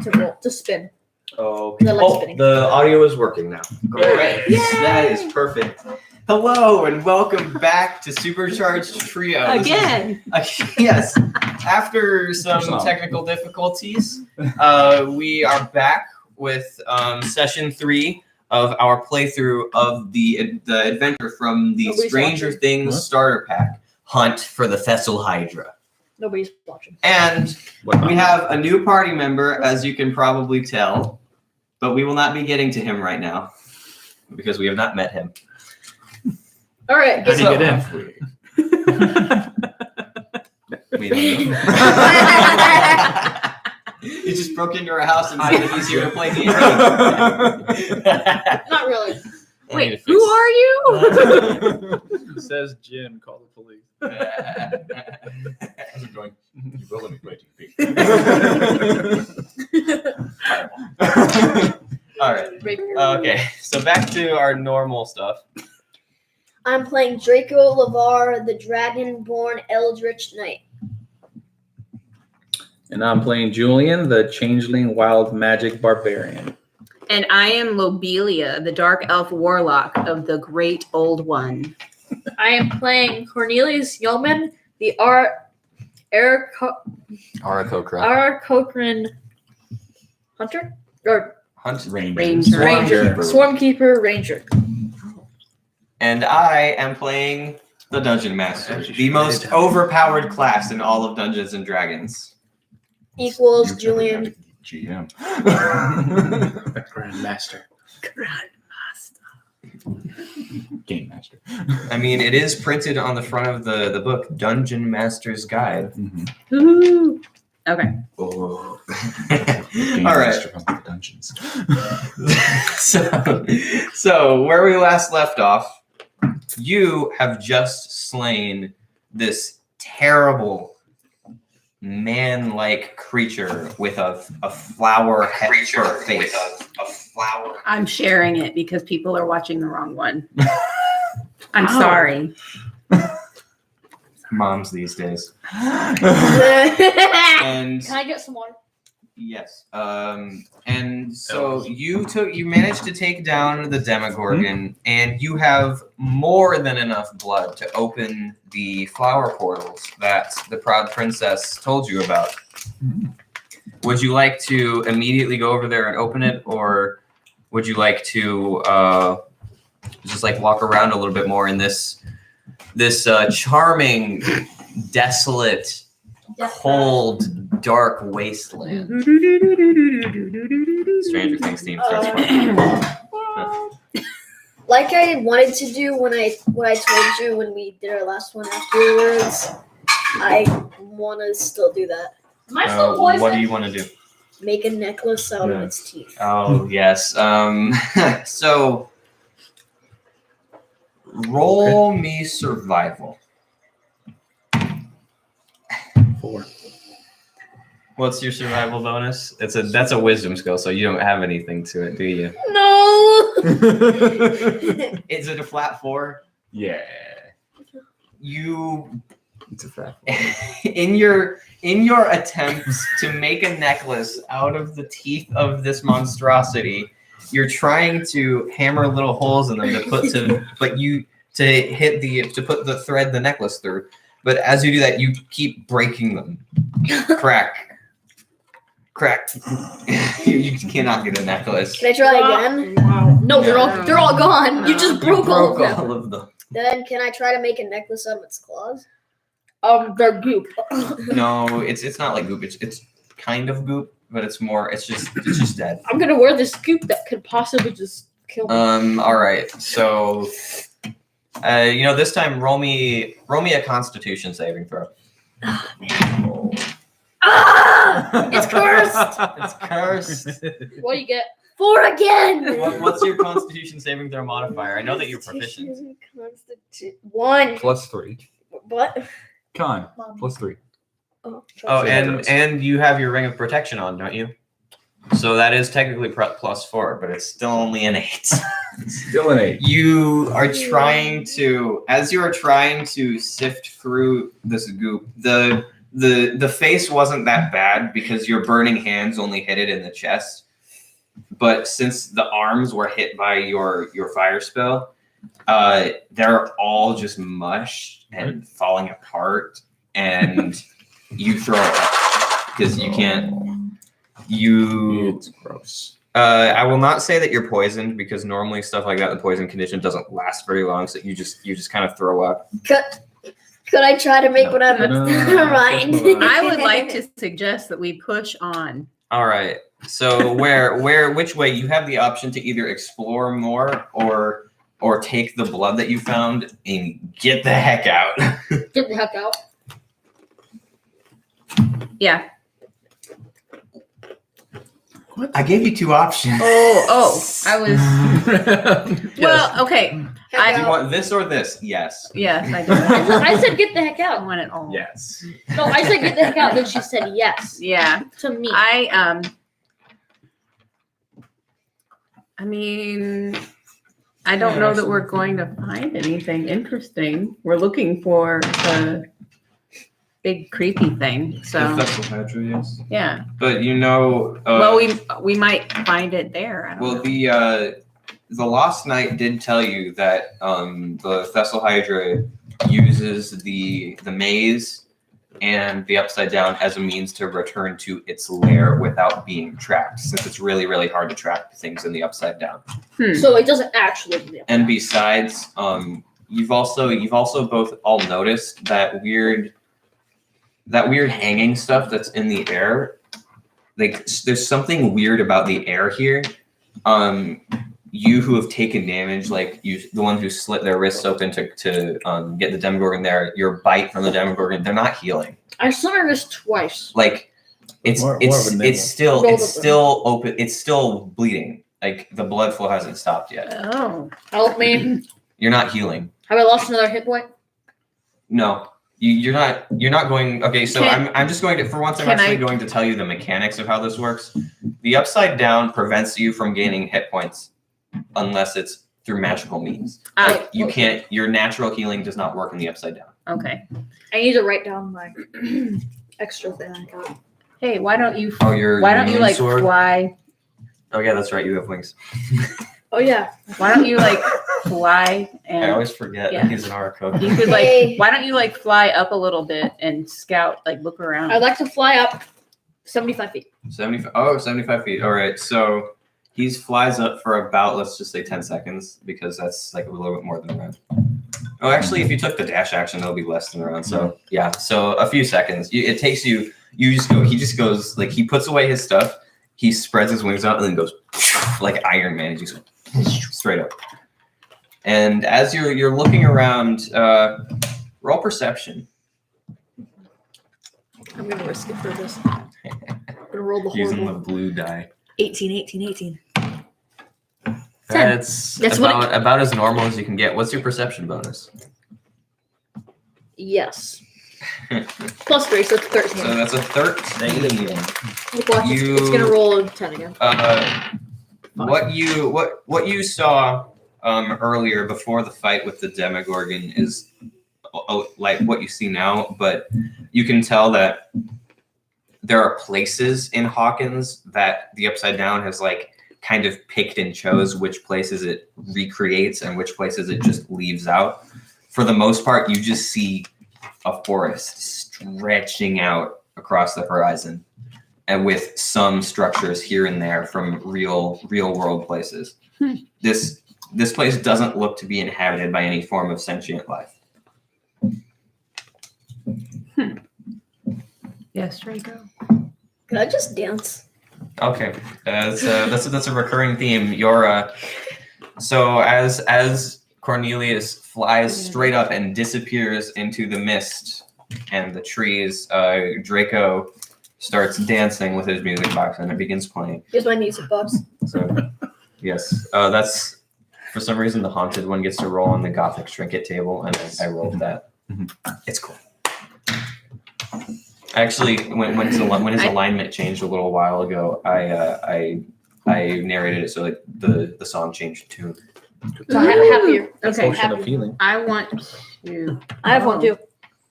to spin. Okay. Spinning. The audio is working now. Great. Yay! That is perfect. Hello and welcome back to Supercharged Trio. Again. Yes. After some technical difficulties, we are back with session 3 of our playthrough of the adventure from the Nobody's Stranger watching. Things starter pack, Hunt for the Thessal Hydra. Nobody's watching. And we have a new party member, as you can probably tell, but we will not be getting to him right now because we have not met him. All right. How do you get in? We don't know. He just broke into our house and said that he's here to play D&D. Not really. I Wait, need to who are you? It says Jim, call the police. How's it going? You will let me play TP. All right. Okay, so back to our normal stuff. I'm playing Draco Lavar, the Dragonborn Eldritch Knight. And I'm playing Julian, the Changeling Wild Magic Barbarian. And I am Lobelia, the Dark Elf Warlock of the Great Old One. I am playing Cornelius Yeoman, the Arakocran Hunter? Or Hunt Ranger. Ranger. Swarmkeeper Ranger. And I am playing the Dungeon Master, the most overpowered class in all of Dungeons and Dragons. Equals Julian. GM. Grandmaster. Game Master. I mean, it is printed on the front of the book, Dungeon Master's Guide. Mm-hmm. Woo-hoo. Okay. Oh. Game All right. Master from the dungeons. So where we last left off, you have just slain this terrible man-like creature with a flower head for a face. I'm sharing it because people are watching the wrong one. I'm sorry. Moms these days. And Can I get some water? yes. And so you managed to take down the Demogorgon, and you have more than enough blood to open the flower portals that the Proud Princess told you about. Would you like to immediately go over there and open it, or would you like to just like walk around a little bit more in this charming, desolate, cold, dark wasteland? Stranger Things theme starts playing. Like I wanted to do what I told you when we did our last one afterwards, I want to still do that. Am I still poisoned? What do you want to do? Make a necklace out of its teeth. Oh, yes. So roll me survival. 4. What's your survival bonus? That's a wisdom skill, so you don't have anything to it, do you? No! Is it a flat 4? Yeah. You It's a fact. in your attempts to make a necklace out of the teeth of this monstrosity, you're trying to hammer little holes in them to put the necklace through. But as you do that, you keep breaking them. Crack. You cannot get a necklace. Can I try again? Wow. No, they're all gone. You just broke all of them. all of them. Then can I try to make a necklace out of its claws? They're goop. No, it's not like goop. It's kind of goop, but it's just dead. I'm gonna wear this goop that could possibly just kill me. All right. So, this time roll me a Constitution saving throw. It's cursed. It's cursed. What do you get? 4 again! What's your Constitution saving throw modifier? I know that you're proficient. 1. +3. What? Con. +3. Oh, And you have your Ring of Protection on, don't you? So that is technically +4, but it's still only an 8. Still an 8. You are trying to sift through this goop, the the face wasn't that bad because your burning hands only hit it in the chest. But since the arms were hit by your fire spell, they're all just mush and falling apart, and you throw it up because you can't. It's gross. I will not say that you're poisoned because normally stuff like that, the poison condition doesn't last very long, so you just kind of throw up. Could I try to make whatever? No. Mind. I would like to suggest that we push on. All right. So which way? You have the option to either explore more or take the blood that you found and get the heck out. Get the heck out. Yeah. I gave you two options. I was. Well, okay. Do you want this or this? Yes. Yes, I do. I said get the heck I out. want it all. Yes. No, I said get the heck out. Then she said yes Yeah. to me. I mean, I don't know that we're going to find anything interesting. We're looking for the big creepy thing. So Thessalonians, yes. yeah. But you know. Well, we might find it there. I don't know. The Lost Knight did tell you that the Thessal Hydra uses the maze and the Upside Down as a means to return to its lair without being tracked, since it's really, really hard to track things in the Upside Down. So it doesn't actually. And besides, you've also both all noticed that weird hanging stuff that's in the air. Like there's something weird about the air here. You who have taken damage, like the ones who slit their wrists open to get the Demogorgon there, your bite from the Demogorgon, they're not healing. I slit my wrist twice. Like it's still open. It's still bleeding. Like the blood flow hasn't stopped yet. Oh. Help me. You're not healing. Have I lost another hit point? No. You're not going. Okay, so I'm just going to, for once, I'm actually going to tell you the mechanics of how this works. The Upside Down prevents you from gaining hit points unless it's through magical means. Like you can't. Your natural healing does not work in the Upside Down. Okay. I need to write down my extra thing I got. Hey, why don't you? Your why don't you like sword? fly? Oh yeah, that's right. You have wings. Oh yeah. Why don't you like fly and? I always forget Yeah. he's an Oracle. You could like. Why don't you like fly up a little bit and scout, like look around? I'd like to fly up 75 feet. 75 feet. All right, so he flies up for about, let's just say 10 seconds, because that's like a little bit more than a round. Oh, actually, if you took the dash action, it'll be less than a round. So yeah, so a few seconds. It takes you. You just go. He just goes like he puts away his stuff. He spreads his wings out and then goes like Iron Man. He just straight up. And as you're looking around, roll perception. I'm gonna risk it for this. I'm gonna roll the Using the horrible. blue die. 18. That's what about as normal as you can get. What's your perception bonus? Yes. Plus 3, so it's 13. So that's a 13. Look, watch, it's gonna roll a 10 again. What you saw earlier before the fight with the Demogorgon is like what you see now, but you can tell that there are places in Hawkins that the Upside Down has like kind of picked and chose which places it recreates and which places it just leaves out. For the most part, you just see a forest stretching out across the horizon, and with some structures here and there from real world places. This place doesn't look to be inhabited by any form of sentient life. Yes, Draco. Could I just dance? Okay, that's a recurring theme. So as Cornelius flies straight up and disappears into the mist and the trees, Draco starts dancing with his music box and it begins playing. Here's my music box. So yes, that's for some reason the haunted one gets to roll on the Gothic trinket table, and I rolled that. It's cool. Actually, when his alignment changed a little while ago, I narrated it so like the song changed too. So happier. Okay. Potion of healing. I want to. I have one too.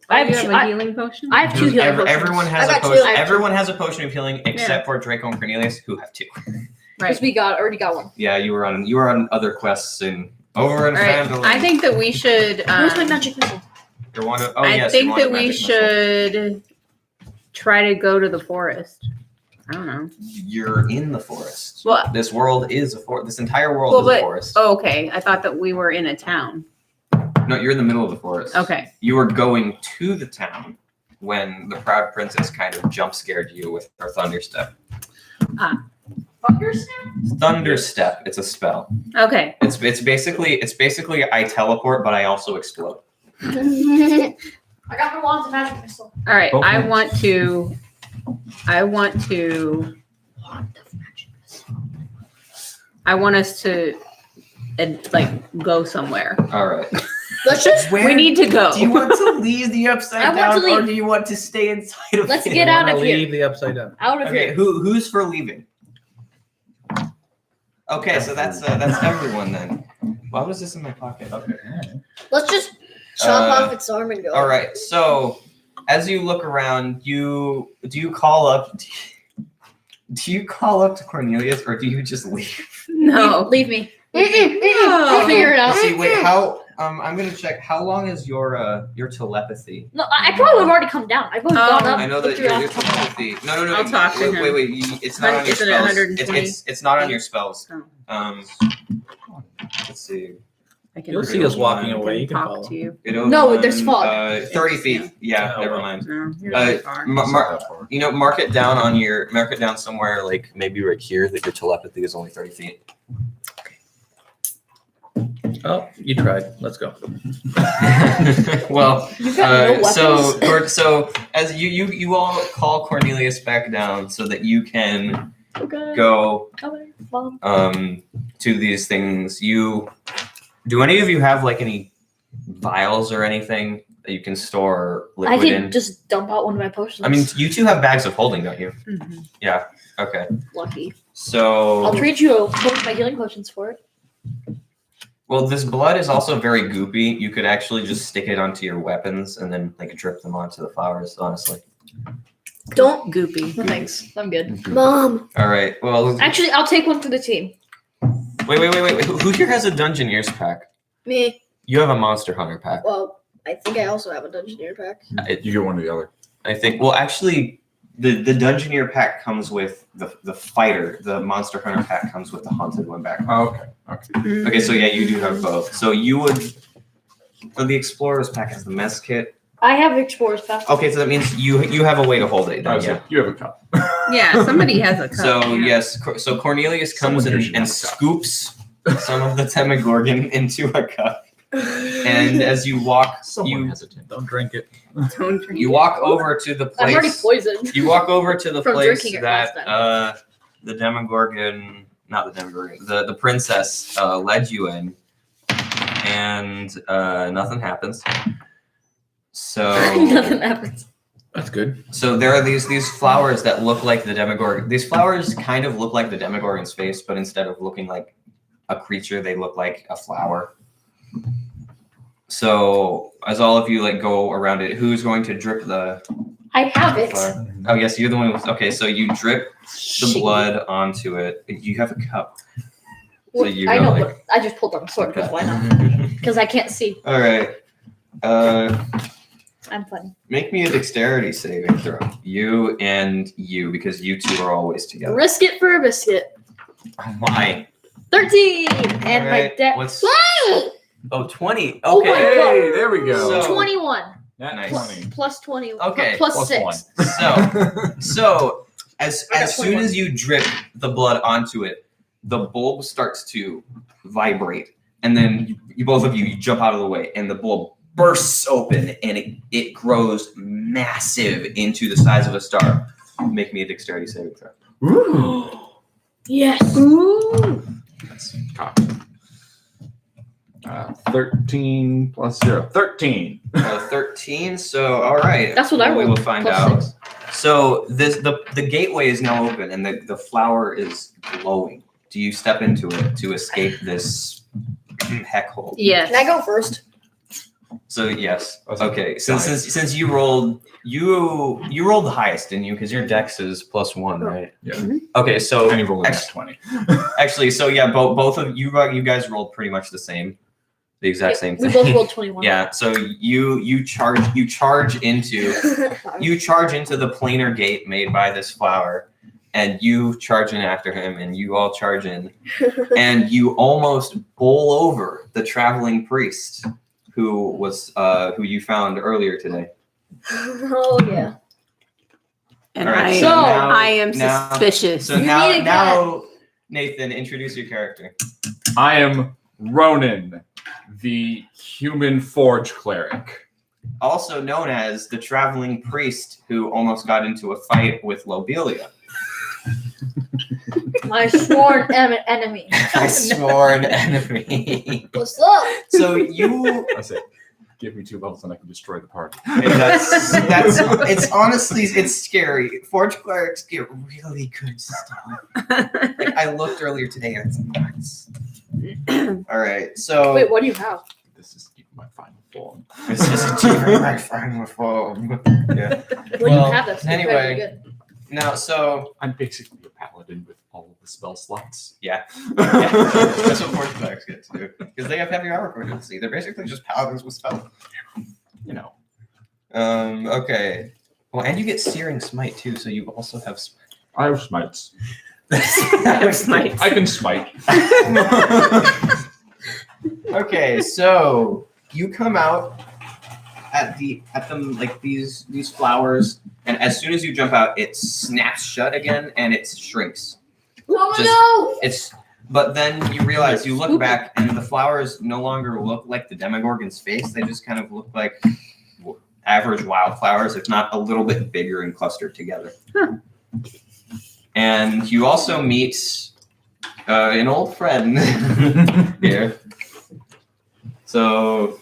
I You have have two, a healing potion? I have two healing potions. Everyone has I a got two. potion. I have Everyone has a potion of healing except for Draco and Cornelius, who have 2. Because we already got one. Yeah, you were on other quests and over in All right. Phandalin. I think that we should. Where's my magic missile? You're one of, I think that we should try to go to the forest. I don't know. You're in the forest. Well, This world is a forest. This entire world is a forest. oh, okay. I thought that we were in a town. No, you're in the middle of the forest. Okay. You were going to the town when the proud princess kind of jump scared you with her thunderstep. Thunderstep. It's a spell. Okay. It's basically I teleport, but I also explode. I got the wands of magic missile. All right. Both I ones. want to. I want us to, go somewhere. All right. Let's just. We need to go. Do you want to leave the upside I want down, to leave. or do you want to stay inside of Let's it? get I out wanna of here. leave the upside down. Out of Okay, here. who's for leaving? Okay, so that's everyone then. Why was this in my pocket? Okay. Let's just chop Uh, off its arm and go. All right. So as you look around, do you call up to Cornelius, or do you just leave? No. Leave me. No. I'll figure it out. See, wait. How? I'm gonna check. How long is your telepathy? No, I probably would have already come down. I've already gone up. I know that looked through your after. telepathy. No. I'll talk to him. Wait. It's not on your Isn't it spells. 120? It's not on your spells. Oh. Let's see. I can You'll see us walking I can away. You can talk follow. to you. No, there's fog. 30 feet. Yeah, Oh, never well. mind. No, you're Uh, too far. Mark it down somewhere, like maybe right here, that your telepathy is only 30 feet. Oh, you tried. Let's go. Well, You got no weapons. so as you all call Cornelius back down so that you can Okay. go Okay. Well, to these things. Do any of you have like any vials or anything that you can store I liquid can in? just dump out one of my potions. I mean, you two have bags of holding, don't you? Mhm. Yeah. Okay. lucky. So I'll trade you both my healing potions for it. well, this blood is also very goopy. You could actually just stick it onto your weapons and then like drip them onto the flowers. Honestly. Don't, Goopy. No thanks. I'm good. Mom. All right. Well, Actually, I'll take one for the team. wait. Who here has a Dungeoneers pack? Me. You have a Monster Hunter pack. Well, I think I also have a Dungeoneer pack. You get one or the other. I think. Well, actually, the Dungeoneer pack comes with the fighter. The Monster Hunter pack comes with the Haunted one back. Oh, okay. Okay, so yeah, you do have both. So you would. So the Explorer's pack has the mess kit. I have Explorer's Pack. Okay, so that means you have a way to hold it. Oh, Then, so yeah. you have a cup. Yeah, somebody has a cup. So yeah. yes, so Cornelius comes Someone in here should and have a cup. scoops some of the Demogorgon into a cup, and as you walk, Someone you hesitant. Don't drink it. Don't drink you it. walk over to the I'm already place. poisoned. You walk over to the From place drinking it that last the Demogorgon, not the Demogorgon, the princess led you in, and nothing happens. So Nothing happens. That's good. So there are these flowers that look like the Demogorgon. These flowers kind of look like the Demogorgon's face, but instead of looking like a creature, they look like a flower. So as all of you like go around it, who's going to drip the I have it. flower? Oh yes, you're the one with, okay, so you drip the blood onto it. You have a cup. So you I know, really- but I just pulled out a sword because why not? Because I can't see. All right. I'm funny. Make me a dexterity saving throw. You and you, because you two are always together. Risk it for a biscuit. Oh my. 13! And my Alright, deck. what's 20. Okay. Oh my God. Hey, there we go. So- 21. Nat Nice. 20. Plus 20. Okay, Plus plus 6. one. So as I got soon 21. as you drip the blood onto it, the bulb starts to vibrate, and then you both of you jump out of the way, and the bulb bursts open, and it grows massive into the size of a star. Make me a dexterity saving throw. Ooh. Yes. That's cocked. 13 plus 0. 13. 13. So all right. That's what I We rolled, will find plus out. 6. So the gateway is now open, and the flower is glowing. Do you step into it to escape this heck hole? Yes. Can I go first? So yes. That's Okay. So nice. since you rolled the highest, didn't you? Because your dex is +1, right? Yeah. Okay. So And he rolled a nat 20. actually, so yeah, both of you guys rolled pretty much the exact same We thing. both rolled 21. Yeah. So you charge into the planar gate made by this flower, and you charge in after him, and you all charge in, and you almost bowl over the traveling priest who you found earlier today. Oh yeah. And All right, I, so now- I am now- suspicious. So You now, need a now, Nathan, introduce your character. I am Ronan, the human forge cleric. Also known as the traveling priest who almost got into a fight with Lobelia. My sworn enemy. My sworn enemy. What's up? So you I say, give me 2 levels and I can destroy the party. that's it's honestly it's scary. Forge clerics get really good stuff. Like I looked earlier today and it's nuts. All right, so Wait, what do you have? This is my final form. this is a team my final form. Yeah. What do Well, you have that's anyway. incredibly good? Now, so I'm basically a paladin with all of the spell slots. yeah, that's what forge clerics get to do because they have heavy armor proficiency. They're basically just paladins with spell. You know. Okay. Well, and you get searing smite too, so you also have. I have smites. Smite. I can smite. Okay, so you come out at them like these flowers, and as soon as you jump out, it snaps shut again and it shrinks. Oh It's but then you realize you look back and the flowers no longer look like the Demogorgon's face. They just kind of look like average wildflowers, if not a little bit bigger and clustered together. And you also meet an old friend here. So,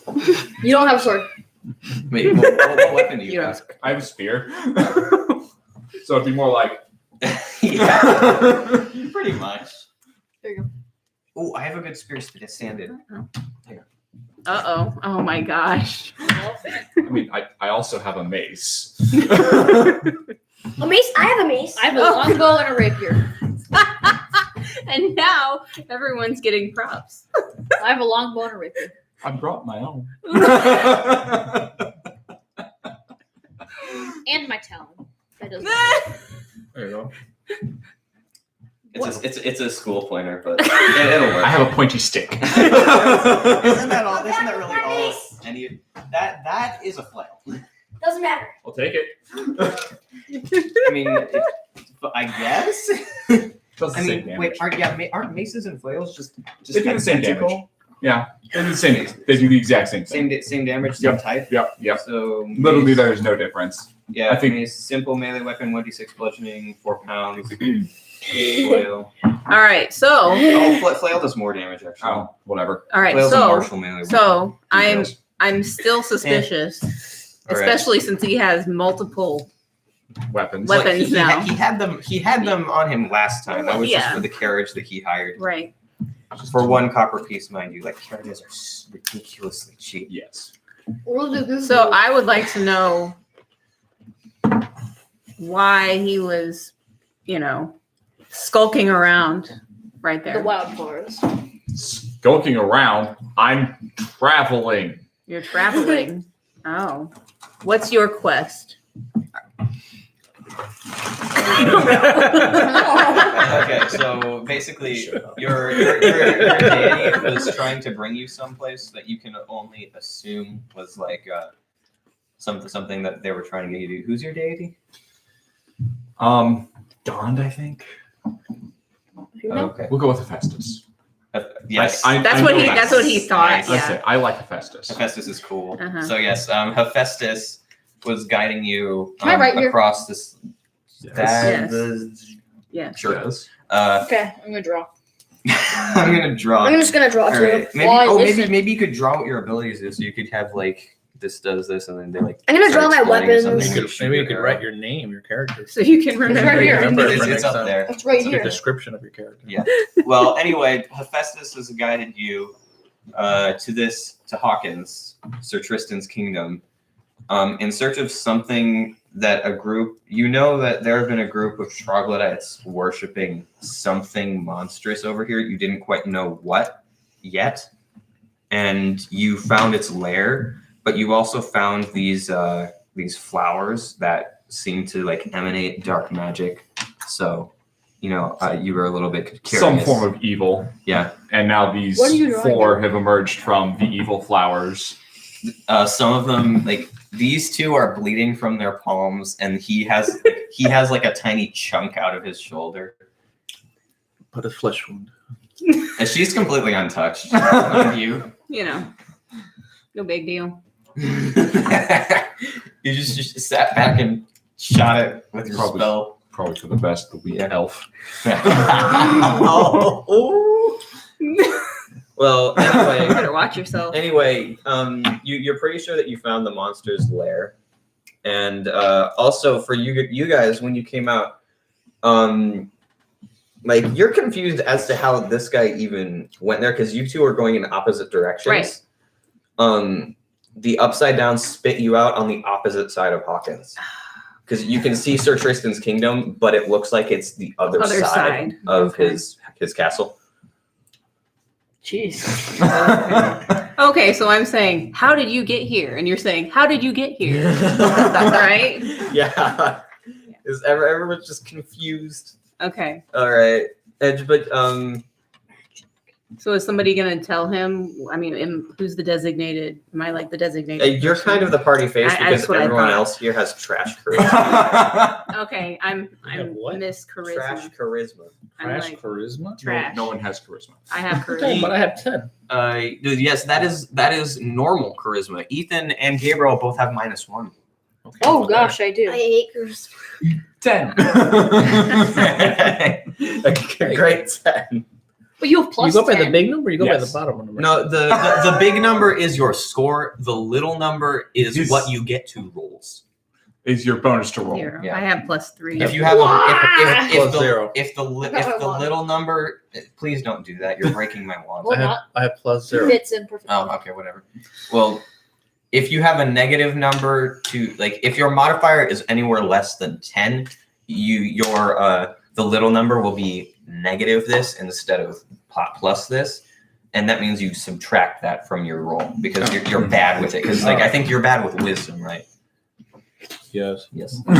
You don't have a sword. wait, what weapon do you You have? I have a spear. So it'd be more like. Yeah, pretty much. There you go. Oh, I have a good spear stand-in. Uh-oh. Oh my gosh. I mean, I also have a mace. A mace? I have a mace. I have a longbow and a rapier. And now everyone's getting props. I have a longbow and a rapier. I brought my own. And my talon. That doesn't There you go. It's a school planner, but it'll work. I have a pointy stick. Isn't that all? Isn't that really all? Any that is a flail. Doesn't matter. I'll take it. I mean, I guess. Does the I same mean, damage. wait, aren't maces and flails just They do the same identical? damage. Yeah, they do the same. They do the exact same thing. Same damage, same type. Yep. So Literally, there's no difference. yeah, I think- mace, simple melee weapon, 1d6 bludgeoning, 4 pounds. Flail. All right. So, Oh, flail does more damage actually. Oh, whatever. all right. Flail's a So, martial melee weapon. so I'm Details. I'm still suspicious, All right. especially since he has multiple. Weapons. What- weapons now. He had them on him last time. That was just Yeah. for the carriage that he hired. Right. For 1 copper piece, mind you. Like carriages are ridiculously cheap. Yes. We'll do this. So I would like to know why he was, skulking around right The there. wildflowers. Skulking around. I'm traveling. You're traveling. Oh. What's your quest? Okay, so basically, your deity was trying to bring you someplace that you can only assume was like something that they were trying to get you to do. Who's your deity? Dawned, I think. Okay. We'll go with Hephaestus. Yes. That's I what know he. That's what he thought. Nice. Yeah. I like Hephaestus. Hephaestus is cool. Uh-huh. So yes, Hephaestus was guiding you Can I write here? across this. Yes. Yes. Sure. Yes. Okay, I'm gonna draw. I'm gonna draw. I'm just gonna draw All too. right. Maybe, Why, maybe listen. maybe you could draw what your abilities is, so you could have like this does this, and then they like. I'm gonna draw start my exploding or weapons. something. Maybe You shoot you could your write arrow. your name, your character. So you can right remember. here. Remember it It's, for it's next up time. there. It's right The here. description of your character. Yeah. Well, anyway, Hephaestus has guided you to this to Hawkins, Sir Tristan's kingdom, in search of something that you know that there have been a group of troglodytes worshiping something monstrous over here. You didn't quite know what yet, and you found its lair, but you also found these flowers that seem to like emanate dark magic. So, you were a little bit curious. Some form of evil. Yeah. And now these What are you drawing 4 have emerged from the evil flowers. Some of them, like these 2, are bleeding from their palms, and he has like a tiny chunk out of his shoulder. But a flesh wound. And she's completely untouched. Of you. No big deal. You just sat back and shot it with your spell. Probably for the best, the weak elf. Well, You anyway. better watch yourself. Anyway, you're pretty sure that you found the monster's lair, and also for you guys when you came out, like you're confused as to how this guy even went there because you 2 are going in opposite directions. Right. The upside down spit you out on the opposite side of Hawkins because you can see Sir Tristan's kingdom, but it looks like it's the other side of Okay. his castle. Jeez. Okay, so I'm saying, how did you get here? And you're saying, how did you get here? Right? Yeah. Is everyone's just confused? Okay. All right. But So is somebody going to tell him? I mean, who's the designated? Am I like the designated? you're kind of the party face because that's what I everyone thought. else here has trash charisma. Okay, I'm have what? Miss Charisma. Trash charisma. I'm Crash like charisma? trash. No one has charisma. I have But charisma. I have 10. Dude, yes, that is normal charisma. Ethan and Gabriel both have -1. Okay. Oh gosh, I do. I hate charisma. 10. A great 10. But you have You plus go by 10. the big number or you go by Yes. the bottom number? No, the big number is your score. The little number is Is- what you get to rolls. Is your bonus to roll. 0. Yeah. I have +3. If you have Plus zero. if the little number, please don't do that. You're breaking my wand. Well, I have +0. fits in perfectly. Oh, okay, whatever. Well, if you have a negative number to like, if your modifier is anywhere less than 10, the little number will be negative this instead of plus this, and that means you subtract that from your roll because you're bad with it. Because like I think you're bad with wisdom, right? Yes. Yes. All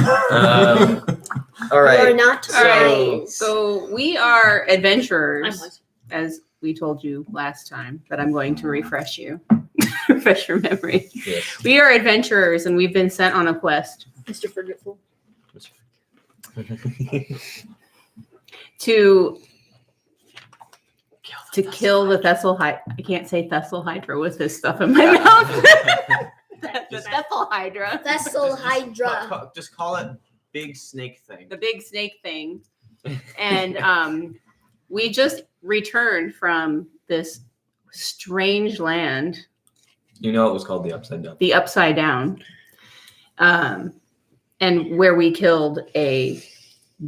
You're right. not All right. wise. So we are I'm adventurers, wise. as we told you last time, but I'm going to refresh you. Refresh your memory. Yes. We are adventurers and we've been sent on a quest Mr. Forgetful. to kill the Thessal Hydra. I can't say Thessal Hydra with this stuff in my mouth. The Thessal Hydra. Thessal Hydra. Just call it big snake thing. The big snake thing. And we just returned from this strange land, You know it was called the Upside Down. the Upside Down, and where we killed a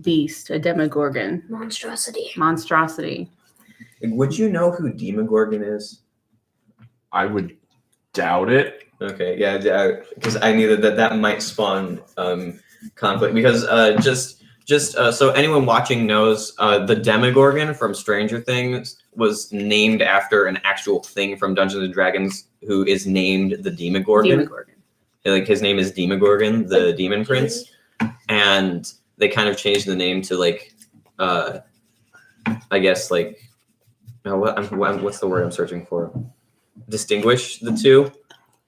beast, a demogorgon monstrosity. Would you know who Demogorgon is? I would doubt it. Okay, yeah, because I knew that might spawn conflict. Because so anyone watching knows the Demogorgon from Stranger Things was named after an actual thing from Dungeons and Dragons who is named the Demogorgon. Like his name is Demogorgon, the Demon Prince, and they kind of changed the name to like, I guess like, what's the word I'm searching for? Distinguish the two.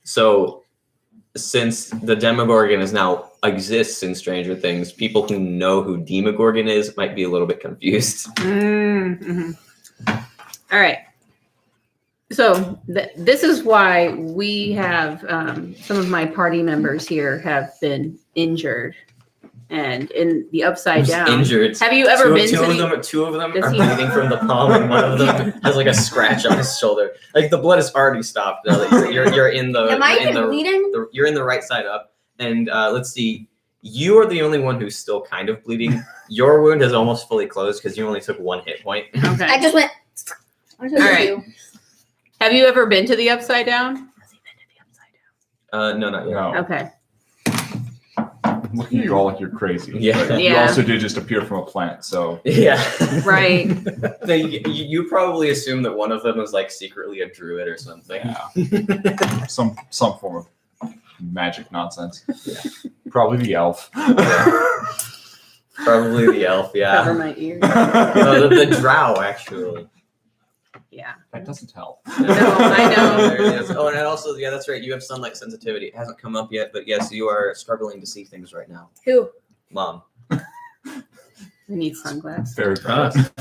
So since the Demogorgon exists in Stranger Things, people who know who Demogorgon is might be a little bit confused. Mm-hmm. All right. So this is why we have some of my party members here have been injured, and in the Upside Down. Injured. Have you ever been to Two of them Does are he- bleeding from the palm, and one of them has like a scratch on his shoulder. Like the blood has already stopped. You're in the. Am I you're in even the, bleeding? You're in the right side up, and let's see. You are the only one who's still kind of bleeding. Your wound has almost fully closed because you only took 1 hit point. Okay. I just went. I All right. Have you ever been to the Upside Down? No, not yet. No. Okay. I'm looking at you all like you're crazy. Yeah. But you Yeah. also did just appear from a plant, so Yeah. Right. You probably assume that one of them is like secretly a druid or something. yeah. some form of magic nonsense. Yeah. Probably the elf. Probably the elf, yeah. Cover my ears. No, the drow, actually. Yeah. That doesn't help. No, I know. There it is. Oh, and also, yeah, that's right. You have sunlight sensitivity. It hasn't come up yet, but yes, you are struggling to see things right now. Who? Mom. I need sunglasses. Very Ah. proud.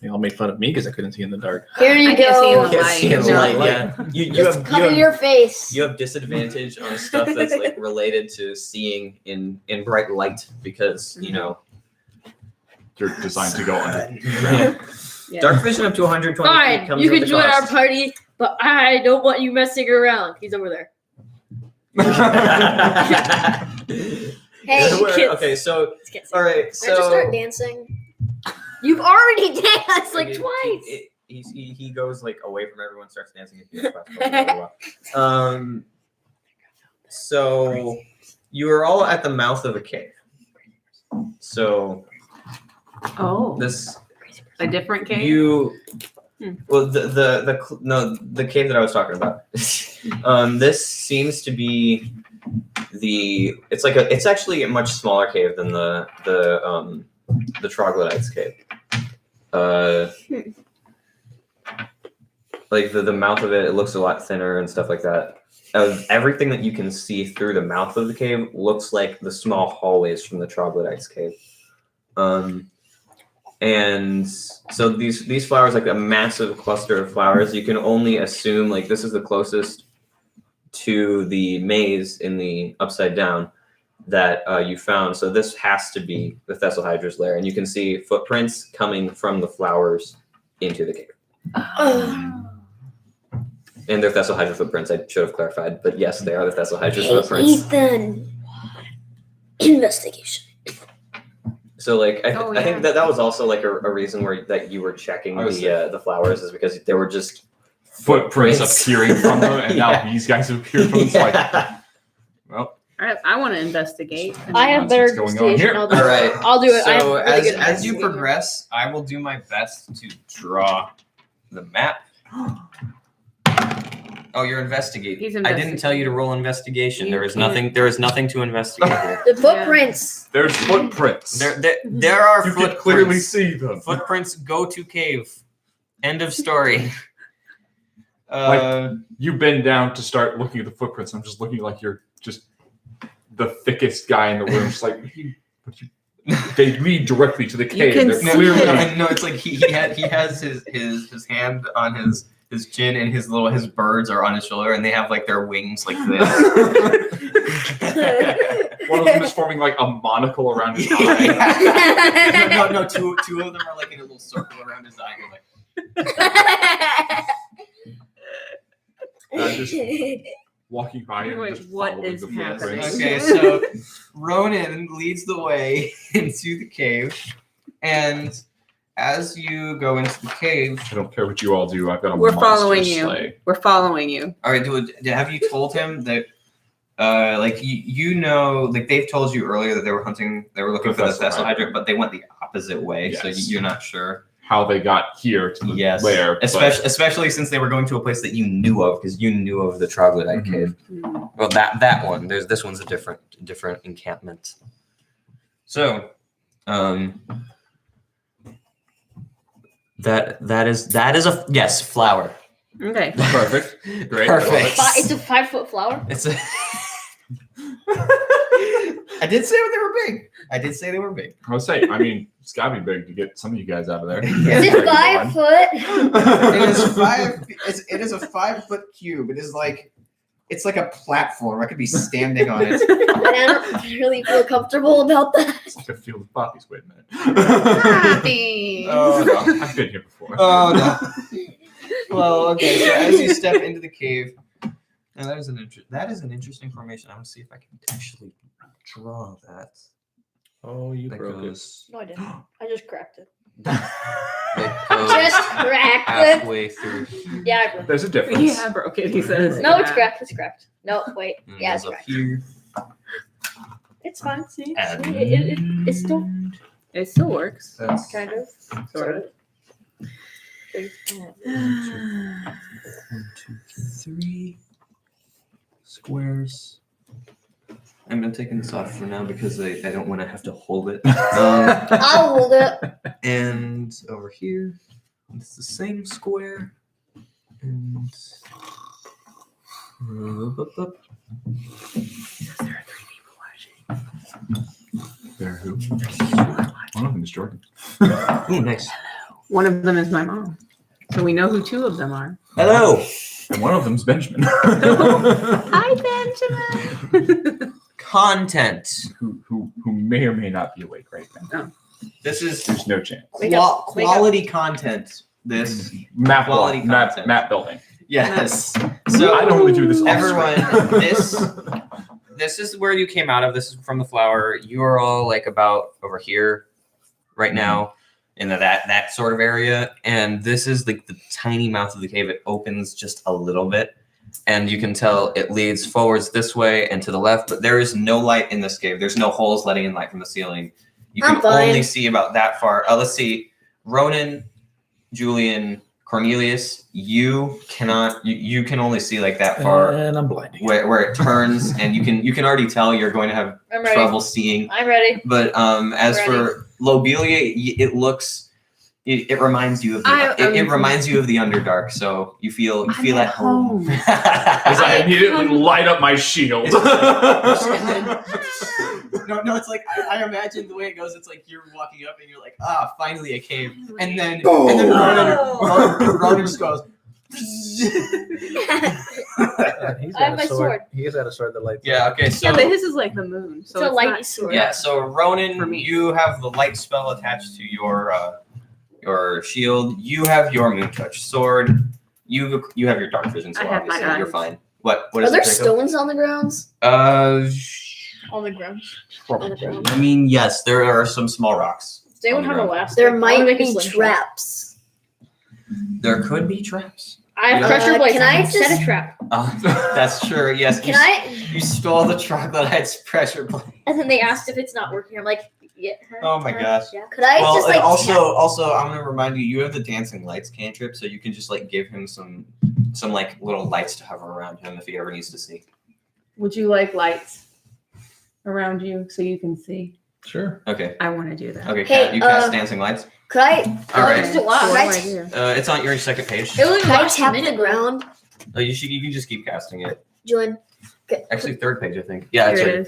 They all made fun of me because I couldn't see in the dark. Here you I can't see in go. the Can't see in the No. light, yeah. You Just cover your face. you have disadvantage on stuff that's like related to seeing in bright light because you know You're designed to go under. Yeah. Yeah. Dark vision up to 120 feet Fine, comes you with can the join our cost. party, but I don't want you messing around. He's over there. Hey, kids. let's Okay, so get all right, Can I just start so dancing? You've already danced like It- twice. he goes like away from everyone, starts dancing. Blah, blah, blah. So you are all at the mouth of a cave. So Oh, this a different cave? you Hmm. well the cave that I was talking about. This seems to be it's actually a much smaller cave than the troglodytes cave. Like the mouth of it looks a lot thinner and stuff like that. Everything that you can see through the mouth of the cave looks like the small hallways from the troglodytes cave. And so these flowers, like a massive cluster of flowers, you can only assume like this is the closest to the maze in the Upside Down that you found. So this has to be the Thessalonians Lair, and you can see footprints coming from the flowers into the cave. And they're Thessalonians footprints. I should have clarified, but yes, they are the Thessalonians footprints. Ethan. Investigation. So like I Oh, think yeah. that was also like a reason where that you were checking I was the flowers is because they were just Footprints Footprints. appearing from them, and now Yeah. these guys have appeared from them. It's like, Yeah. well, I want to investigate. I have better Nonsense going on investigation. here. I'll do All it. right. I'll do it. I have So really good as you investigation. progress, I will do my best to draw the map. Oh, you're investigating. He's I didn't tell you to roll investigation. There is nothing. There is nothing to investigate here. The footprints. there's footprints. There are you can footprints. clearly see them. Footprints go to cave. End of story. You bend down to start looking at the footprints. I'm just looking like you're just the thickest guy in the room. Just like, they lead directly to the cave. can They're see- clearly no, it's like he has his hand on his chin and his birds are on his shoulder and they have like their wings like this. one of them is forming like a monocle around his eye. no, two of them are like in a little circle around his eye. They're like, Just walking by and Wait, just what following is the happening? footprints. okay, so Ronan leads the way into the cave, and as you go into the cave, I don't care what you all do. I've got a We're monster following you. sleigh. We're following you. all right, have you told him that? Like you know, like they've told you earlier that they were looking for the Thessalonians. Thessalonians Hydrant, but they went the opposite way, so Yes. you're not sure. How they got here to the lair. but- especially since they were going to a place that you knew of because you knew of the troglodyte Mhm. cave. Well, that one. This one's a different encampment. So, that is a yes flower. Okay. Perfect. Great. Perfect. It's a 5-foot flower. It's a. I did say they were big. I did say they were big. I was saying, I mean, it's got to be big to get some of you guys out of there. Is it 5 foot? It is a 5-foot cube. It's like a platform. I could be standing on it. And I don't really feel comfortable about that. It's like a field of poppies. Wait a minute. Happy. Oh no. I've been here before. Oh no. Well, okay. So as you step into the cave, and that is an interesting formation. I'm gonna see if I can actually draw that. Oh, you That broke it. goes. No, I didn't. I just cracked it. Like, go Just cracked it. halfway through. Yeah, I broke. There's a difference. Yeah, broke it. He says. No, it's cracked. It's cracked. No, wait. And Yeah, goes it's up cracked. here. It's fine. See, And- it's still It still works. That's kind of. Sort of. 1, 2, 3 squares. I'm gonna take this off for now because I don't want to have to hold it. I'll hold it. And over here, it's the same square. And up. There, who? One of them is Jordan. Oh, nice. One of them is my mom. So we know who two of them are. Hello. And one of them's Benjamin. Hi, Benjamin. Content. who may or may not be awake right now. This is There's no chance. Wake up. quality content. This Map Quality content. map building. yes. So I don't really do this. off everyone, screen. this is where you came out of. This is from the flower. You are all like about over here right now in that sort of area. And this is like the tiny mouth of the cave. It opens just a little bit. And you can tell it leads forwards this way and to the left, but there is no light in this cave. There's no holes letting in light from the ceiling. You I'm can fine. only see about that far. Let's see. Ronan, Julian, Cornelius, you cannot. You can only see like that far And I'm blinding. where it turns, and you can already tell you're going to have I'm ready. trouble seeing. I'm ready. But as Ready. for Lobelia, it looks. It reminds you of it reminds you of the Underdark, so you feel I'm at home. As I immediately light up my shield. No, it's like I imagine the way it goes. It's like you're walking up and you're like, finally a cave, and then Ronan just goes. He's I got have a my sword. He's got a sword that lights Yeah. up. Okay. So. Yeah, but his is like the moon. So It's a it's lighty not- sword. Yeah, so For Ronan, me. you have the light spell attached to your shield. You have your moon touch sword. You have your dark vision, so I have my obviously you're eyes. fine. What Are is there it, Jacob? stones on the grounds? On the ground. On the ground. I mean, yes, there are some small rocks. Does anyone On the have a ground. last? There I wanna might make a be slingshot. traps. There could be traps. I have Yeah. pressure plates. Can I set just- a trap? That's true. Yes. Can I? You stole the chocolate ice pressure plate. And then they asked if it's not working. I'm like, yeah. Oh my gosh. Yeah. Could I Well, just and like? also, I'm gonna remind you, you have the dancing lights cantrip, so you can just like give him some like little lights to hover around him if he ever needs to see. Would you like lights around you so you can see? Sure. Okay. I want to do that. Okay. Hey, Kat, you cast dancing lights. Could I? All right. Just a lot. So what Right. do I do? It's on your second page. It only Could I lasts a tap the minute. ground, Oh, you can just keep casting it. Julian? Actually, third page, I think. Yeah, it's Here right it is.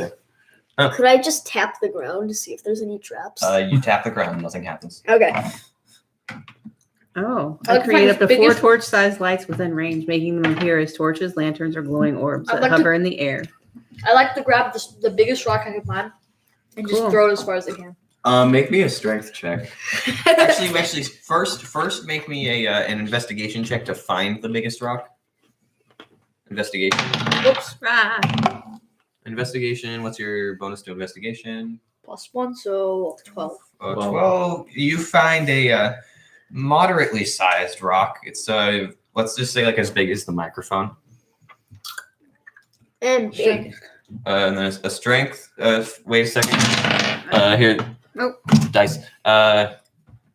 there. Could I just tap the ground to see if there's any traps? You tap the ground, nothing happens. Okay. Oh, I I like to create find up to the 4 biggest- torch-sized lights within range, making them appear as torches, lanterns, or glowing orbs I'd that like to- hover in the air. I like to grab the biggest rock I can find and just Cool. throw it as far as I can. Make me a strength check. Actually, first make me an investigation check to find the biggest rock. Investigation. Whoops. Ah, Investigation. What's your bonus to investigation? +1, so 12. 12. You find a moderately sized rock. It's let's just say like as big as the microphone. And big. And then a strength. Wait a second. Here. Nope. Dice.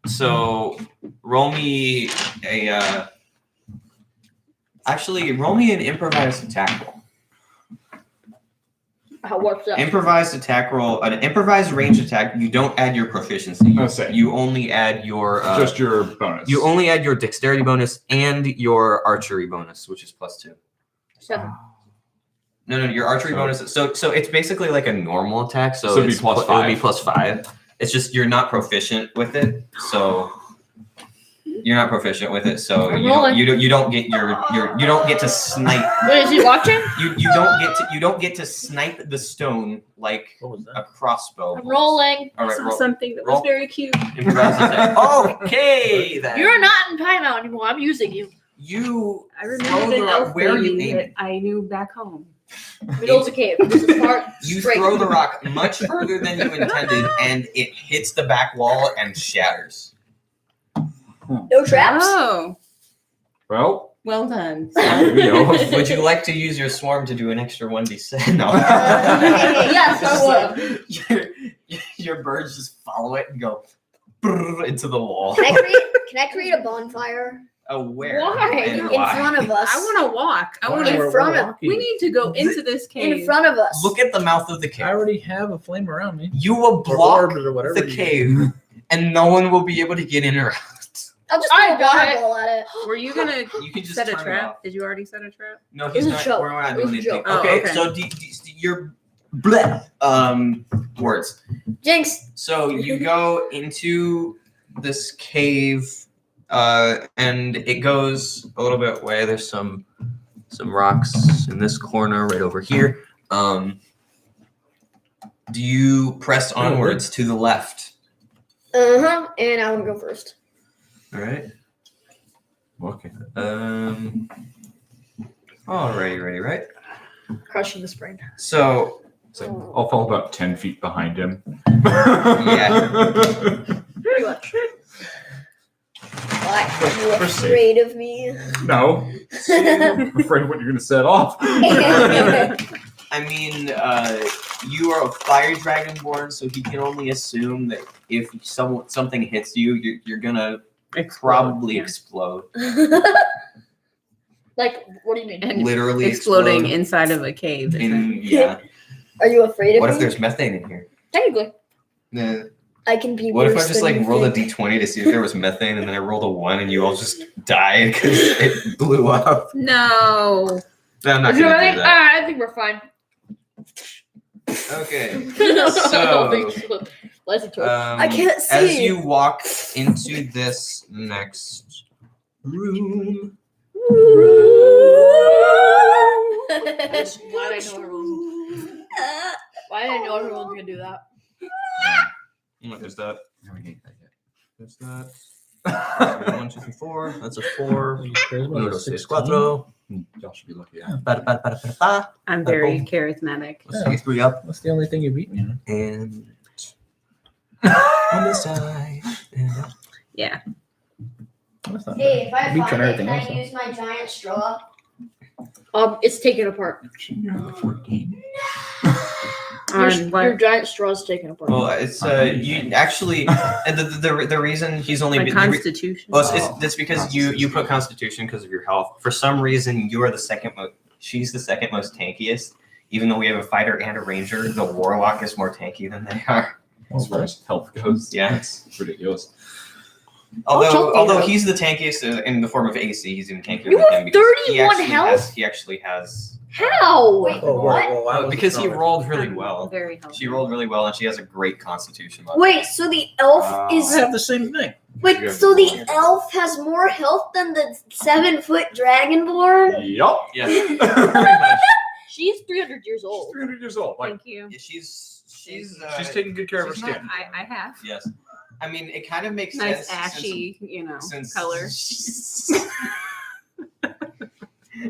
So roll me a. Actually, roll me an improvised attack roll. What's that? Improvised attack roll. An improvised range attack. You don't add your proficiency. Oh, same. You only add your. Just your bonus. You only add your dexterity bonus and your archery bonus, which is +2. 7. No, your archery So- bonus. So it's basically like a normal attack. So it'd be it's +5. It would be +5. It's just you're not proficient with it. So you're not proficient with it. So I'm you rolling. don't get you don't get to snipe. Wait, is he watching? You don't get to snipe the stone like What was a that? crossbow. I'm rolling. All I right, saw roll. something that roll. was very cute. Improvised attack. Okay, then. You're not in timeout anymore. I'm using you. You I throw remember the the rock. elf Where are you lady aiming? that I knew back home. Middle of the cave. This is part You straight. throw the rock much further than you intended, and it hits the back wall and shatters. No traps. Oh, Well, well done. you know. Would you like to use your swarm to do an extra 1d6? No. Yes, I Just like, your birds just follow it and go brrr into the wall. Can I create a bonfire Where? Why? And in why? front of us? I want to walk. I want In to. front of- We need to go into this cave. In front of us. Look at the mouth of the I cave. already have a flame around me. You will Or block orb or whatever. the cave, and no one will be able to get in or out. I'll just I throw a got it. ball at it. Were you gonna You can just set a turn it trap? off. Did you already set a trap? No, It he's was a not. joke. We're not It was doing a anything. joke. Oh, Okay, okay. so your bleh, words. Jinx. So you go into this cave, and it goes a little bit away. There's some rocks in this corner right over here. Do you press onwards to the left? And I want to go first. All right. Okay. Alrighty, ready, right? Crushing this brain. So So I'll fall about 10 feet behind him. Pretty much. Why? Are you First save. afraid of me? No. I'm afraid of what you're going to set off. I mean, you are a fire dragonborn, so he can only assume that if something hits you, you're gonna probably Yeah. explode. Like, what do you mean? And Literally exploding explode inside of a cave. yeah. Are you afraid of What me? if there's methane in here? Technically. I can be What if I worse just than like you rolled a think. d20 to see if there was methane, and then I rolled a 1, and you all just died because it blew up? No. No, I'm not Is there gonna do anything? that. I think we're fine. Okay. So, let's torch. I can't As see. you walk into this next room, Why did I know everyone was gonna do that? What is that? There's that. 1, 2, 3, 4. That's a 4. Charisma 1, is 2, 3, 16. 4. Y'all should be lucky. Yeah. I'm very charismatic. Let's take 3 up. That's the only thing you beat me on. And on this side. And up. Yeah. That's not Hey, if I Beat you on find it, everything can else, I though. use my giant straw? It's taken apart. On Your giant straw's taken apart. Well, it's you actually the reason he's only my been constitution. well, it's because you put Constitution because of your health. For some reason, you are the second most. She's the second most tankiest. Even though we have a fighter and a ranger, the warlock is more tanky than they are. As far as health goes, Yeah. it's ridiculous. Although he's the tankiest in the form of AC, he's even tankier You than have him because 31 health? He actually has How? Wait, Oh, what? well, because he rolled really well. Very healthy. She rolled really well, and she has a great Constitution. Wait, so the elf I is have the same thing. wait, so the elf has more health than the 7-foot dragonborn? Yup. Yeah, pretty much. She's 300 years She's old. 300 years old. Like, Thank you. Yeah, she's she's taking good care of her she's skin. I have Yes, I mean it kind of makes nice sense. ashy, Since color.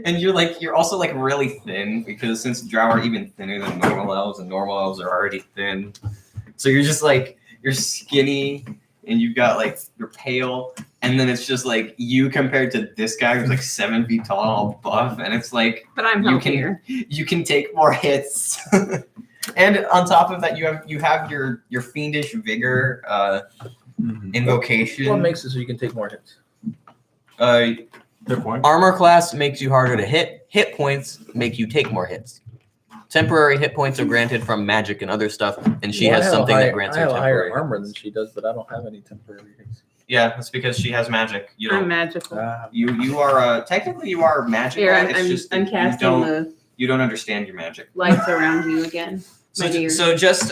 And you're also like really thin because since drow are even thinner than normal elves, and normal elves are already thin, so you're just like you're skinny and you've got like you're pale, and then it's just like you compared to this guy who's like 7 feet tall, all buff, and it's like But I'm you can- healthier. you can take more hits. And on top of that, you have your fiendish vigor invocation. What makes it so you can take more hits? Good point. Armor class makes you harder to hit. Hit points make you take more hits. Temporary hit points are granted from magic and other stuff, and she Well, I has have a something higher- that grants I her have a higher temporary. armor than she does, but I don't have any temporary hits. Yeah, that's because she has magic. You I'm don't. magical. You are technically you are magical. Here, it's I'm just that casting you don't understand your magic. the lights around you again. So, My dear.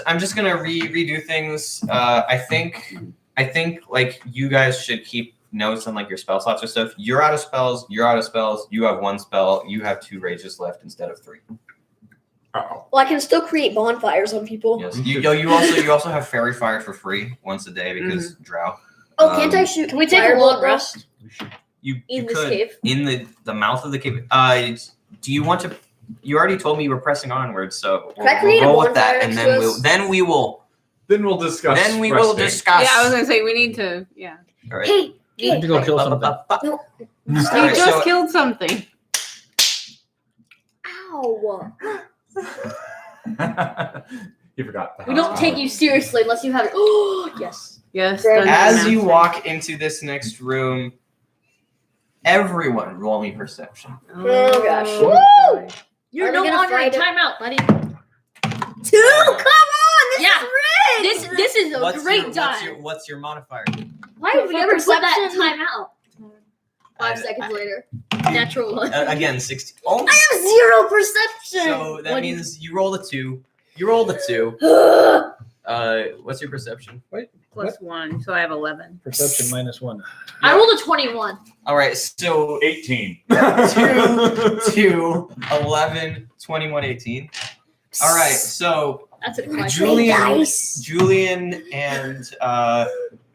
I'm just gonna redo things. I think like you guys should keep notes on like your spell slots or stuff. You're out of spells. You're out of spells. You have 1 spell. You have 2 rages left instead of 3. Uh-oh. Well, I can still create bonfires on people. Yes. You also have fairy fire for free once a day because drow. Oh, can't I shoot? Can we take a fireball long rest You in this could cave? in the mouth of the cave. Do you want to? You already told me you were pressing onwards, so Can I create a roll with that, bonfire and next then we will Then we'll discuss. discuss. Yeah, I was gonna say we need to. Yeah. All right. Hey, I have to go kill something. You Alright, just so- killed something. Ow. You forgot. The We don't house take power. you seriously unless you have it. Oh, yes. Yes. Greg. Dungeon As you Master. walk into this next room, everyone roll me perception. Oh, gosh. Woo! You're Are we no gonna longer in fight it? timeout, buddy. 2? Come on! This Yeah. is rigged! This is a great time. What's your modifier? Why would we For ever put that perception? timeout? 5 seconds later. Natural one. Again, 60. Oh, I have 0 perception! so that What- means you rolled a 2. You rolled a 2. What's your perception? Plus 1, so I have 11. Perception -1. I rolled a 21. All right, so 18. 2, 11, 21, 18. All right, so That's a question.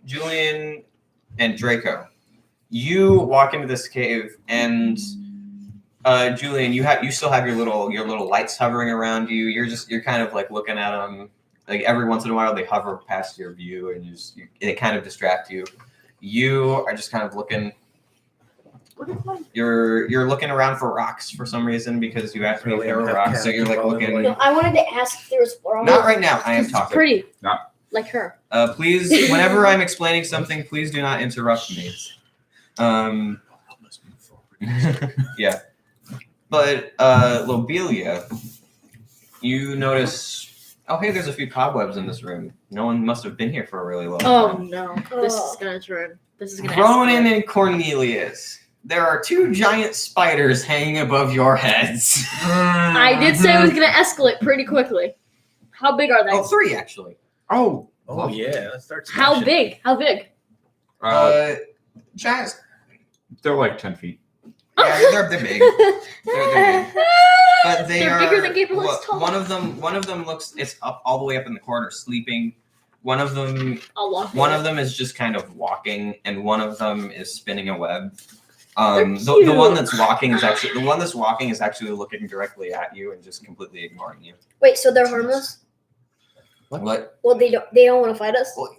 Julian and Draco, you walk into this cave, and Julian, you still have your little lights hovering around you. You're kind of like looking at them. Like every once in a while, they hover past your view, and they kind of distract you. You are just kind of looking. You're looking around for rocks for some reason because you asked me if there were rocks, so you're like looking. No, I wanted to ask if there was rocks. Not right now. I am talking. Pretty. Not- Like her. Please, whenever I'm explaining something, please do not interrupt me. Yeah. But Lobelia, you notice. Oh, hey, there's a few cobwebs in this room. No one must have been here for a really long Oh time. no. This is gonna turn. This is gonna Ronan escalate. and Cornelius, there are 2 giant spiders hanging above your heads. I did say it was gonna escalate pretty quickly. How big are they? Oh, 3 actually. Oh. Oh yeah, let's start. How smashing. big? How big? Giants. They're like 10 feet. Yeah, they're big. They're big. But they They're are bigger than Gabriel's tall. One of them looks it's up all the way up in the corner sleeping. One of them I'll walk. is just kind of walking, and one of them is spinning a web. They're The one cute. that's walking is actually looking directly at you and just completely ignoring you. Wait, so they're harmless? What? Well, they don't want to fight us? Well,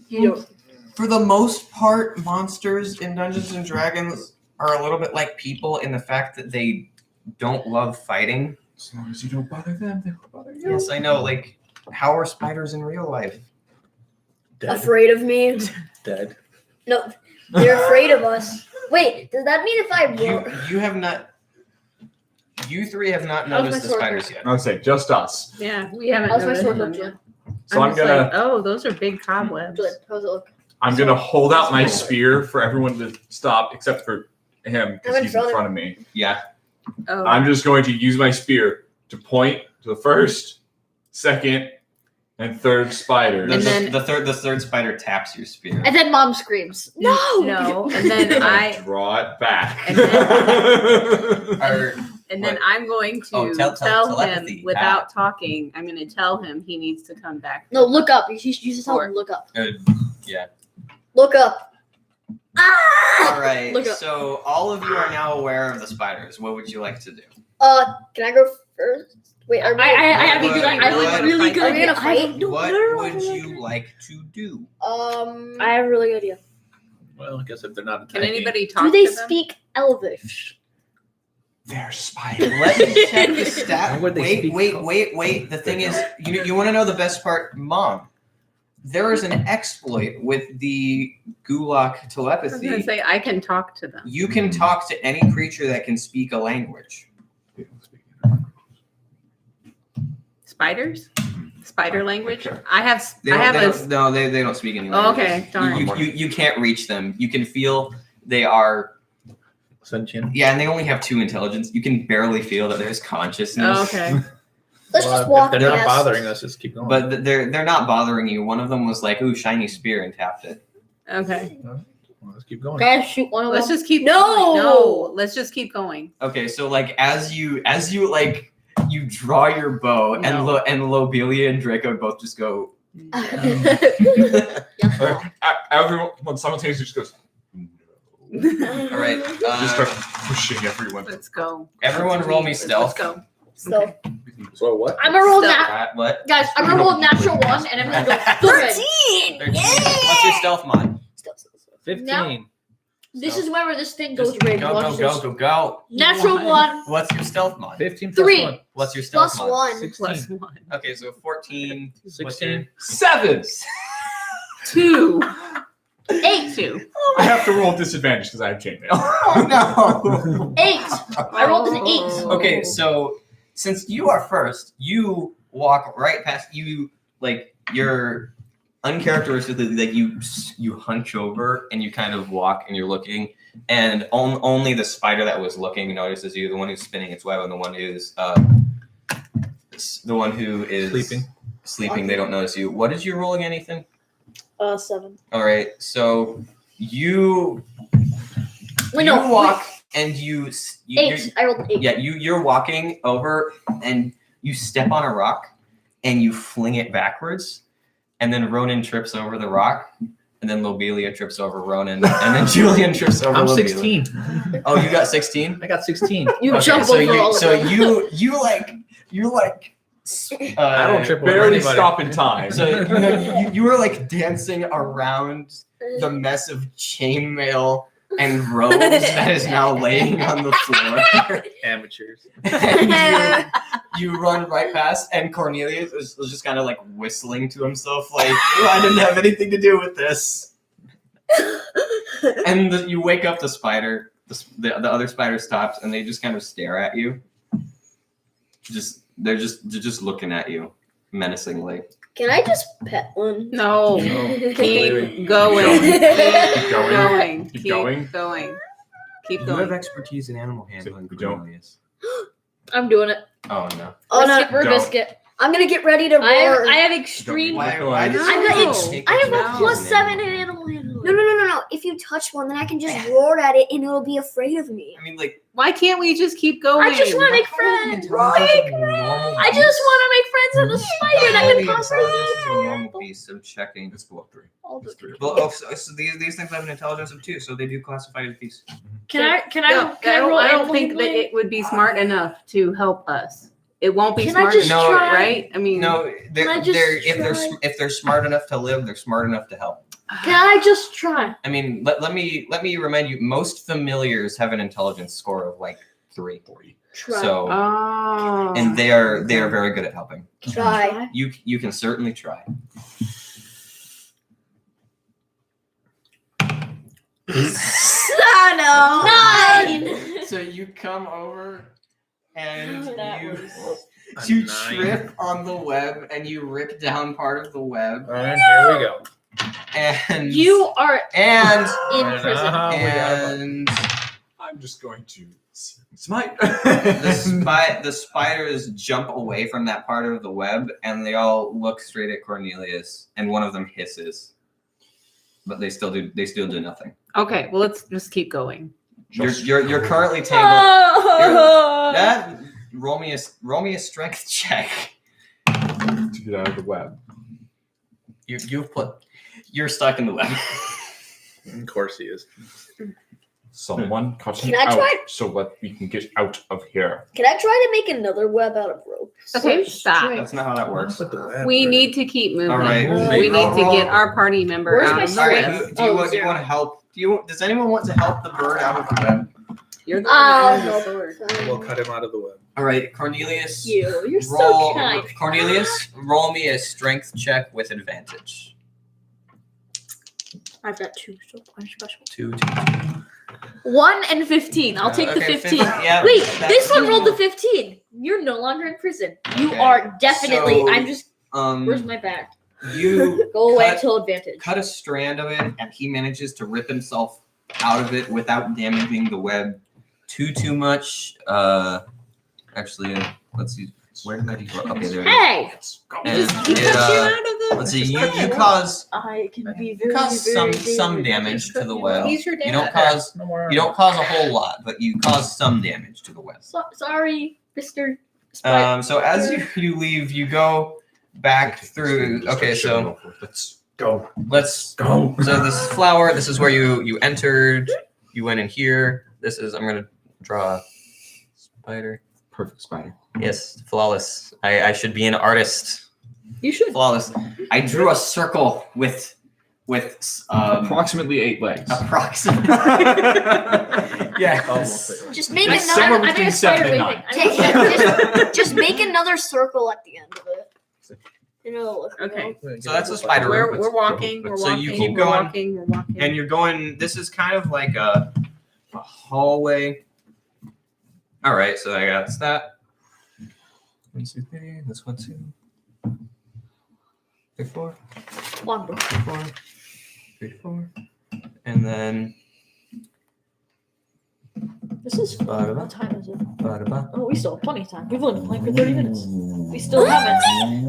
You don't. For the most part, monsters in Dungeons and Dragons are a little bit like people in the fact that they don't love fighting. As long as you don't bother them, they won't bother you. Yes, I know. Like, how are spiders in real life? Dead. Afraid of me? Dead. No, they're afraid of us. Wait, does that mean if I roll? You have not. You 3 have not How's my noticed the sword? spiders yet. I would say just us. Yeah, we haven't How's my noticed sword them look, yet. So I'm just gonna like, oh, those are big cobwebs. Good. How's it look? I'm gonna hold out my spear for everyone to stop, except for him I'm because in he's in front of front of me. Yeah. Oh, I'm just going to use my spear to point to the first, second, and third spider. And then- the third spider taps your spear. And then mom screams. No. no, and then I draw it back. And Or, then I'm going to Oh, tell him telepathy. without talking. I'm going to tell him he needs to come back. No, look up. You should tell him look up. Look up. Ah! all right. Look up. So all of you are now aware of the spiders. What would you like to do? Can I go first? Wait, are we? I have a What- good. I have what- a really good Are we idea. gonna fight? What would you like to do? I have a really good idea. Well, I guess if they're not Can attacking. anybody talk Do they to them? speak Elvish? They're spiders. Let me check the stat. Why would they Wait. speak? The thing is, you want to know the best part, Mom? There is an exploit with the Gulak I was going to telepathy. say I can talk to them. You can talk to any creature that can speak a language. Spiders? Spider language? I have They don't speak any Oh, language. okay, darn. You can't reach them. You can feel they are. Sentient. Yeah, and they only have 2 intelligence. You can barely feel that there's consciousness. Oh, okay. Let's Well, just walk if they're not past. bothering us, just keep going. But they're not bothering you. One of them was like, "Ooh, shiny spear," and tapped it. Okay. Well, let's keep going. Guys, shoot one of Let's them. just keep No! going. No, let's just keep going. Okay, so like as you like you draw your bow No. and Lobelia and Draco both just go. Everyone simultaneously just goes. No. All right, Just start pushing everyone. Let's go. everyone roll me Let's stealth. go. So So what? I'm gonna roll Stealth. that. What? Guys, I'm gonna roll natural 1, and I'm gonna go 13. 13. What's your stealth mod? 15. This is where this thing goes. Just Rig. go, Watch go, this. go, go, go. Natural one. What's your stealth mod? 15 plus 3. 1. What's your stealth Plus mod? 1. 16. Plus 1. Okay, so 14. What's 16. your- 7. 2. 8. 2. I have to roll disadvantage because I have chainmail. Oh no. 8. I rolled an 8. Okay, so since you are first, you walk right past you, like you're uncharacteristically, like you hunch over and you kind of walk and you're looking, and only the spider that was looking notices you. The one who's spinning its web and the one who's sleeping. They don't notice you. What did you roll again, Ethan? 7. All right, so you Wait, no. walk and you 8. I rolled 8. yeah, you're walking over and you step on a rock and you fling it backwards, and then Ronan trips over the rock, and then Lobelia trips over Ronan, and then Julian trips over I'm Lobelia. 16. Oh, you got 16? I got 16. You Okay, jump so over you all so of them. you like I don't trip over Barely anybody. stop in time. So you were like dancing around the mess of chainmail and robes that is now laying on the floor. Amateurs. And you run right past, and Cornelius was just kind of like whistling to himself, like, I didn't have anything to do with this. And you wake up the spider, the other spider stops, and they just kind of stare at you. They're just looking at you menacingly. Can I just pet one? No. No. Keep going. Keep Keep going. going. Keep going. Keep You have going. expertise in animal handling, We don't. Cornelius. I'm doing it. Oh no. Oh no! Biscuit for Don't. biscuit. I'm gonna get ready to roar. I have extreme. Why- I No. have No. a +7 in animal handling. No. If you touch one, then I can just roar at it and it'll be afraid of me. I mean, like, Why can't we just keep going? I just want to make friends. I just want to make friends with a spider that can possibly. a normal beast. I'm checking. It's below 3. All It's 3. Well, so these things have an intelligence of 2, so they do classify as beasts. Can I No, roll I don't animal think that handling? it would be smart enough to help us. It won't be Can I smart just enough, try? right? I mean, No, Can I just if they're smart enough to live, they're smart enough to help. Can I just try? I mean, let me remind you. Most familiars have an intelligence score of like 3. Try. So, oh. and they are very good at helping. Try. You can certainly try. Oh, 9. So you come over and That you was- you 9. trip on the web and you rip down part of the web And here we go. and You are and in prison. and I'm just going to smite. the spiders jump away from that part of the web and they all look straight at Cornelius and one of them hisses, but they still do nothing. Okay, well, let's just keep going. You're currently tangled. Oh. That roll me a strength check. to get out of the web. You're stuck in the web. Of course he is. Someone cut him Can I out try- so that we can get out of here. Can I try to make another web out of rope? Okay, stop. That's not how that works. Put the web We there. need to keep moving. All right. We need to get our party member Where's out my of the All right. web. Do you want to help? Does anyone want to help the bird out of the web? You're the Oh, one that has the sword. We'll cut him out of the web. All right, Cornelius. You're roll, so kind. Cornelius, roll me a strength check with advantage. I've got 2, so quite special. 2. 1 and 15. I'll take the Okay, 15. yeah, Wait, that's- this one rolled the 15. You're no longer in prison. You Okay, are definitely. so, I'm just. Where's my bag? You Go away cut- till advantage. cut a strand of it, and he manages to rip himself out of it without damaging the web too much. Actually, let's see. Where did that go? Okay, there it is. Hey, And He cut you out of the. let's see. You cause I can be you very, cause very some dangerous. damage to the web. He's your dad. You don't cause No more. you don't cause a whole lot, but you cause some damage to the web. Sorry, Mr. Spike. So as you leave, you go back through. Okay, so let's go. let's Go. So this flower, this is where you entered. You went in here. This is I'm gonna draw a spider. Perfect spider. Yes, flawless. I should be an artist. You should. Flawless. I drew a circle with with Approximately 8 legs. approximately. Yes. Just make Like another. somewhere I between made a 7 spider and wing 9. thing. Just make another circle at the end of it. You know, Okay. So that's a spider We're, room. we're walking. We're So walking. you keep we're going, walking. We're walking. And you're going. This is kind of like a hallway. All right. So I got that. 1, 2, 3. This one too. 3, 4. 1, bro. 3, 4. 3, 4. And then. This is fun. Ba-da-ba. What time is it? Ba-da-ba. Oh, we still have plenty of time. We've only been playing for 30 minutes. We still haven't.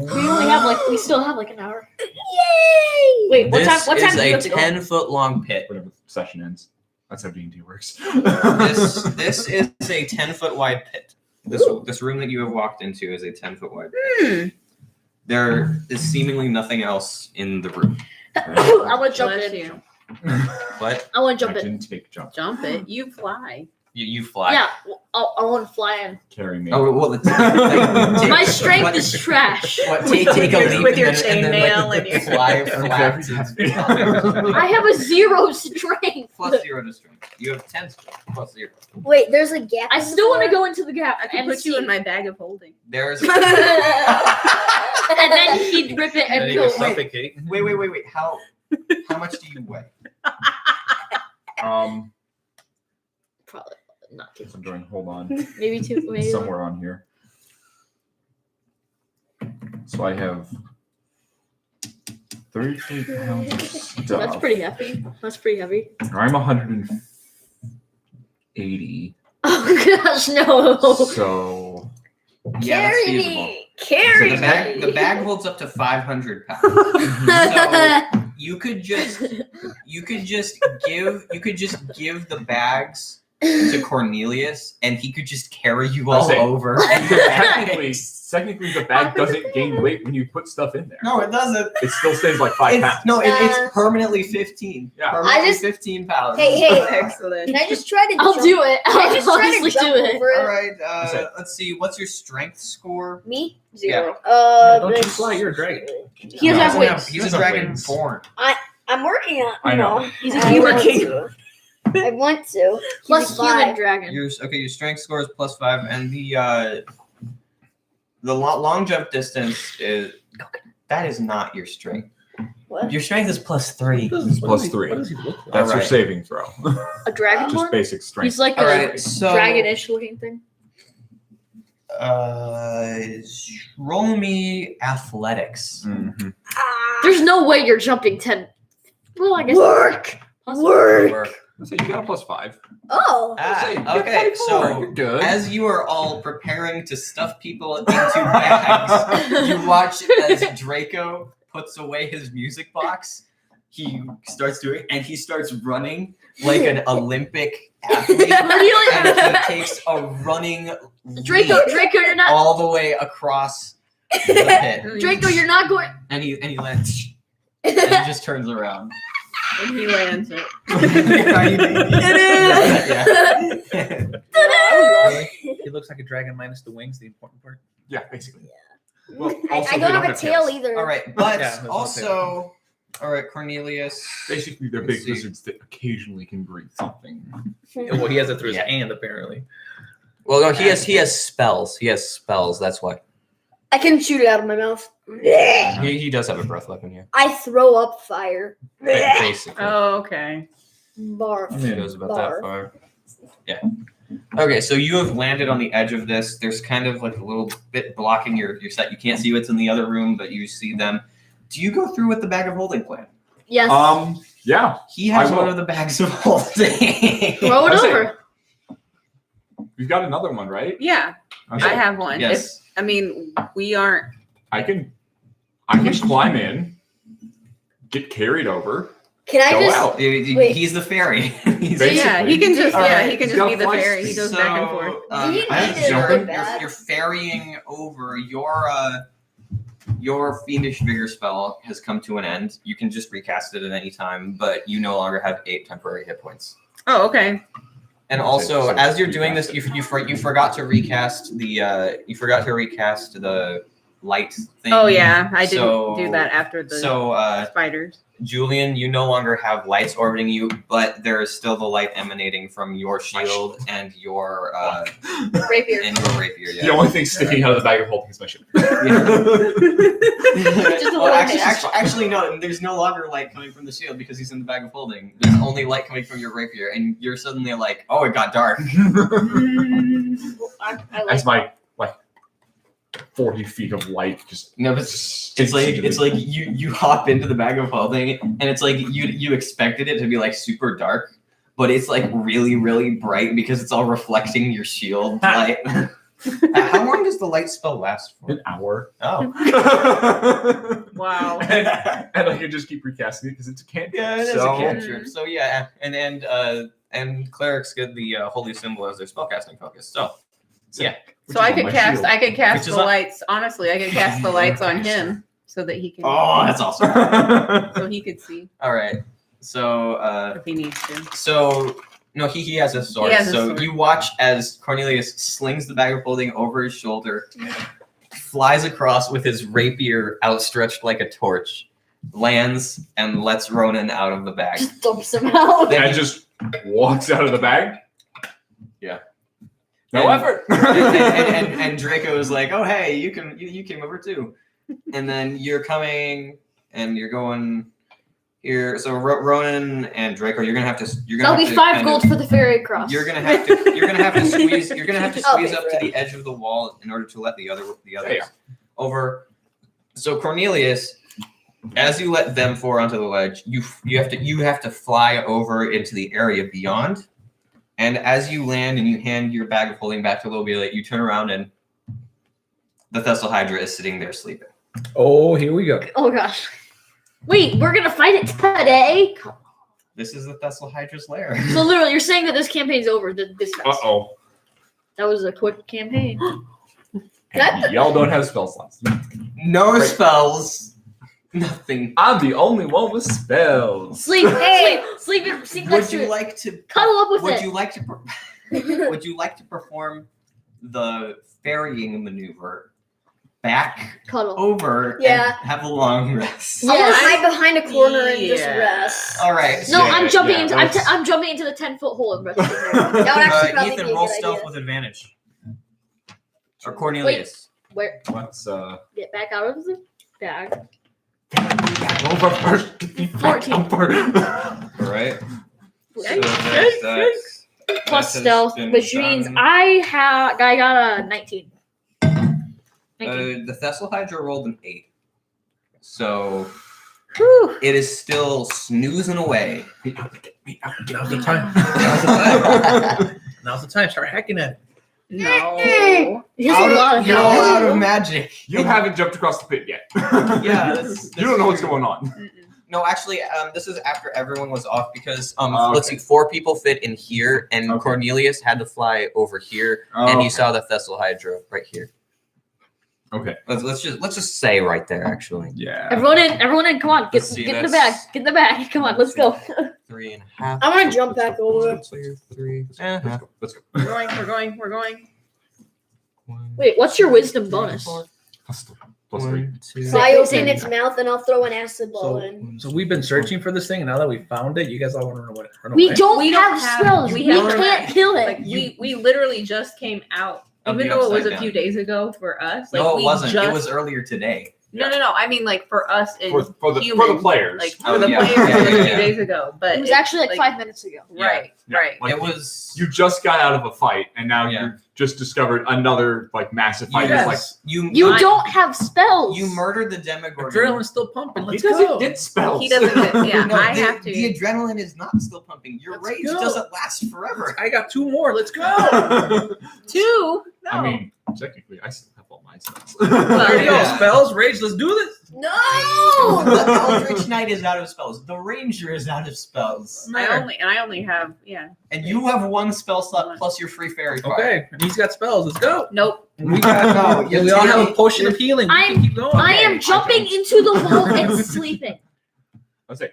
We still have like an hour. Yay! Wait, what time? This What time is do you a have to go? 10-foot long pit. Whenever the session ends. That's how D&D works. This is a 10-foot wide pit. This room that you have walked into is a 10-foot wide pit. There is seemingly nothing else in the room. I want to jump Bless in. you. What? I want to jump I in. can take jump. Jump it. You fly. You fly. Yeah, I want to fly in. Carry me. Oh well. My strength is trash. What? Take a leap with your and then, chainmail and your- fly flat. I have a 0 strength. Plus 0 to strength. You have 10 strength. Plus 0. Wait, there's a gap. I still want to go into the gap I can and put you see. in my bag of holding. There's. And then he'd rip it And and you go can away. suffocate. Wait. How much do you weigh? Probably not too. I'm doing, hold on. Maybe 2. Maybe Somewhere on here. So I have 33 pounds of stuff. That's pretty heavy. That's pretty heavy. I'm 180. Oh gosh, no. So Yeah, that's Carry feasible. me. Carry So me. the bag holds up to 500 pounds. So you could just give the bags to Cornelius, and he could just carry you all I say- over. technically, the bag doesn't gain weight when you put stuff in there. No, it doesn't. It still stays like 5 pounds. It's permanently 15. Yeah. Permanently I just- 15 pounds. Hey, Excellent. can I just try to I'll jump? do it. Can I I'll just try honestly to jump do it. over All it? right. Okay. Let's see. What's your strength score? Me? 0. Don't you that's- fly? You're a dragon. He doesn't have wings. He's a Doesn't have dragon wings. born. I'm working on. I know. He's a I human want king. to. I want to. Plus Give me human 5. dragon. Your strength score is +5, and the long jump distance is that is not your strength. What? Your strength is +3. It's +3. What does he look like? That's your Alright. saving throw. A dragonborn? Just basic strength. He's like All a right, so dragonish looking thing. roll me athletics. Mhm. There's no way you're jumping 10. Well, I guess. Work. Possibly. Work. So you got a +5. Oh. Okay, so You're good. as you are all preparing to stuff people into bags, you watch as Draco puts away his music box. He starts doing, and he starts running like an Olympic athlete, and he takes a running Draco, leap you're not. all the way across the pit, Draco, you're not going. and he lands, and he just turns around. And he lands it. Yeah. He looks like a dragon minus the wings, the important part. Yeah, basically. Well, I also, don't they have a tail tails. either. All right, but Yeah, there's no also, all right, Cornelius. Basically, they're Let's big see. lizards that occasionally can breathe something. Well, he has it through his Yeah. hand, apparently. Well, no, he has spells. He has spells. That's why I can shoot it out of my mouth. he does have a breath weapon here. I throw up fire. Basically, Oh, okay. Barf. it goes about Bar. that far. Yeah. Okay, so you have landed on the edge of this. There's kind of like a little bit blocking your set. You can't see what's in the other room, but you see them. Do you go through with the bag of holding plan? Yes. Yeah. He has I will. one of the bags of holding. Throw it I say- over. We've got another one, right? Yeah, Okay. I have one. Yes. I mean, we aren't. I can climb in, get carried over, Can I go just? out. Wait. He's the fairy. He's Basically. Yeah, he can just. All Yeah, right. he can He's just got be the flight fairy. He speed. goes back and forth. You as need it you're, really bad. you're ferrying over your fiendish vigor spell has come to an end. You can just recast it at any time, but you no longer have 8 temporary hit points. Oh, okay. And also, So as you're doing this, you forgot to recast the light thing. Oh yeah, I didn't So- do that after the So, spiders. Julian, you no longer have lights orbiting you, but there is still the light emanating from your shield and your Rapier. rapier. Yeah. The only thing sticking out of the bag of holding is my shield. Just a Well, little actually, no. There's no longer light coming from the shield because he's in the bag of holding. There's only light coming from your rapier, and you're suddenly like, "Oh, it got dark." I like As my 40 feet of light just No, but it's like you hop into the bag of holding, and it's like you expected it to be like super dark, but it's like really really bright because it's all reflecting your shield light. How long does the light spell last for? an hour. Oh, Wow. and I can just keep recasting it because it's a cantrip. yeah, it is so, a cantrip. So yeah, and clerics get the holy symbol as their spellcasting focus. So yeah. which So is I on could my cast. shield. I could cast Which is the on- lights. Honestly, I could cast the lights on him so that he can. Oh, that's awesome. So he could see All right. So if he needs to. no, he has a sword. He has a So sword. you watch as Cornelius slings the bag of holding over his shoulder, flies across with his rapier outstretched like a torch, lands, and lets Ronan out of the bag. just dumps him out. And just walks out of the bag. Yeah. No And- effort. and Draco is like, "Oh hey, you came over too," and then you're coming and you're going here. So Ronan and Draco, you're gonna have to. That'll be 5 gold for the ferry cross. You're gonna have to squeeze. You're gonna have to I'll squeeze pay up for to it. the edge of the wall in order to let the others Yeah. over. So Cornelius, as you let them four onto the ledge, you have to fly over into the area beyond. And as you land and you hand your bag of holding back to Lobila, you turn around and the Thessal Hydra is sitting there sleeping. Oh, here we go. Oh gosh. Wait, we're gonna fight it today? This is the Thessal Hydra's lair. So literally, you're saying that this campaign's over this fast. Uh-oh. That was a quick campaign. And y'all don't have spell slots. No spells. Nothing. I'm the only one with spells. Sleep sleep next Would to you it. like to? Cuddle up with Would it. you like to? Would you like to perform the ferrying maneuver back Cuddle. over Yeah. and have a long rest? I want to Yeah. hide behind a corner and just Yeah. rest. All right. No, Yeah, I'm jumping yeah, into that's- I'm jumping into the 10-foot hole and resting there. That would actually probably Ethan, be a roll good stealth idea. with advantage. Or Cornelius. Where Let's get back out of the bag. over first. 14. All right. So Yikes. that's Plus that has stealth, been which means done. I got a 19. 19. The Thessal Hydra rolled an 8. So Whew. it is still snoozing away. Now's the time. Now's the time. Now's the time. Start hacking at it. No. He has a lot of You're health. out of magic. You haven't jumped across the pit yet. Yeah, that's You don't know what's true. going on. Mm-mm. No, actually, this is after everyone was off because Oh, let's okay. see, 4 people fit in here, and Okay. Cornelius had to fly over here, Oh, and okay. you saw the Thessal Hydra right here. Okay. Let's just say right there, actually. Yeah. Everyone in, come on, get Let's see, in the that's- bag, get in the bag, come on, let's go. 3.5. I wanna jump back over. 3. Let's go. Let's go. We're going. Wait, what's your wisdom bonus? Plus 3. So I open its mouth and I'll throw an acid ball in. So we've been searching for this thing, and now that we found it, you guys all want to run away. We don't We don't have have- spells. we We have- can't kill it. Like we literally just came out. Of Even the though it was upside a few down. days ago for us. Like No, we it wasn't. Just, It was earlier today. No. I mean, like for us in For the human, players. like Oh, for the yeah. players, Yeah, it was yeah, a few yeah. days ago. But It was actually like 5 minutes ago. Right, Yeah. right. Like, It was. you just got out of a fight, and now Yeah. you just discovered another like massive fight. Yes. It's You don't have spells. You murdered the Demogorgon. Adrenaline's still pumping. like Let's he doesn't go. get spells. He doesn't get. Yeah, No, I the, have to. the adrenaline is not still pumping. Your Let's rage go. doesn't last forever. I got 2 more. Let's go. Two. No. I mean, technically, I still have all my spells. There you go. Yeah. Spells, rage. Let's do this. No. The Eldritch Knight is out of spells. The Ranger is out of spells. I only have And you have 1 spell slot plus your free fairy card. Okay, and he's got spells. Let's go. Nope. We got no. Yeah, we all have a potion of healing. We I'm- can keep going. I am Okay, jumping okay. into the hole and sleeping. Let's say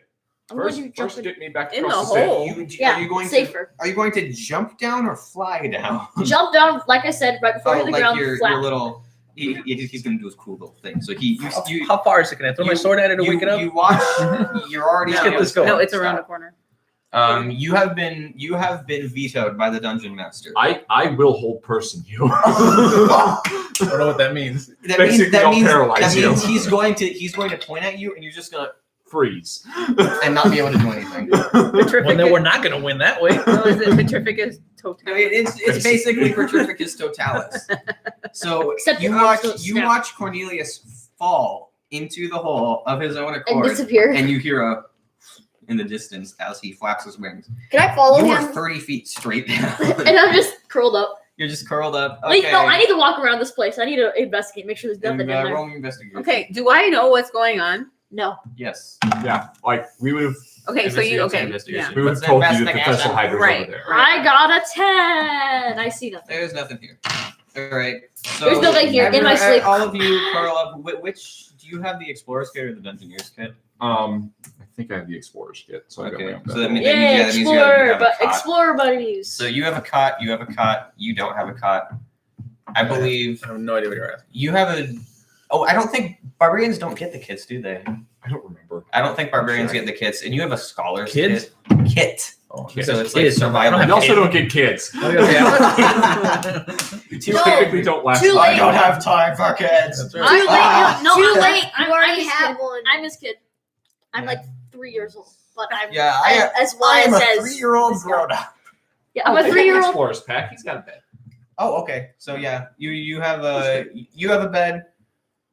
I'm first, going to jump first get me back in across the pit. hole. Yeah, are you going safer. To? Are you going to jump down or fly down? Jump down, like I said, right before I hit the like ground, your flat. little. he's gonna do his cool little thing. So you How far is it? Can I throw my sword at it to wake it up? You watch. You're already. Let's get this going. No, it's around the corner. You have been vetoed by the dungeon master. I will hold person you. I don't know what that means. Basically, I'll paralyze you. he's going to point at you, and you're just gonna Freeze. and not be able to do anything. Well, then we're not going to win that way. No, is it Petrificus Totalis? I mean, it's basically Petrificus Totalis. So Except you your arms don't snap. watch Cornelius fall into the hole of his own And accord, disappear. and you hear a in the distance as he flaps his wings. Can I follow You are him? 30 feet straight down. And I'm just curled up. You're just curled up. Okay. Wait, no, I need to walk around this place. I need to investigate, make sure there's nothing in there. Roll me investigation. Okay, do I know what's going on? No. Yes. Yeah, like we would have Okay, so you Investigation. yeah. we would What's have told that you that the investigation? Thessal Hydra's Right. over there. I got a 10. I see nothing. There's nothing here. All right. So There's nothing here, in my sleep. All of you curl up. Which do you have, the Explorer's Kit or the Dungeoneer's Kit? I think I have the Explorer's Kit, so I got my Okay. own So bed. that means, Yay, that means you explorer, have a but cot. explorer buddies. So you have a cot. You have a cot. You don't have a cot. I believe I have no idea what you're asking. you have a. Oh, I don't think barbarians don't get the kits, do they? I don't remember. I don't think barbarians get the kits, and you have a scholar's Kids? kit. Oh, Okay. So it's like survival. I You don't also don't get kids. have You No, typically don't last too long. late. have time for kids. That's Too right. late. No, Too I'm- late. I'm, You already his have kid. one. I'm his kid. I'm like 3 years old, but I'm Yeah, as wise as. 3-year-old grown up. Yeah, I'm a I got an 3-year-old. Explorer's pack. He's got a bed. Oh, okay. So yeah, you have a bed. You have a bed.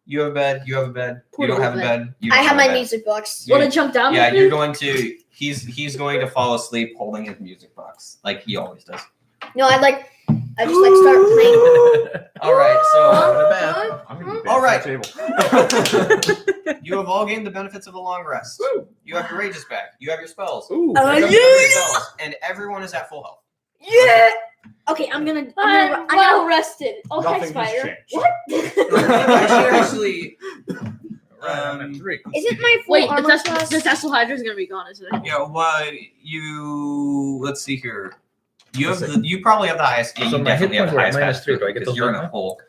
You have a bed. You don't have a bed. You I don't have my a bed. music box. You- Want to jump down? Yeah, with you're me? going to. He's going to fall asleep holding his music box like he always does. No, I just like start playing. All right. So I'm gonna be All right. back to the table. you have all gained the benefits of a long rest. You have your rages back. You have your spells. Ooh. You have your spells, and everyone is at full health. Yeah. Okay, I'm gonna I'm well rested. Okay, Nothing has spider. changed. Actually, I'm at 3. Isn't my full Wait, armor class? the Thessal Hydra is gonna be gone, isn't it? yeah. What you? Let's see here. You have you probably have the highest. Yeah, So you my hit definitely have the points were at highest -3. pass Do I get because those you're in back a hole.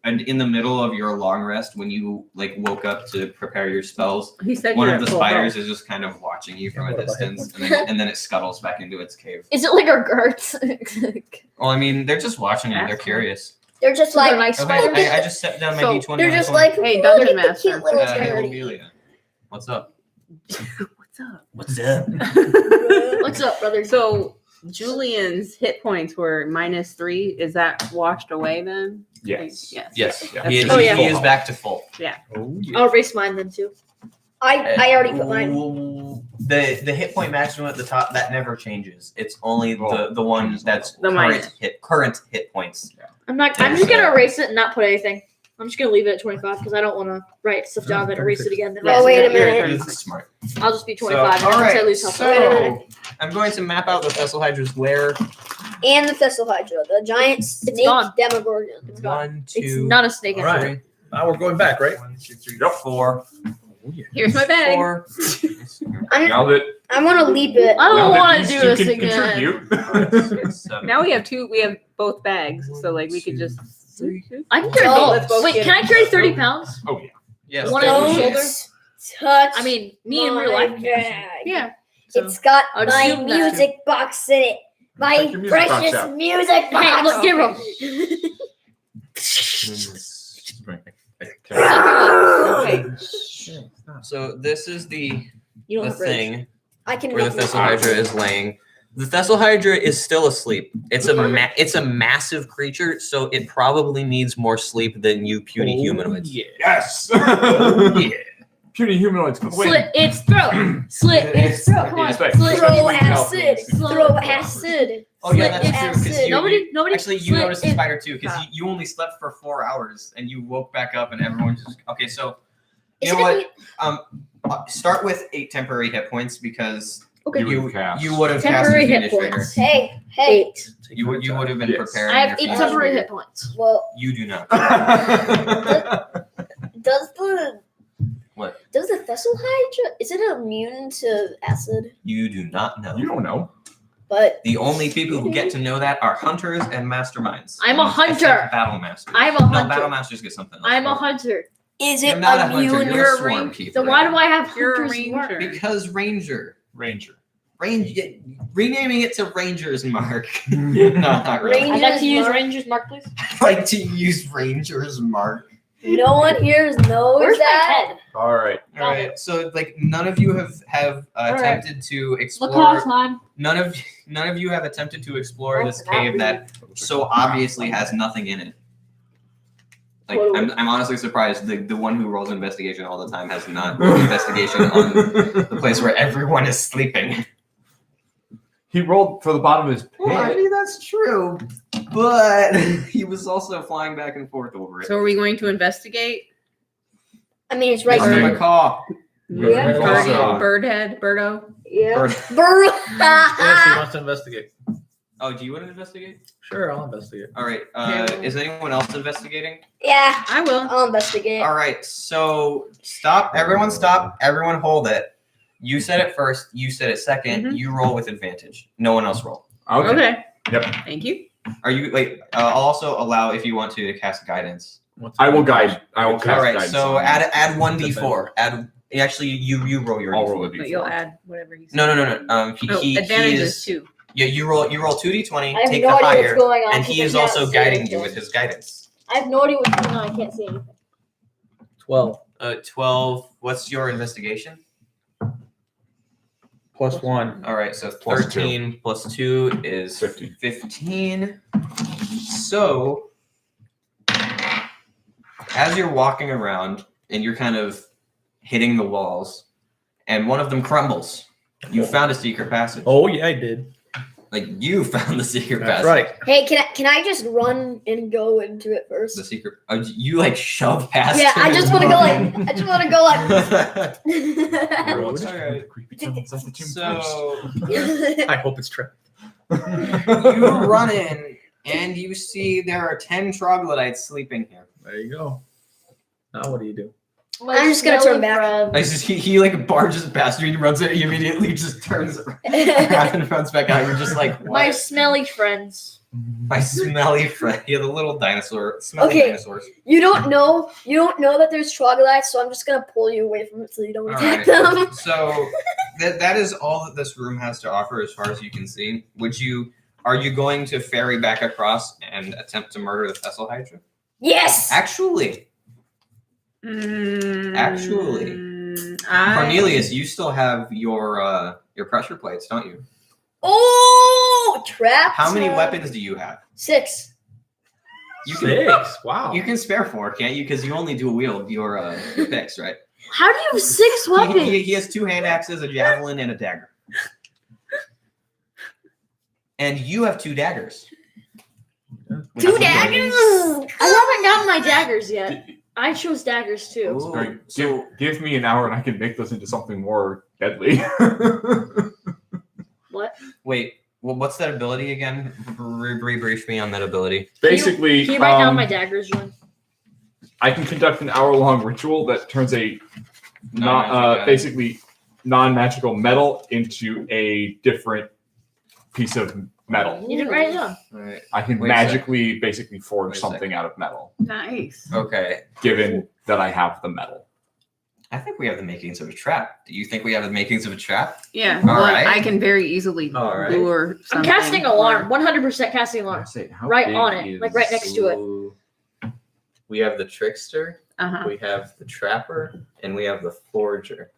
And in the middle of your long rest, when you like woke up to prepare your spells, He said one you're of the at full spiders health. is just kind of watching you from Yeah, a what about hit distance, and then it scuttles back into its cave. Is it like our guards? Well, I mean, they're just watching you. They're Asshole. curious. They're just Like like nice Okay, spiders. I just set down my So, D20. they're on the just corner. like Hey, look Dungeon at the Master. cute little Hey, charity. Amelia. What's up? What's up? What's up? What's up, brother? So Julian's hit points were -3. Is that washed away then? Yes. Yes. Yes, Yeah. he, Oh, yeah. he is back to full. Oh, yeah. I'll erase mine then too. I already put mine. The hit point maximum at the top that never changes. It's only Oh. the one that's The minus. current hit points. I'm just gonna erase it and not put anything. I'm just gonna leave it at 25 because I don't want to write stuff down and erase it again. Then Oh, wait a Yes, minute. you're- This is smart. I'll just be So, 25 all once I right. lose health. Wait a So minute. I'm going to map out the Thessal Hydra's lair. And the Thessal Hydra, the giant snake gone. demogorgon. It's gone. 1, 2, It's not a snake. All right. Actually. Now we're going back, right? 1, 2, 3, Yep. 4. Here's my bag. 4. Now that I want to leap it. I now don't that want to these do two this can again. contribute. 7. Now we have two. We have both bags, so like we could just. I can carry Oh, both. let's both Wait, get can it. I carry 30 pounds? Oh yeah. Yes. One on there each it shoulder? is. Touch. I mean, me in my real life. bag. Yeah. So, It's got I'd my assume that. music box in it. My Take your music box precious out. music hey, box. look, give him. Okay. So this is the You don't have bridge. thing I can where the make this Thessal Hydra is laying. The Thessal Hydra is still asleep. It's a massive creature, so it probably needs more sleep than you puny humanoids. Yeah. Yes. Yeah. Puny humanoids. Slit its throat. Slit its throat. Come on. It's like- Slit Throw its acid. Slit Throw its acid. Oh yeah, Slit that's true. its 'Cause acid. you, Nobody. actually, you slit noticed the its- spider too, because you only slept for 4 hours and you woke back up and everyone just okay. So you Is know it what? Start with 8 temporary hit points because Okay. You would cast. you would have Temporary casted hit Fiendish Vigor. points. Hey, hey. 8. You would have been Yes. preparing. I have your 8 Fiendish temporary Vigor. hit points. Well, You do not. does the What? Does the Thessal Hydra is it immune to acid? You do not know. You don't know. But The only people who get to know that are hunters and masterminds. I'm a hunter. Except battle masters. I'm a No, hunter. battle masters get something else. I'm a hunter. is You're it not a hunter. immune? You're a You're a swarm ranger. keeper. Then why do I have You're a hunter's mark? ranger. Because ranger. Ranger. Renaming it to Ranger's Mark. No, not really. Ranger- I'd like to use Mark. Ranger's mark, please. I'd like to use Ranger's Mark. No one here knows Where's my that. head? All right. All right, so like none of you have right. attempted to explore. Lacrosse time. None of you have attempted to explore this That's not cave that so obviously has nothing in it. Like I'm honestly surprised the one who rolls investigation all the time has not rolled investigation on the place where everyone is sleeping. He rolled for the bottom of his pit. Well, I mean that's true, but he was also flying back and forth over it. So are we going to investigate? I mean, it's right Mr. here. McCaw. Yeah. Birdhead, Birdo. Yeah. Bird. Yes, he wants to investigate. Oh, do you want to investigate? Sure, I'll investigate. All right. Is anyone else investigating? Yeah. I will. I'll investigate. All right. So stop. Everyone stop. Everyone hold it. You said it first. You said it 2nd. Mhm. You roll with advantage. No one else roll. Okay. Okay. Yep. Thank you. Are you like? I'll also allow if you want to cast guidance. What's I will the- guide. I will cast All right. guidance So on add 1d4. Add actually you roll your. I'll D4. roll a But d4. you'll add whatever you said. No. He advantage is is 2. Yeah, you roll 2d20. I have Take no the idea higher, what's going on. and he because is I can't also see guiding anything. you with his guidance. I have no idea what's going on. I can't see anything. 12 12. What's your investigation? plus 1. All right, so Plus 13 plus 2 is 15. 15. So, as you're walking around and you're kind of hitting the walls, and one of them crumbles, you found a secret passage. Oh yeah, I did. Like, you found the secret That's passage. right. Hey, can I just run and go into it first? The secret. You like shove past Yeah, him I and just want to go run. like. I just want to go like. Road. Alright. Creepy tunnel inside the tomb So, I hope it's trapped. you run in, and you see there are 10 troglodytes sleeping here. There you go. Now what do you do? I'm just gonna turn back. He like barges past you, he runs it, he immediately just turns around and runs back out. You're just like, My what? smelly friends. My smelly friend. Yeah, the little dinosaur, smelly Okay. dinosaurs. You don't know that there's troglodytes, so I'm just gonna pull you away from it so you don't All attack right. them. So that is all that this room has to offer as far as you can see. Are you going to ferry back across and attempt to murder the Thessal Hydra? Yes. Actually, Cornelius, you still have your pressure plates, don't you? Oh, trapped. How many weapons do you have? 6. You can 6. Wow. you can spare 4, can't you? Because you only do wield your picks, right? How do you have 6 weapons? He has 2 hand axes, a javelin, and a dagger. And you have 2 daggers. 2 daggers. I haven't gotten my daggers yet. I chose daggers too. Ooh, All right, so give me an hour and I can make those into something more deadly. What? wait, well, what's that ability again? Brief me on that ability. Basically, Can you write down my daggers, John? I can conduct an hour-long ritual that turns a Non-magic, basically non-magical metal into a different piece of metal. You didn't write it down. All right. I can Wait a sec. magically basically forge Wait a something out of metal, Nice. Okay. given that I have the metal. I think we have the makings of a trap. Do you think we have the makings of a trap? Yeah. All Well, right. I can very easily All right. lure I'm something. casting alarm. 100% casting alarm. How Right big on it, like right next to it. We have the trickster, Uh-huh. we have the trapper, and we have the forger.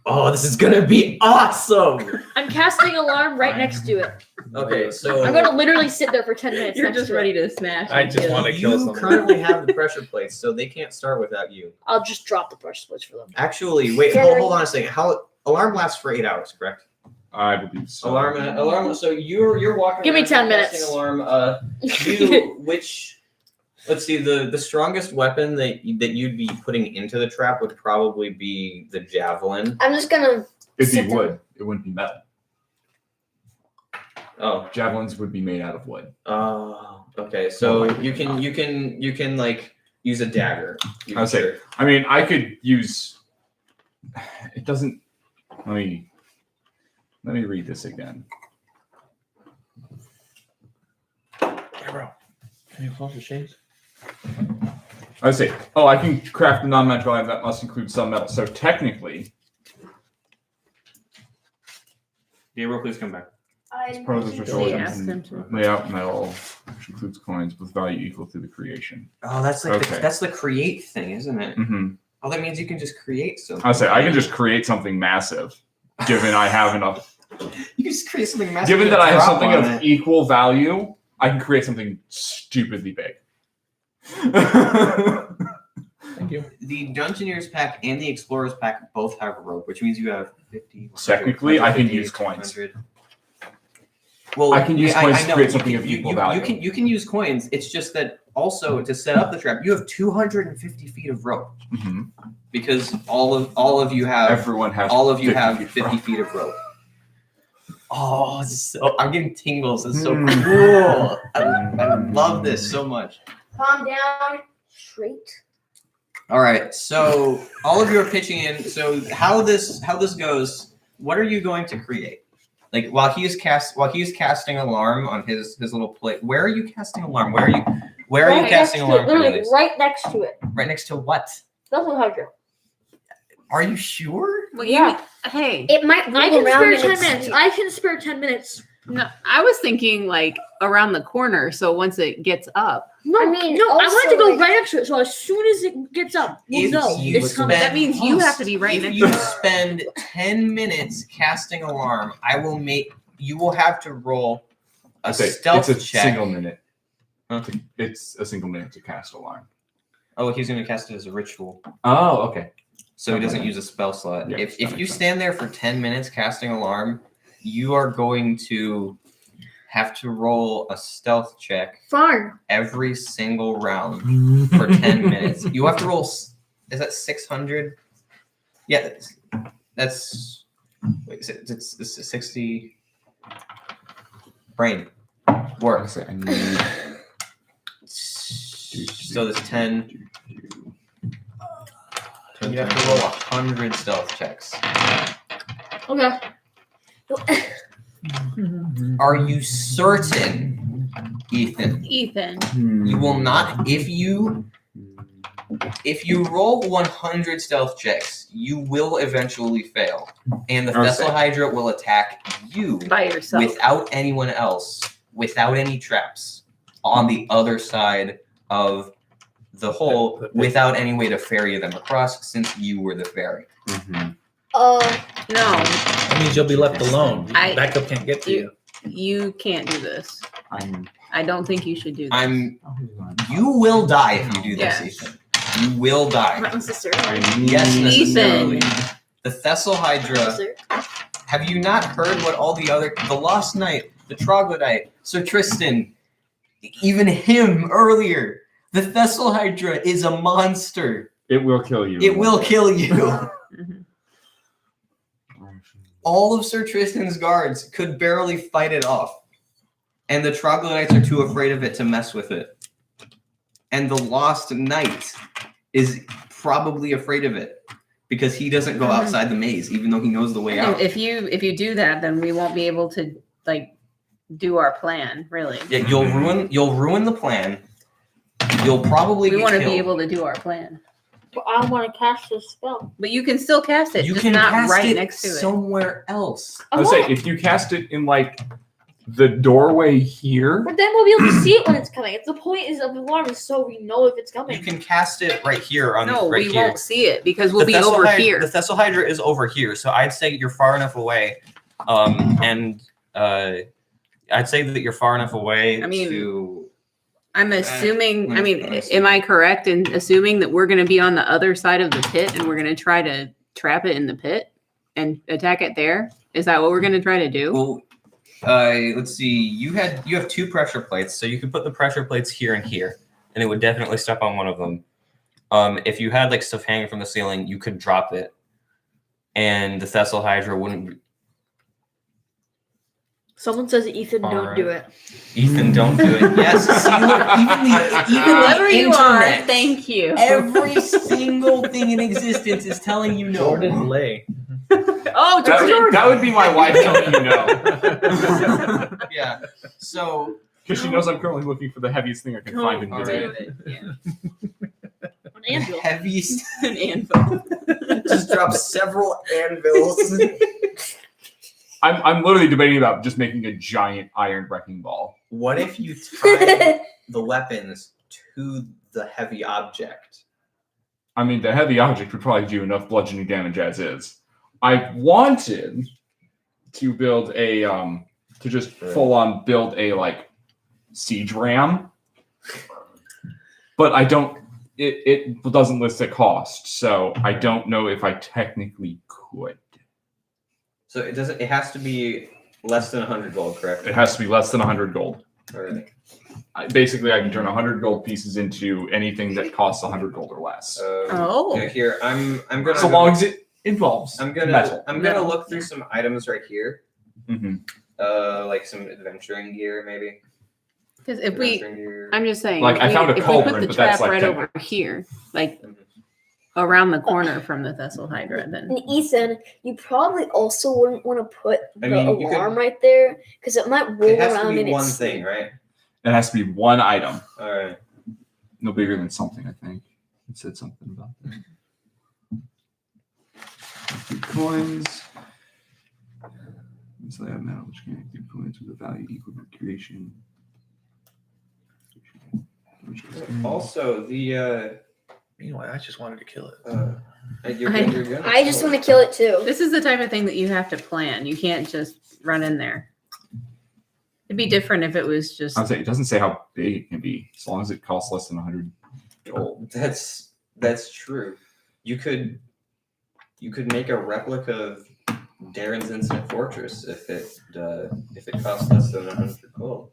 Oh, this is gonna be awesome! I'm casting alarm right next to it. Okay, so I'm gonna literally sit there for 10 minutes. You're next just to ready it. to smash. I and just kill. want to kill you someone. currently have the pressure plates, so they can't start without you. I'll just drop the pressure switch for them. Actually, wait, Sorry. hold on a second. How alarm lasts for 8 hours, correct? I believe so. Alarm. So you're walking. Give me around 10 casting minutes. Alarm. Which? Let's see. The strongest weapon that you'd be putting into the trap would probably be the javelin. I'm just gonna. It'd sit be down. wood. It wouldn't be metal. Oh. Javelins would be made out of wood. Oh. Okay. So you can like use a dagger. You I would say- sure. I mean, I could use. It doesn't. Let me read this again. Can you close the shades? I see. Oh, I can craft a non-magical item that must include some metal. So technically, Gabriel, please come back. it's part of this They ritual asked them can to. lay out metal, which includes coins with value equal to the creation. Oh, that's like Okay. that's the create thing, isn't it? Mm-hmm. Oh, that means you can just create something. I say I can just create something massive, given I have enough. You can just create something massive. Given to that I have drop something on of it. equal value, I can create something stupidly big. Thank you. The Dungeoneers pack and the Explorers pack both have a rope, which means you have 50. Technically, I can 150, use coins. 200. Well, I can use coins to know. create You something can- of you- equal you- value. You can use coins. It's just that also to set up the trap, you have 250 feet of rope Mm-hmm. because all of you have Everyone has. all of you 50 have feet 50 from- feet of rope. Oh, I'm getting tingles. It's so Mm. cool. I love this so much. Calm down. Straight. All right, so all of you are pitching in. So how this goes? What are you going to create? Like while he's casting alarm on his little plate. Where are you casting alarm? Where are you casting alarm? Cornelius? Right next to it. Right next to what? That's what Hydra. Are you sure? Well, Yeah. Hey, It might I move can around spare in 10 its minutes. sleep. I can spare 10 minutes. no, I was thinking like around the corner. So once it gets up, No, I mean, no, I want it to also, go right next to it. So as soon as it gets up, we'll If know you it's coming. that means you have to be right If next you to it. spend 10 minutes casting alarm, you will have to roll a stealth it's a check. single minute. Huh? It's a single minute to cast alarm. Oh, he's going to cast it as a ritual. Oh, okay. So he doesn't use a spell slot. Yeah, if that makes you sense. stand there for 10 minutes casting alarm, you are going to have to roll a stealth check Fine. every single round for 10 minutes. You have to roll. Is that 600? Yeah, that's. Wait, it's 60. Brain. Work. I say I need. So there's 10. You have to roll 100 stealth checks. Okay. Are you certain, Ethan? Ethan. You will not. If you roll 100 stealth checks, you will eventually fail, and the Okay. Thessal Hydra will attack you By yourself. without anyone else, without any traps, on the other side of the hole, without any way to ferry them across, since you were the ferry. Mm-hmm. No, That means you'll be left alone. Backup can't get to you. you can't do this. I'm. I don't think you should do this. You will die if you do this, Yes. Ethan. You will die. Not necessarily. Yes, necessarily. Ethan. The Thessal Hydra. Have you not heard what all the Lost Knight, the Troglodyte, Sir Tristan, even him earlier? The Thessal Hydra is a monster. It will kill you. It will kill you. Mhm. All of Sir Tristan's guards could barely fight it off. And the Troglodytes are too afraid of it to mess with it. And the Lost Knight is probably afraid of it because he doesn't go outside the maze, even though he knows the way out. If you do that, then we won't be able to like do our plan. Really, Yeah, you'll ruin the plan. You'll probably we get want to killed. be able to do our plan. But I want to cast this spell. But you can still cast it, You just can not cast right it next to it. somewhere else. I would say if you cast it in like the doorway here. But then we'll be able to see it when it's coming. It's the point is of the alarm is so we know if it's coming. You can cast it right here on No, right we here. won't see it because we'll be Thessal over Hydra- here. The Thessal Hydra is over here, so I'd say you're far enough away. I'd say that you're far enough away I mean, to. I'm assuming. let I me- mean, let me see. am I correct in assuming that we're going to be on the other side of the pit and we're going to try to trap it in the pit and attack it there? Is that what we're going to try to do? Well, let's see. You have 2 pressure plates, so you could put the pressure plates here and here, and it would definitely step on one of them. If you had like stuff hanging from the ceiling, you could drop it, and the Thessal Hydra wouldn't. Someone says Ethan, don't Alright. do it. Ethan, don't do it. Yes, see, look, even Whoever the you are, internet, thank you. every single thing in existence is telling you no. Jordan Lay. Oh, That would be my wife telling you no. Yeah. So Because she knows I'm currently looking for the heaviest thing I can find in Don't the do game. it. Yeah. An anvil. Heavy. An anvil. Just drop several anvils. I'm literally debating about just making a giant iron wrecking ball. What if you tie the weapons to the heavy object? I mean, the heavy object would probably do enough bludgeoning damage as is. I wanted to build a to just full on build a like siege ram, but I don't. It doesn't list a cost, so I don't know if I technically could. So it doesn't. It has to be less than 100 gold, correct? It has to be less than 100 gold. All right. Basically, I can turn 100 gold pieces into anything that costs 100 gold or less. Yeah, here I'm gonna. So long as it involves I'm gonna metal. look through some items right here. Mm-hmm. Like some adventuring gear, maybe. Because if we, Adventuring gear. I'm just saying, Like, I found a if we cauldron, put the but that's trap like right 10. over here, like around the corner from the Thessal Hydra, then And Ethan, you probably also wouldn't want to put I the mean, you alarm right there because it might roll It has to around be in one its thing, right? It has to be one item, All right. no bigger than something. I think it said something about that. 2 coins. So they have metal, which can include coins with a value equal to creation. Also, the Meanwhile, I just wanted to kill it. you're good. I just want to kill it too. this is the type of thing that you have to plan. You can't just run in there. It'd be different if it was just. I'm saying it doesn't say how big it can be, as long as it costs less than 100 gold. That's true. You could make a replica of Darren's Instant Fortress if it costs less than 100 gold.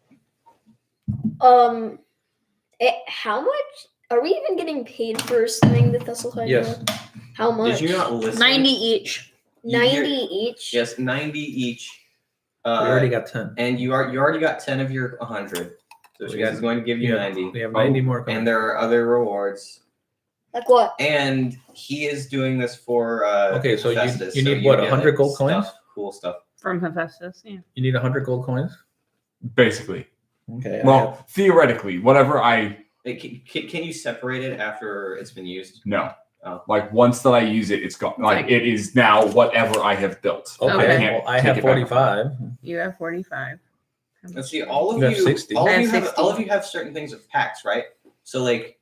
How much are we even getting paid for studying the Thessal Hydra? Yes. How much? Did you not listen? 90 each. 90 each. Yes, 90 each. We already got 10. And you already got 10 of your 100. So she is going to give you 90. We have 90 more. And there are other rewards. Like what? And he is doing this for Okay, so Festus, you need you what, get, 100 gold coins? Cool stuff. From Hephaestus, yeah. You need 100 gold coins? Basically. Okay. Well, theoretically, whatever Can you separate it after it's been used? no. Oh. Like once that I use it, it's gone. Like it is now whatever I have built. Okay, Okay. well, I take have it back. 45. You have 45. Let's see. All of You have you, 60. all I of have you have 60. all of you have certain things of packs, right? So like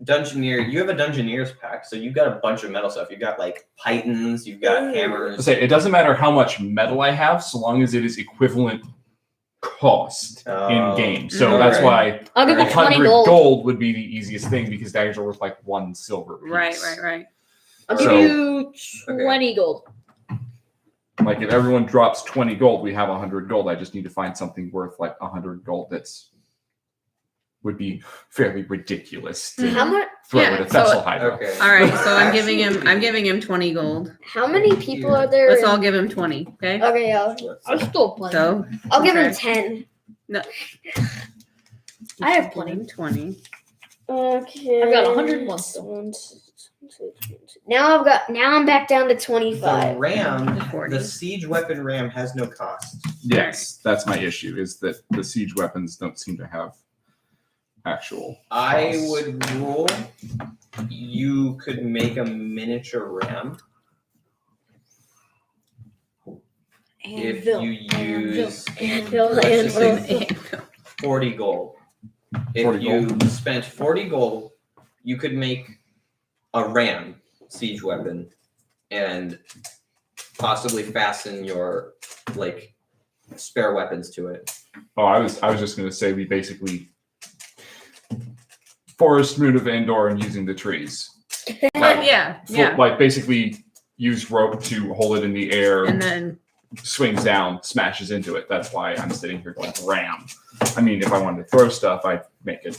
Dungeoneer, you have a Dungeoneer's pack, so you've got a bunch of metal stuff. You've got like pythons, you've got Ooh. hammers. Say it doesn't matter how much metal I have, so long as it is equivalent cost in game. So that's why I'll give it 20 100 gold. gold would be the easiest thing because daggers are worth like 1 silver piece. Right. I'll give So- you Okay. 20 gold. Like if everyone drops 20 gold, we have 100 gold. I just need to find something worth like 100 gold would be fairly ridiculous to How much? throw Yeah, at a so- Thessal Hydra. Okay. All right, so I'm Actually- giving him 20 gold. How many people are there? Let's all give him 20, okay? Okay, I'll still plenty. So I'll give him Okay. 10. No. I have give plenty. him 20. Okay. I've got 101 still. Now I'm back down to The 25. ram, 40. the siege weapon ram has no cost. Yes, that's my issue, is that the siege weapons don't seem to have actual I costs. would rule you could make a miniature ram if you use Anvil, let's just say anvil. 40 gold. If 40 you gold. spent 40 gold, you could make a ram siege weapon and possibly fasten your like spare weapons to it. Oh, I was just gonna say we basically forest moon of Andor and using the trees. Like, Yeah. like basically use rope to hold it in the air, And then swings down, smashes into it. That's why I'm sitting here going ram. I mean, if I wanted to throw stuff, I'd make it,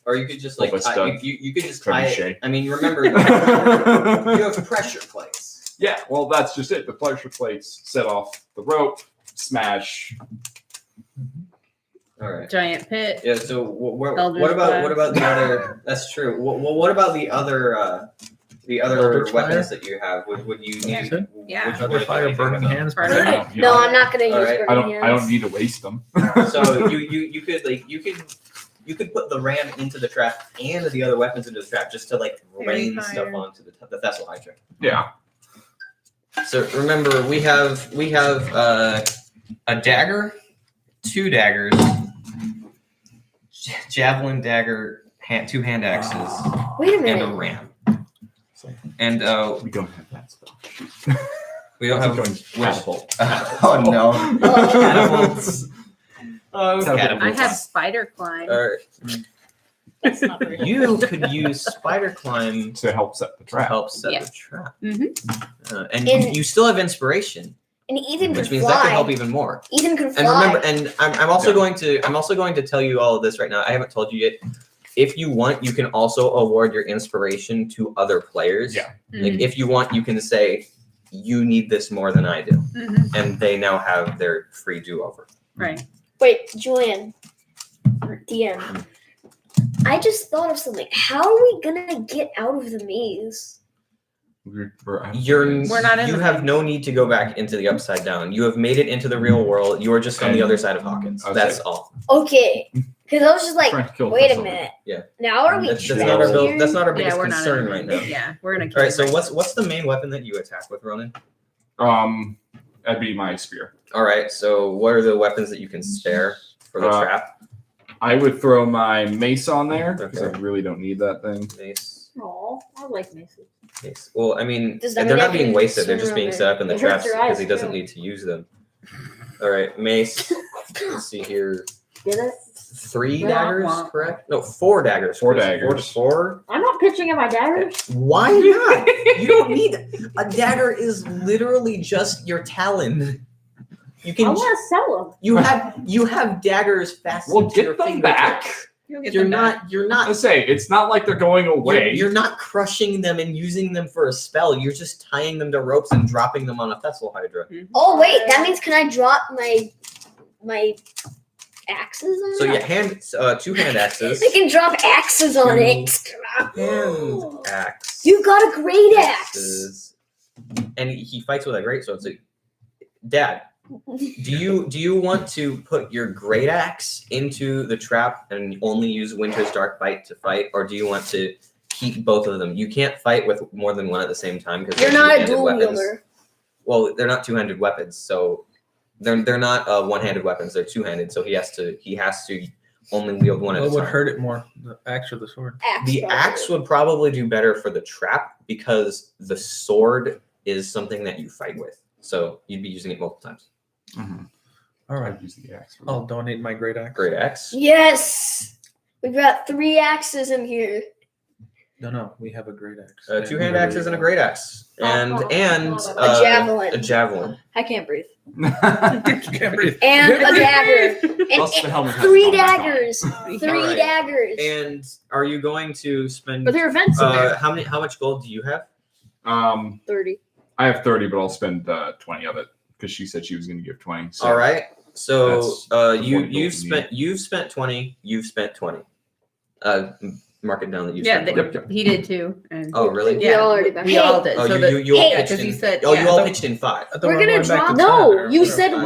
Or you could just like Ballista, tie, you could just tie trebuchet. it. I mean, remember you have pressure plates. Yeah, well, that's just it. The pressure plates set off the rope, smash. All right. giant pit. Yeah. So what Eldritch about Blast. the other? That's true. What about the other the other Eldritch weapons fire? that you have, would you need? Good. Yeah. Which Other would fire, you burning think hands. Burn I it. don't, No, I'm not gonna use Alright. burning I don't. hands. I don't need to waste them. So you could put the ram into the trap and the other weapons into the trap just to like Fairy rain fire. stuff onto the Thessal Hydra. Yeah. So remember, we have a dagger, 2 daggers, javelin dagger, two hand axes, Wait a and a minute. ram. And We don't have that stuff. we don't have Going which. catapult. Oh no! Catapults. Oh, Catapult. I catapults. have spider climb. That's not very good. You could use spider climb To help set the to trap. help set Yeah. the trap. Mhm. And And- you still have inspiration, And Ethan which can means fly. that could help even more. Ethan can fly. And remember, and I'm also Yeah. going to tell you all of this right now. I haven't told you yet. If you want, you can also award your inspiration to other players. Yeah. Like if you want, you can say, "You need this more than I do," Mhm. and they now have their free do-over. Right. Wait, Julian. DM. I just thought of something. How are we gonna get out of the maze? We're We're not in You the have maze. no need to go back into the upside down. You have made it into the real world. You are just on the And- other side of Hawkins. Okay. That's all. Okay. Because I was just like, trying to kill wait a Thessalonians. minute. Yeah. Now are we That's trapped not our here? build. That's not our Yeah, biggest we're not concern in right now. Yeah, we're gonna. All right. So what's the main weapon that you attack with, Ronan? That'd be my spear. All right. So what are the weapons that you can spare for the trap? I would throw my mace on there because Okay. I really don't need that thing. Mace. Aw, I like maces. Mace. Well, I mean, Does that they're mean I not being can wasted. They're swim just being around set up in the It hurts traps your because eyes, he doesn't too. need to use them. All right. Mace. Let's see here. Did it? 3 Womp daggers, womp. correct? No, 4 daggers. 4 Chris. daggers. 4. I'm not pitching at my daggers. Why not? You don't need a dagger. Is literally just your talon. You I can. want to sell You have daggers fastened Well, to get your them fingertips. back. You'll get You're them back. not. You're I not. say it's not like they're going away. You're not crushing them and using them for a spell. You're just tying them to ropes and dropping them on a Thessal Hydra. Oh wait, that means can I drop my axes on So it? yeah, 2 hand axes. I can drop axes on it. Hand axe. You got a great axe. Axes. And he fights with a greatsword. So, Dad, do you want to put your great axe into the trap and only use Winter's Dark Bite to fight, or do you want to keep both of them? You can't fight with more than one at the same time because You're not a dual wielder. Well, they're not 2-handed weapons, so they're not one-handed weapons. They're 2-handed, so he has to only wield one at What a would time. hurt it more, the axe or the sword? Axe The probably. axe would probably do better for the trap because the sword is something that you fight with, so you'd be using it multiple times. Mhm. All right. I'd use the axe. For I'll donate my great axe. Great axe. Yes. We've got 3 axes in here. No, we have a great axe. 2-hand axes and a great axe, and A A javelin. a javelin. I can't breathe. Can't breathe. And a dagger. And, Plus the helmet has 3 armor on. daggers. 3 Alright. daggers. And are you going to spend? But there are vents in there. How much gold do you have? 30. I have 30, but I'll spend 20 of it because she said she was going to give 20. So All right. So That's you've 40 spent 20. You've spent 20. Mark it down that you Yeah, spent 20. Yep. he did too. And Oh really? We all already back. we Hey, all did. Oh, so you all Hey, yeah, pitched because in. you said Oh, yeah, you all so- pitched in 5. I thought We're we gonna going back to drop- 10 No, or you whatever. said Fine.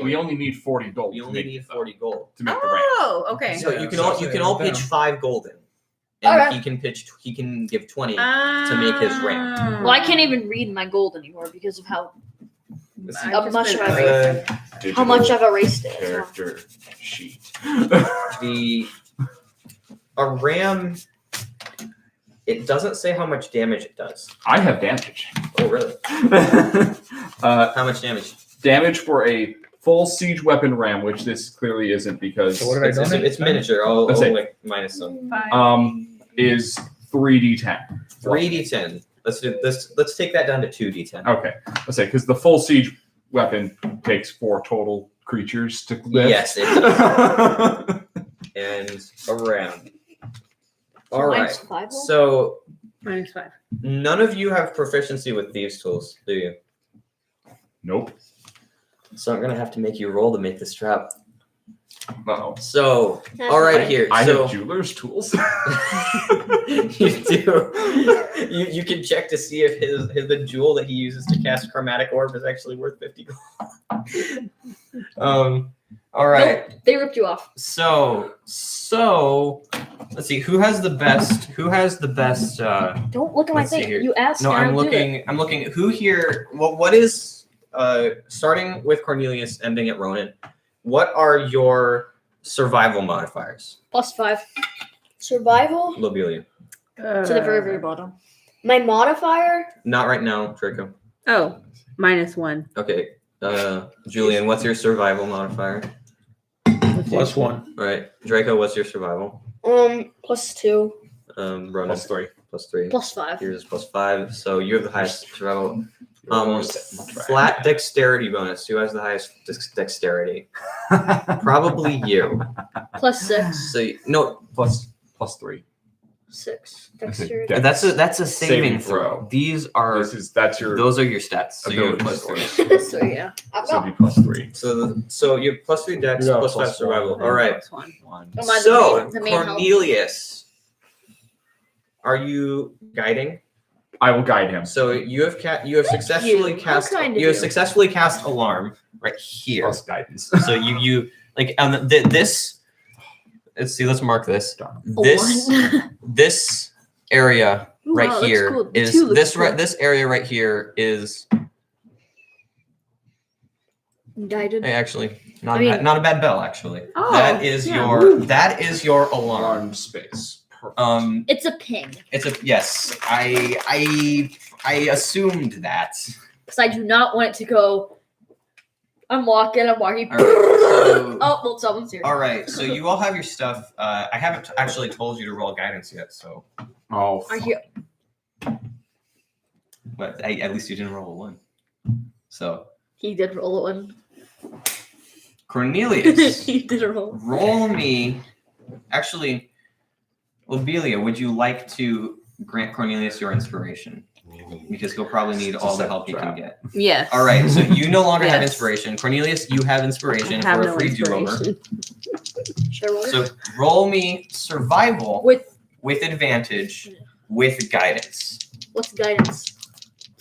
we only need 40 gold. We to only make, need 40 gold. to make the ramp. Oh, okay. So Yeah, you can so all I'll you say can all down. pitch 5 gold in, and Alright. he can give 20. to make his ramp. Well, I can't even read my gold anymore because of how much of Uh, how much I've erased it. Character sheet. A ram. It doesn't say how much damage it does. I have damage. Oh really? How much damage? Damage for a full siege weapon ram, which this clearly isn't because So what did I It's, donate? it's miniature. I'll Let's say- like minus some. is 3d10. 3d10. Let's do this. Let's take that down to 2d10. Okay, let's say because the full siege weapon takes 4 total creatures to lift. Yes, it does. And a ram. All right. Mine's 5 gold? So -5. none of you have proficiency with thieves' tools, do you? Nope. So I'm gonna have to make you roll to make this trap. Uh-oh. So, all right, here. I so have jeweler's tools. you do. You can check to see if the jewel that he uses to cast chromatic orb is actually worth 50 gold. All right. Nope, they ripped you off. So let's see who has the best. Don't look at my Let's see thing. here. You asked. No, and I'm I'll do it. looking. I'm looking. Who here? What is starting with Cornelius, ending at Ronan? What are your survival modifiers? +5. Survival Lobelia. to the very, very bottom. My modifier. Not right now, Draco. Oh, -1. Okay. Julian, what's your survival modifier? +1. All right. Draco, what's your survival? +2. Ronan. +3. +3. +5. Yours is +5. So you have the highest survival. Flat Flat dexterity bonus. Who has the highest dexterity? Probably you. +6. So no, +3. 6. That's a Dexterity. dex. That's a saving Saving throw. throw. These are That's your those are your stats. So you have ability +3. So yeah. I've So got. it'd be +3. so you have +3 dex, You got +5 +1. survival. All right. +1. One. Oh, my- So the main help. Cornelius, are you guiding? I will guide him. So you have successfully you. cast. How kind of You have you. successfully cast alarm right here. Plus guidance. So you like this. Let's see. Let's mark this. This area Ooh, right wow, looks here cool. The is two looks this cool. right. This area right here is Guided. hey, actually not I mean- not a bad bell. Actually, Oh, that is yeah. your alarm. Alarm space. Perfect. It's a ping. It's a yes. I assumed that. Because I do not want it to go. I'm walking. All right. Oh, well, someone's here. All right. So you all have your stuff. I haven't actually told you to roll guidance yet. So, Oh, Are fuck. you? but at least you didn't roll a 1. So He did roll one. Cornelius, He did roll. roll me. Actually, Lobelia, would you like to grant Cornelius your inspiration? Because he'll probably need all the help he can get. Yes. All right, so you no longer have Yes. inspiration. Cornelius, you have inspiration I have for a no free do-over. inspiration. Should I roll? So roll me survival With with advantage with guidance. what's guidance?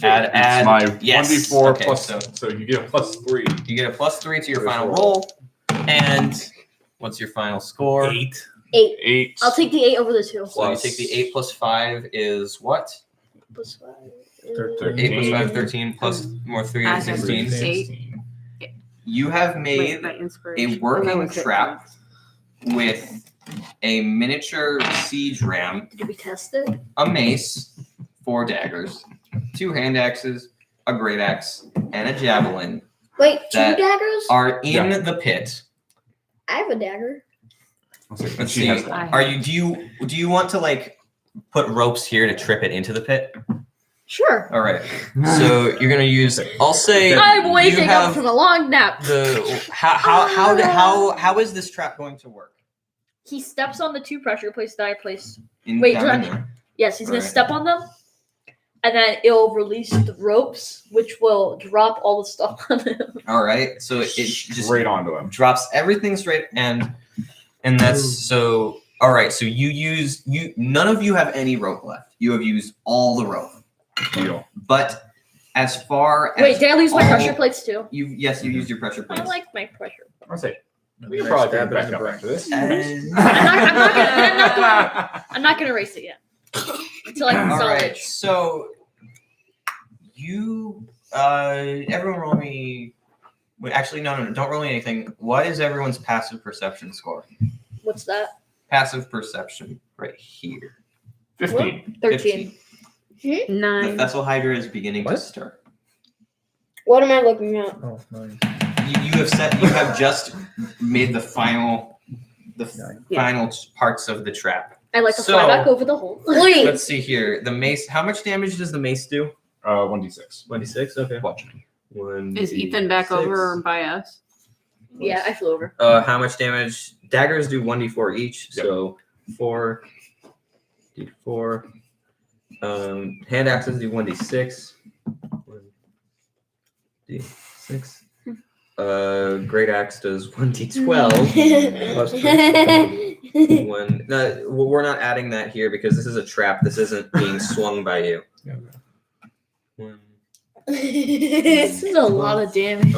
Add It's my yes. 1d4 Okay, plus, so so you get a +3. you get a +3 to your First final roll. roll. And what's your final score? 8. 8. 8. I'll take the 8 over the 2. So you take the 8 plus 5 is what? +5. 13. 8 plus 5, 13 plus more 3 I is have 16. 8. You have Wait, made my inspiration. working Oh, that was it. trap with a miniature siege ram, Did we test it? a mace, 4 daggers, 2 hand axes, a great axe, and a javelin Wait, 2 That- daggers? are in Yeah. the pit. I have a dagger. Let's She see. has that. Are you do you want to like put ropes here to trip it into the pit? Sure. All right. So you're gonna use. I'll say I'm you waking have up from a long nap. the how is this trap going to work? He steps on the 2 pressure plates that I placed. In Wait, down in Johnny. there. Yes, he's gonna Right. step on them, and then it'll release the ropes, which will drop all the stuff on him. All right. So it just Straight onto him. drops everything straight and that's so. All right. So none of you have any rope left. You have used all the rope. Deal. But as far as Wait, did I lose my all- pressure plates too? you used your pressure I plates. like my pressure. I'll say. We We can probably bring it back up after this. I'm not gonna erase it yet until I All right. consolidate. So you everyone roll me. Wait, actually, no, don't roll me anything. What is everyone's passive perception score? What's that? Passive perception right here. 15. 13. 15. The 9. Vessel Hydra is beginning to What? stir. What am I looking at? Oh, 9. You have just made the final Nine. Yeah. final parts of the trap. I like to So- fly back over the hole. Wait. Let's see here. The mace. How much damage does the mace do? 1d6. 26. Okay. Bludgeoning. Is Ethan back over by us? Yeah, I flew over. How much damage? Daggers do 1d4 each. Yep. So 4 d4. Hand axes do 1d6. 1d6. Great Axe does 1d12. Plus When we're not adding that here because this is a trap. This isn't being swung by you. Yeah. This is a lot of damage.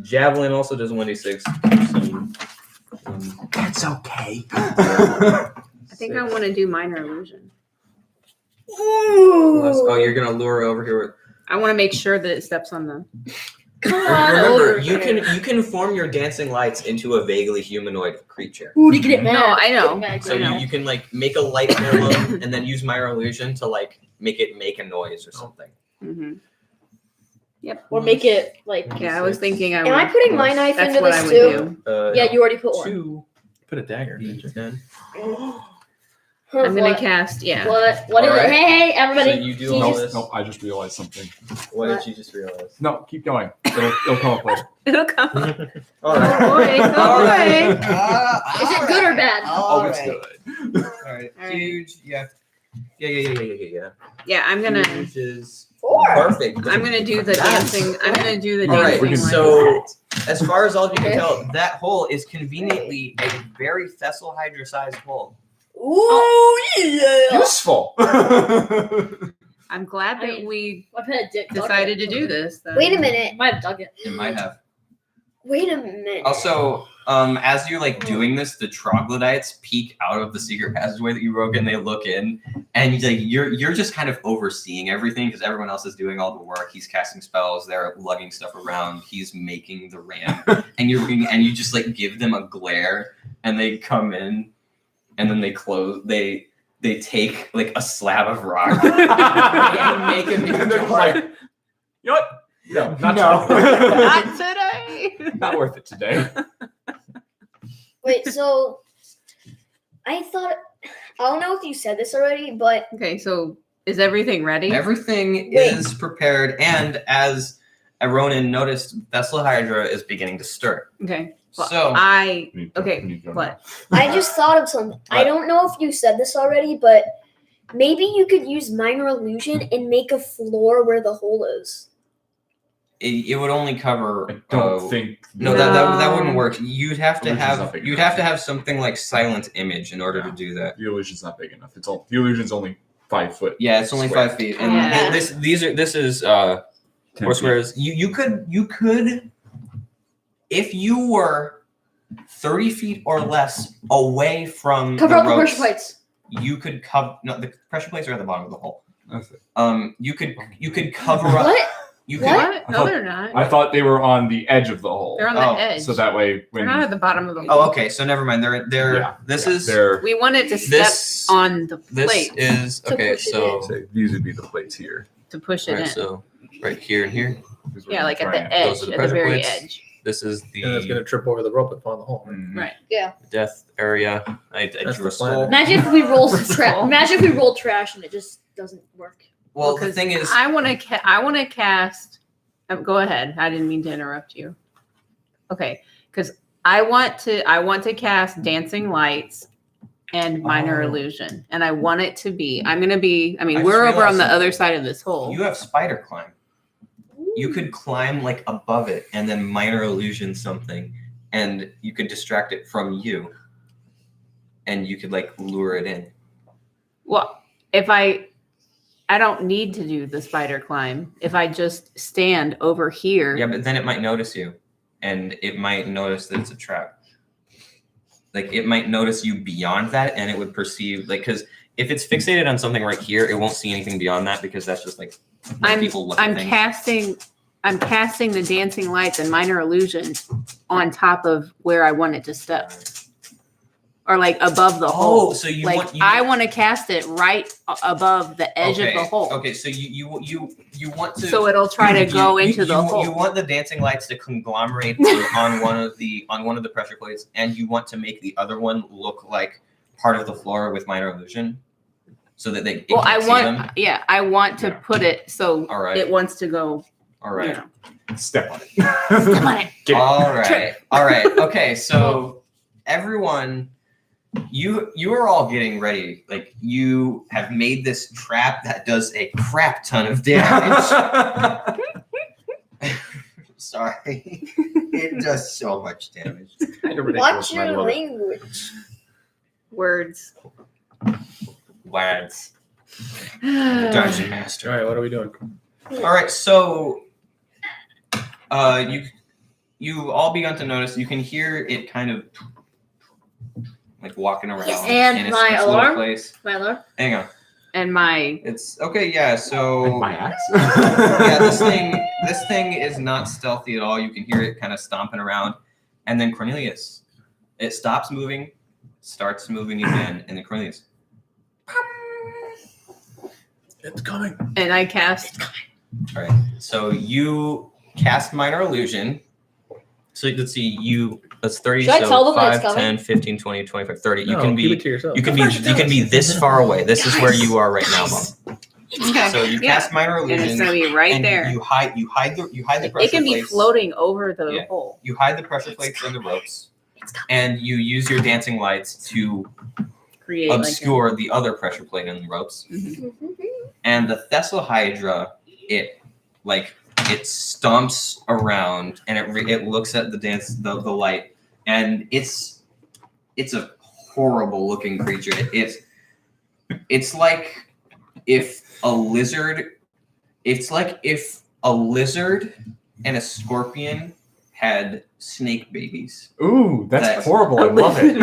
Javelin also does 1d6. That's okay. I think I want to do minor illusion. Oh, you're gonna lure her over here with. I want to make sure that it steps on the. Come on Remember, over you here. can form your dancing lights into a vaguely humanoid creature. Ooh, to get it mad. No, I know. Get mad, So get mad. you can like make a light emblem and then use minor illusion to like make it make a noise or something. Mm-hmm. Or make it like. Yeah, I was thinking. Am I putting my knife That's into what this I would too? do. Yeah, you already put one. 2 Put a dagger. d10. I'm gonna What? cast. Yeah. What? What is Alright. it? Hey, everybody. So you do Can all just- this. Nope, I just realized something. What did you just realize? No, keep going. It'll come up later. It'll come. All right. Oh boy. Oh boy. Is it good or bad? Oh, it's good. All right. All right. Huge. Yeah. Yeah. Yeah, I'm gonna. Huge is 4. perfect. I'm gonna do the dancing. I'm gonna do the All right. dancing. can- lights. So, as far as all of you Okay. can tell, that hole is conveniently a very Thessal Hydra-sized hole. Ooh, yeah. Useful. I'm glad that I mean, we I've had a dick. dug decided it. to do this. Though. Wait a minute. Might have dug it. It might have. Wait a minute. Also, as you're like doing this, the troglodytes peek out of the secret passageway that you broke, and they look in, and you're just kind of overseeing everything because everyone else is doing all the work. He's casting spells, they're lugging stuff around, he's making the ramp, and you just like give them a glare, and they come in, and then they close. They take like a slab of rock and make a new And they're door. like, you know what? No, not No. today. Not today. Not worth it today. Wait, so I thought I don't know if you said this already, but Okay, so is everything ready? Everything Wait. is prepared, and as Ronan noticed, Thessal Hydra is beginning to stir. Okay. Well, So Okay, what? I just thought of something. I What? don't know if you said this already, but maybe you could use minor illusion and make a floor where the hole is. it would only cover. I don't think. No, that wouldn't work. You'd have to Illusion's not have big you'd enough. have to have something like silent image in order to Yeah. do that. The illusion's not big enough. The illusion's only 5 foot. Yeah, it's only Square. 5 feet, and Yeah. this is 10 4 feet. squares. You could if you were 30 feet or less away from Cover the up the ropes, pressure plates. you could cover. No, the pressure plates are at the bottom of the hole. That's it. You could cover up. What? You could. What? I No, thought- they're not. I thought they were on the edge of the hole. They're on the Oh, edge. So that way, they're when not at the bottom of the hole. Oh, okay. So never mind. They're. Yeah, This yeah, is. they're, We wanted to step This. on the This plate is To okay. push it So. so these would be the plates here. to push it Right, in. so right here and here. These were Yeah, like at triangle. the edge, Those are the at the pressure very plates. edge. This is And it's gonna the trip over the rope and fall in the hole. Mhm. Right. death area. I That's drew the a plan. skull. Imagine if we roll trash. Imagine if we roll trash and it just doesn't work. Well, the 'cause thing is, I want to. I want to cast. Go ahead. I didn't mean to interrupt you. Okay, because I want to cast dancing lights and minor Oh. illusion, and I want it to be. I'm gonna be. I mean, I just we're over on realized the something. other side of this hole. you have spider climb. You could climb like above it and then minor illusion something, and you could distract it from you, and you could like lure it in. Well, if I don't need to do the spider climb. If I just stand over here. Yeah, but then it might notice you, and it might notice that it's a trap. Like it might notice you beyond that, and it would perceive like because if it's fixated on something right here, it won't see anything beyond that because that's just like when people look at I'm things. casting the dancing lights and minor illusion on top of where I want it to step, or like above the hole. Oh, so you Like want I want to cast it right above the edge okay, of the hole, Okay, so you want to so it'll try to go into the hole. You want the dancing lights to conglomerate on one of the pressure plates, and you want to make the other one look like part of the floor with minor illusion, so that they well, I can't see want, them. yeah, I want to Yeah. put it so All right. it wants to go. All right. You know. Step on it. Step on it. Get it. All right. All right. Okay. So everyone, you are all getting ready. Like you have made this trap that does a crap ton of damage. sorry. It does so much damage. Kind of ridiculous. Watch and I your love it. language. Words. Words. Dungeon Master. All right, what are we doing? All right, so you all begun to notice. You can hear it kind of like walking around And in my its little alarm? place. My alarm. Hang on, And my it's okay. Yeah, so And my axe. yeah, this thing is not stealthy at all. You can hear it kind of stomping around, and then Cornelius, it stops moving, starts moving again, and then Cornelius. It's coming. and I cast. All right, so you cast Minor Illusion. So let's see, that's 30. Should I so tell them that it's 5, coming? 10, 15, 20, 25, 30. You No, can keep be it to yourself. you can be this far away. This is where you are right now, Mom. Okay. So you Yeah. cast Minor And it's Illusion, gonna be right and there. you hide the pressure It can be plates. floating over the Yeah. hole. You hide the pressure plates and the ropes, and you use your dancing lights to Create obscure the other pressure plate and the ropes. Like And the Thessalhydra, it stomps around and it looks at the light, and it's a horrible looking creature. It's like if a lizard and a scorpion had snake babies. Ooh, that's That's- horrible. I love it.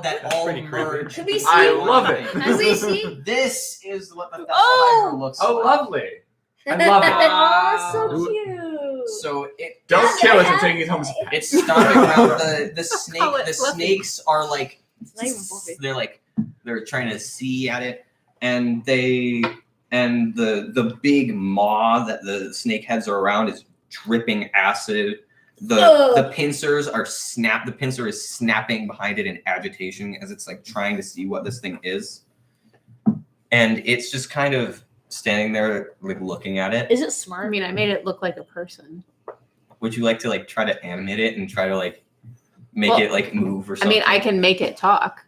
that all pretty creepy. merge. Can we see? I love it. Can we see? This is what the Thessalhydra Oh! looks Oh, like. lovely. I love it. Oh, so Ooh. cute. So it Don't kill us and take it home. it's stomping around the snake. call it The fluffy. snakes are like It's not even fluffy. they're trying to see at it, and the big maw that the snake heads are around is dripping acid. The pincers are the pincer is snapping behind it in agitation as it's like trying to see what this thing is, and it's just kind of standing there like looking at it. Is it I smart? mean, I made it look like a person. Would you like to like try to animate it and try to like make Well, it like move or I something? mean, I can make it talk.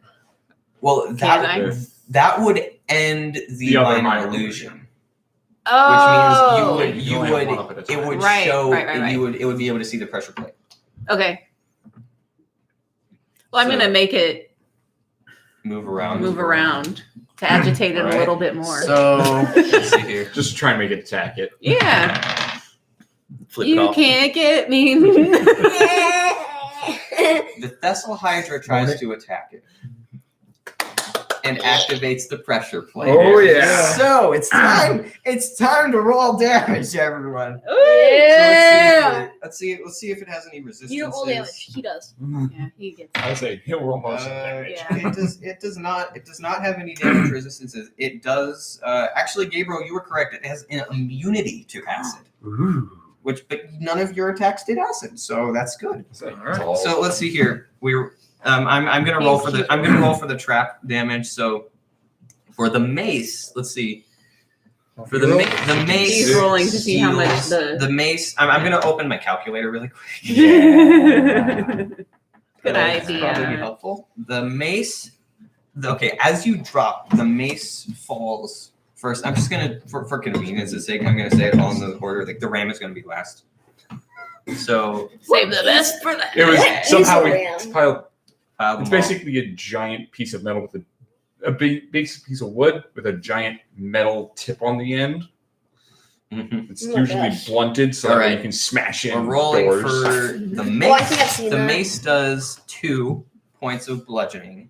Well, Can I? that would end the other minor minor illusion, Oh. which means You only have one up at a it time. would Right, show right. it would be able to see the pressure plate. Okay. Well, I'm So- gonna make it Move around. move around to agitate it Alright. a little bit more. So let's see here. Just try and make it attack it. Yeah. Flip it You off. can't get me. The Thessalhydra tries to attack it and activates the pressure plate. Oh, yeah. So it's time. It's time to roll damage, everyone. Yeah. Let's see if it has any resistance. You don't roll damage. He does. Yeah, he gets I say he'll roll most of the damage. Yeah. It does not have any damage resistances. It does actually, Gabriel, you were correct. It has an immunity to acid, Ooh. but none of your attacks did acid, so that's good. Alright. So let's see here. I'm gonna roll for the trap damage. So for the mace, let's see. For the mace, He's rolling to see how much deals- the- mace. I'm gonna open my calculator really quick. Good That'll probably be idea. helpful. The mace. Okay, as you drop, the mace falls first. I'm just gonna, for convenience's sake, I'm gonna say it all in the order. Like the ram is gonna be last. So Save the best for that. It was somehow we Ram. piled. pile them It's all. basically a giant piece of metal with a big piece of wood with a giant metal tip on the end. Mhm. It's Oh my usually gosh. blunted so that Alright. you can smash in We're rolling doors. for the mace. Oh, I think I've seen the that. mace does 2 points of bludgeoning.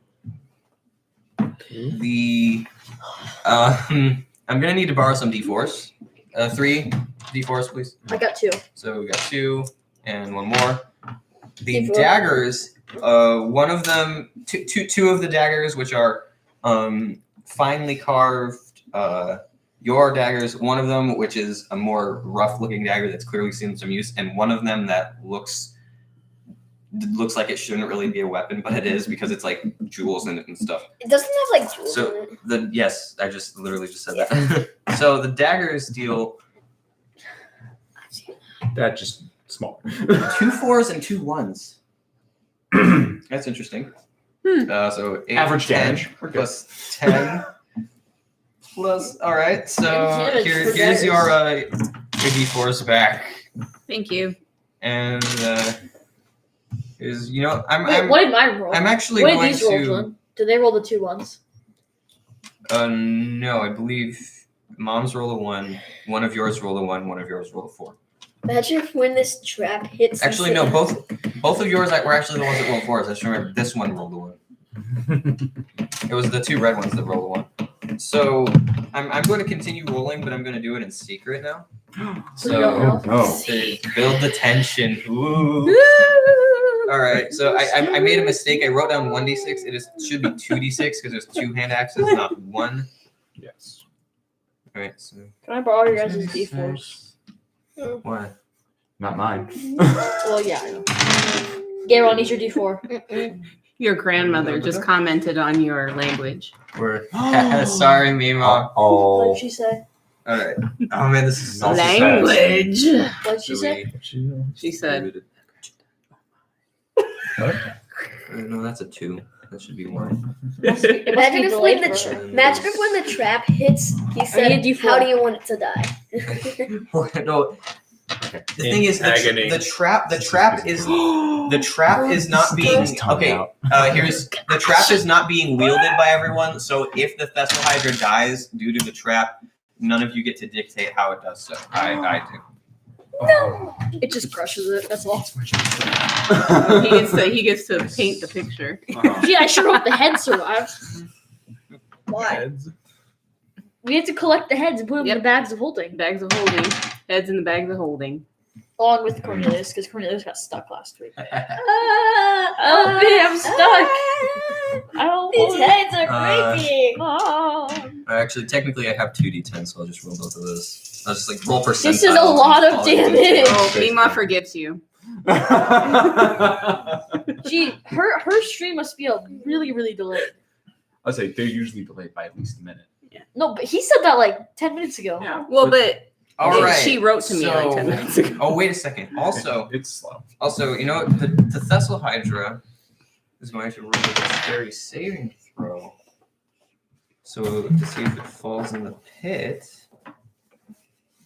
The I'm gonna need to borrow some d4s. 3 d4s, please. I got 2. So we got 2 and 1 more. The D4. daggers, one of them, two of the daggers, which are finely carved, your daggers. One of them, which is a more rough-looking dagger that's clearly seen some use, and one of them that looks like it shouldn't really be a weapon, but it is because it's like jewels in it and stuff. It doesn't have like jewels So in it. yes, I just literally just said that. So the daggers deal That just small. 2 4s and 2 1s. That's interesting. So 8, Average 10 damage. We're good. plus 10 plus. All right. So Damage for here's your Your D4's back. Thank you. And is Wait, I'm what did mine roll? I'm actually What did going these rolls to run? Did they roll the 2 ones? no, I believe mom's roll a 1, one of yours roll a 1, one of yours roll a 4. Imagine if when this trap hits. Actually, no, both of yours were actually the ones that rolled 4s. I just remember this one rolled a 1. It was the 2 red ones that rolled a 1. So I'm going to continue rolling, but I'm going to do it in secret now. So you don't know. No. To build the tension. Ooh. All right, so I made a mistake. I wrote down 1d6. It should be 2d6 because there's 2 hand axes, not 1. Yes. All right, so Can I borrow your guys' D4s? what? Not mine. Well, yeah, I know. Gabriel, I need your D4. Your grandmother just commented on your language. We're sorry, me mom. What Oh. did she say? All right. Oh man, this is so Language. What did she say? She said. No, that's a 2. That should be 1. Imagine if when the trap hits, he said, need D4. "How do you want it to die?" No. The thing is, Agony. the trap is not being okay. The trap is not being wielded by everyone. So if the Thessal Hydra dies due to the trap, none of you get to dictate how it does so. I do. No. It just crushes it. That's all. He gets to paint the picture. Gee, I sure hope the heads survive. Why? We have to collect the heads and put them in the bags of holding, Bags of holding. Heads in the bags of holding. along with Cornelius, because Cornelius got stuck last week. Oh, me, I'm stuck. I don't These want heads are creepy. Actually, technically, I have 2d10, so I'll just roll both of those. I'll just like roll percentile. This is a lot of damage. Oh, Mima forgives you. Gee, her stream must be really, really delayed. I say they're usually delayed by at least a minute. No, but he said that like 10 minutes ago. Yeah. Well, but All right. she wrote to me like 10 minutes ago. Oh, wait a second. Also, It's slow. you know, the Thessal Hydra is going to roll a dexterity saving throw. So to see if it falls in the pit.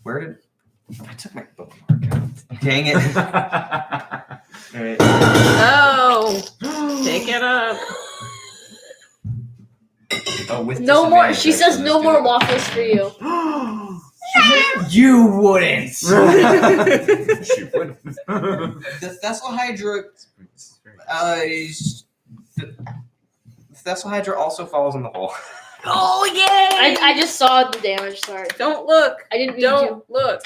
Where did I took my bookmark out? Dang it! All right. Oh, take it up. Oh, with No more. disadvantage, She says actually, no let's more do waffles for you. You wouldn't. She would. The Thessal Hydra. The Thessal Hydra also falls in the hole. Oh yeah! I just saw the damage. Sorry, Don't look. I didn't mean to. Don't look.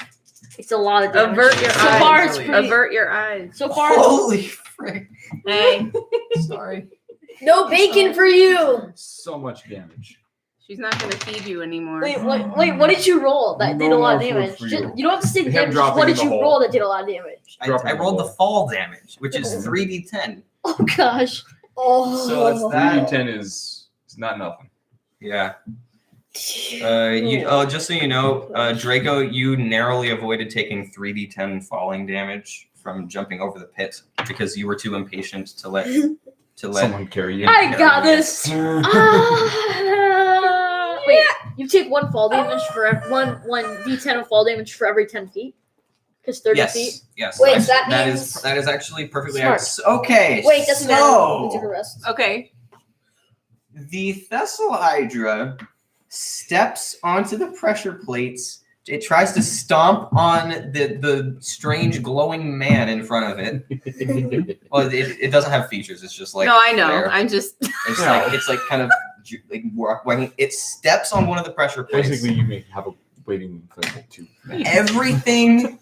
It's a lot of damage. Avert your so eyes. far, it's Really? pretty. Avert your eyes. So far, Holy frick! Hey, Sorry. No bacon for you. So much damage. she's not gonna feed you anymore. wait, what did you roll that did a No lot of more food damage? for Just- you. you don't have to say the Him damage. dropping What in did the you hole. roll that did a lot of damage? I rolled the fall damage, which is 3d10. Oh gosh. Oh. So it's that. 3d10 is not nothing. Yeah. Just so you know, Draco, you narrowly avoided taking 3d10 falling damage from jumping over the pit because you were too impatient to let. Someone carry you. I got this. Wait, you take one fall damage for one d10 of fall damage for every 10 feet, because 30 feet. Yes. Wait, so that that means- is actually perfectly Smart. okay. Wait, doesn't matter. We took a rest. Okay. The Thessal Hydra steps onto the pressure plates. It tries to stomp on the strange glowing man in front of it. Well, it doesn't have features. It's just like No, I know. there. I'm just. It's like kind of like when it steps on one of the pressure plates. Basically, you may have a waiting for like 2 minutes. Everything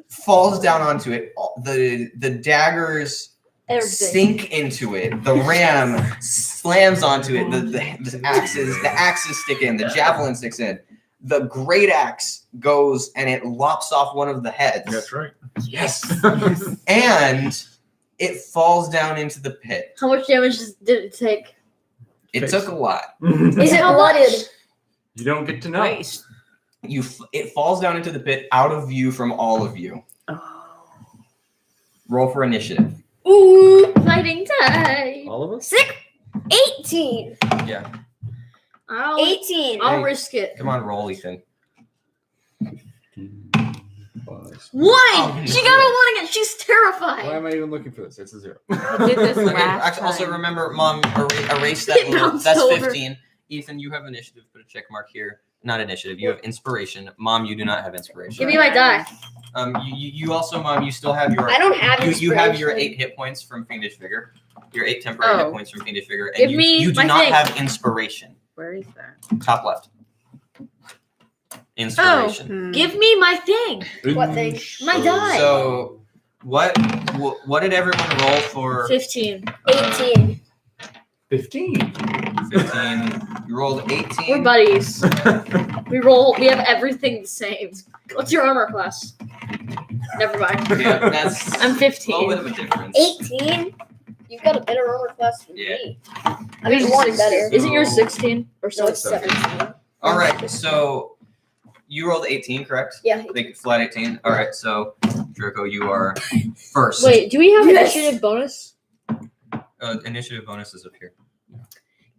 falls down onto it. The daggers Everything. sink into it. The ram slams onto it. The axes stick in. The javelin sticks in. The great axe goes and it lops off one of the heads. That's right. Yes. And it falls down into the pit. How much damage did it take? It took a lot. Is it blooded? You don't get to know. Wait. It falls down into the pit out of view from all of you. Oh. Roll for initiative. Ooh, fighting time. All of us? 18. Yeah. I'll 18. I'll Hey. risk it. Come on, roll, Ethan. plus. One! Oh, She got a one again. She's terrified. Why am I even looking for this? It's a 0. I did this Okay, last also time. remember, Mom, erase that It little. bounced That's over. 15. Ethan, you have initiative. Put a check mark here. Not initiative. You have inspiration. Mom, you do not have inspiration. Give me my die. You also, Mom, you still have your. I don't have You have your inspiration. 8 hit points from Fiendish Vigor. Your 8 temporary hit Oh. points from Fiendish Vigor. And Give you, me you do my not thing. have inspiration. Where is that? Top left. Inspiration. Oh, Give me my thing. What thing? My die. So, what did everyone roll for 15. 18. 15. 15? You rolled 18. We're buddies. We have everything the same. What's your armor class? Never mind. Yeah, that's I'm a 15. little bit of a difference. 18? You've got a better armor class than Yeah. me. I mean, Yours one is better. Isn't yours 16 or No, it's 17? 17. All right, so you rolled 18, correct? Yeah. Like flat 18. All right, so Draco, you are first. Wait, do we have Yes. initiative bonus? Initiative bonus is up here.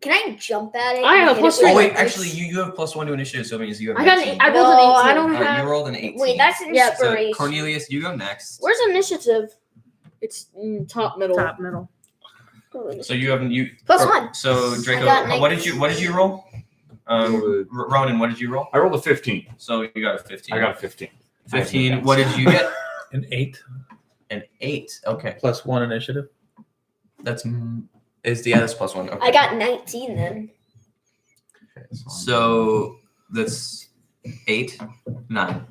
Can I jump at it? I and have hit plus it with Oh wait, my actually, dice? you have +1 to initiative, so it means you have. I got 19. I rolled No, an 18. I don't have. You rolled an 18. Wait, that's Yeah, So inspiration. Cornelius, you go next. Where's initiative? It's top middle. top middle. So you have you. Plus or- 1. So Draco, got what did you roll? Ronan, what did you roll? I rolled a 15. So you got a 15. I got a 15. 15. What did you get? An 8 An 8. Okay, plus 1 initiative. that's that's +1. Okay. I got 19 then. So that's 8, 9,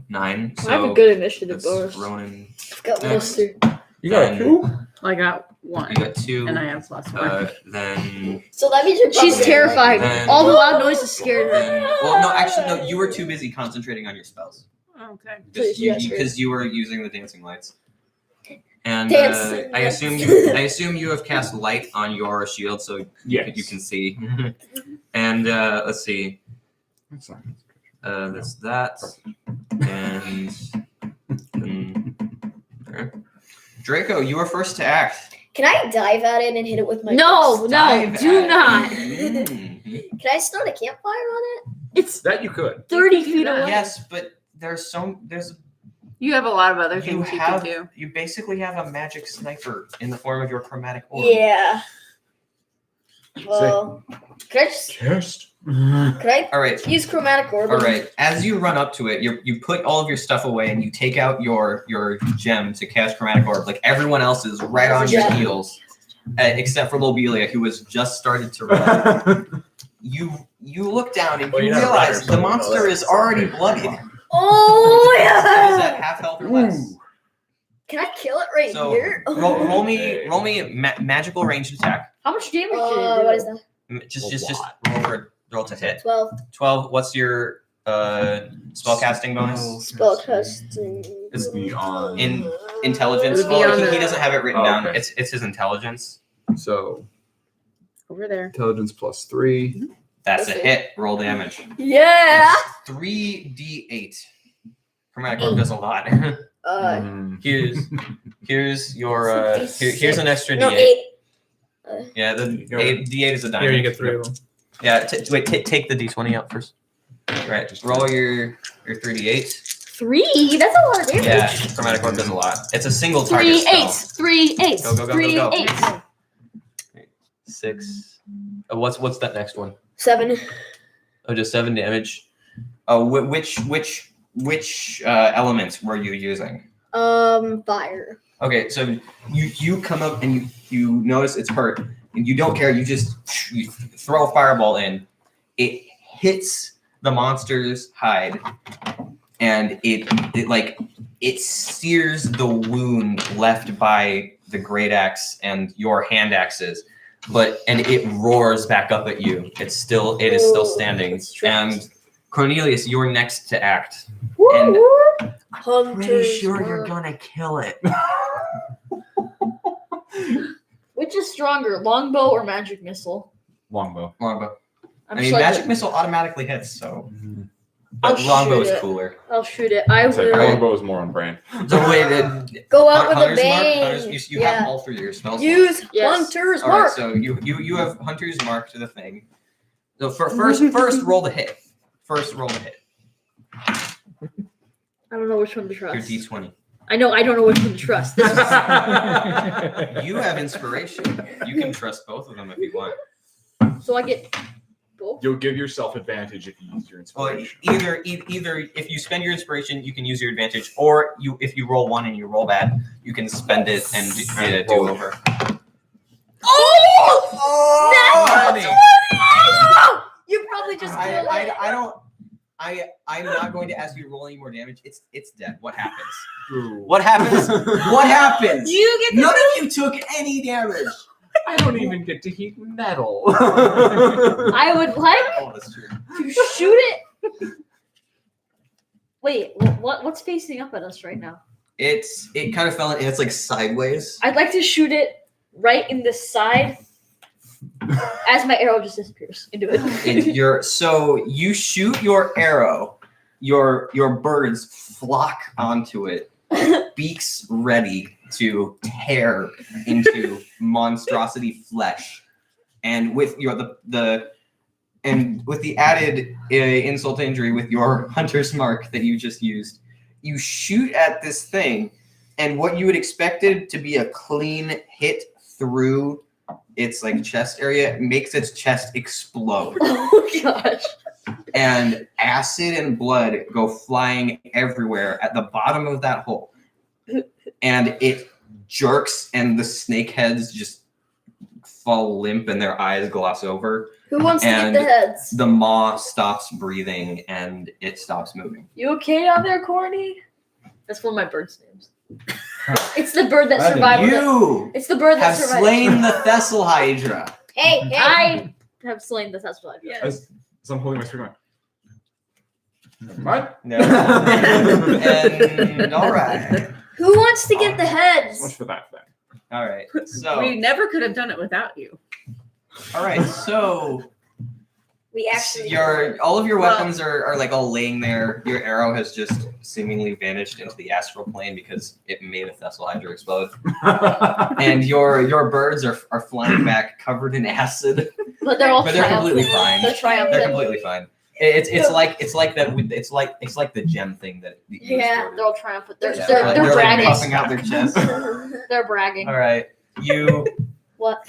9. So I have a good initiative that's bonus. Ronan. I've got Next. Plus 2. You got And a 2? I got 1, You got 2. and I have +1. Then So that means you're probably She's gonna terrified. Then- All the loud noises scared her. well, no, actually, no. You were too busy concentrating on your spells Okay. Please, yes, sir. because you were using the dancing lights. And Dancing I lights. assume you have cast light on your shield, so Yes. you can see. And let's see. That's not- That's that. And there. Draco, you were first to act. Can I dive at it and hit it with my No, fist? no, Dive do at not. Mhm. Can I start a campfire on it? It's That you could. 30 You can do feet that. away. Yes, but there's You have a lot of other you things you have can do. you basically have a magic sniper in the form of your chromatic orb. Yeah. Well, could I just Cast. could I All right. use chromatic orb? All right. As you run up to it, you put all of your stuff away and you take out your gem to cast chromatic orb. Like everyone else is right on your Yeah. heels, except for Lobelia, who has just started to run. You look down and Well, you you're not realize right, the so monster no, is already bloodied. Oh It is yeah! at half health or less. Can I kill it right So here? roll me a magical ranged attack. How much damage did it do? What is that? Just lot. roll to hit. 12 12. What's your spellcasting bonus? spell casting. It's the on. In intelligence. It would be Well, on he the- doesn't have it written Oh, down. okay. It's his intelligence. So Over there. intelligence +3. That's a Okay. hit. Roll damage. Yeah. 3d8. Chromatic orb does a lot. Mm. here's your here's an extra No, d8. 8. Yeah, the Go. d8 is a diamond. Here, you get 3 of them. Yeah, take the d20 out first. Right, just roll your 3d8. 3? That's a lot of damage. Yeah, chromatic orb does a lot. It's a single target 3 spell. 8s. 3 8s. Go, go, go, 3 go, go. 8s. 6. What's that next one? 7. Oh, just 7 damage. Oh, which elements were you using? Fire. Okay, so you come up and you notice it's hurt, and you don't care. You throw a fireball in. It hits the monster's hide, and it sears the wound left by the great axe and your hand axes, and it roars back up at you. It is still standing. it's trapped. And Cornelius, you're next to act. Woo! Pretty Hunters. sure you're gonna kill it. Which is stronger, longbow or magic missile? Longbow. Longbow. I'm I mean, just like, magic missile automatically hits, so. I'll But longbow shoot is it. cooler. I'll shoot it. I It's like will. longbow is more on brand. So wait, it, Go out with a Hunter's Mark. bang. You have all 3 of your spells. Use Yes. Hunter's All right, Mark. so you have Hunter's Mark to the thing. So first roll the hit. First roll the hit. I don't know which one to Your trust. D20. I don't know which one to trust. This is, You have inspiration. You can trust both of them if you want. so I get both. You'll give yourself advantage if you use your Well, inspiration. either if you spend your inspiration, you can use your advantage, or if you roll 1 and you roll bad, you can spend it and get a do over. Oh! You probably just killed it. I'm not going to ask you to roll any more damage. It's dead. What happens? Ooh. What happens? What happens? You get None of you took any damage. I don't even get to heat metal. I would like Oh, that's true. to shoot it. Wait, what's facing up at us right now? It kind of fell in, and it's like sideways. I'd like to shoot it right in the side as my arrow just disappears into it. So you shoot your arrow, your birds flock onto it, beaks ready to tear into monstrosity flesh, and with the added insult to injury with your hunter's mark that you just used, you shoot at this thing, and what you would expected to be a clean hit through its like chest area makes its chest explode. Oh gosh. And acid and blood go flying everywhere at the bottom of that hole. And it jerks, and the snake heads just fall limp and their eyes gloss over. Who wants to And get the heads? the maw stops breathing and it stops moving. You okay down there, Corny? That's one of my bird's names. It's the bird that Rather survived. You It's the bird that have survived. slain the Thessalhydra. Hey, I have slain the Thessalonians. Yeah. As I'm holding my screen, never mind. No. And all right. who wants to get the So heads? much for that thing. All right. So We never could have done it without you. all right. So We actually. all of your weapons are like all laying there. Your arrow has just seemingly vanished into the astral plane because it made a Thessalhydra explode. And your birds are flying back covered in acid. But they're all But they're completely fine. They're triumphant. They're completely fine. It's like the gem thing that you used Yeah, earlier. they're all triumphant. They're Yeah, they're, like, they're like bragging. puffing out their chest. They're bragging. All right, you. What?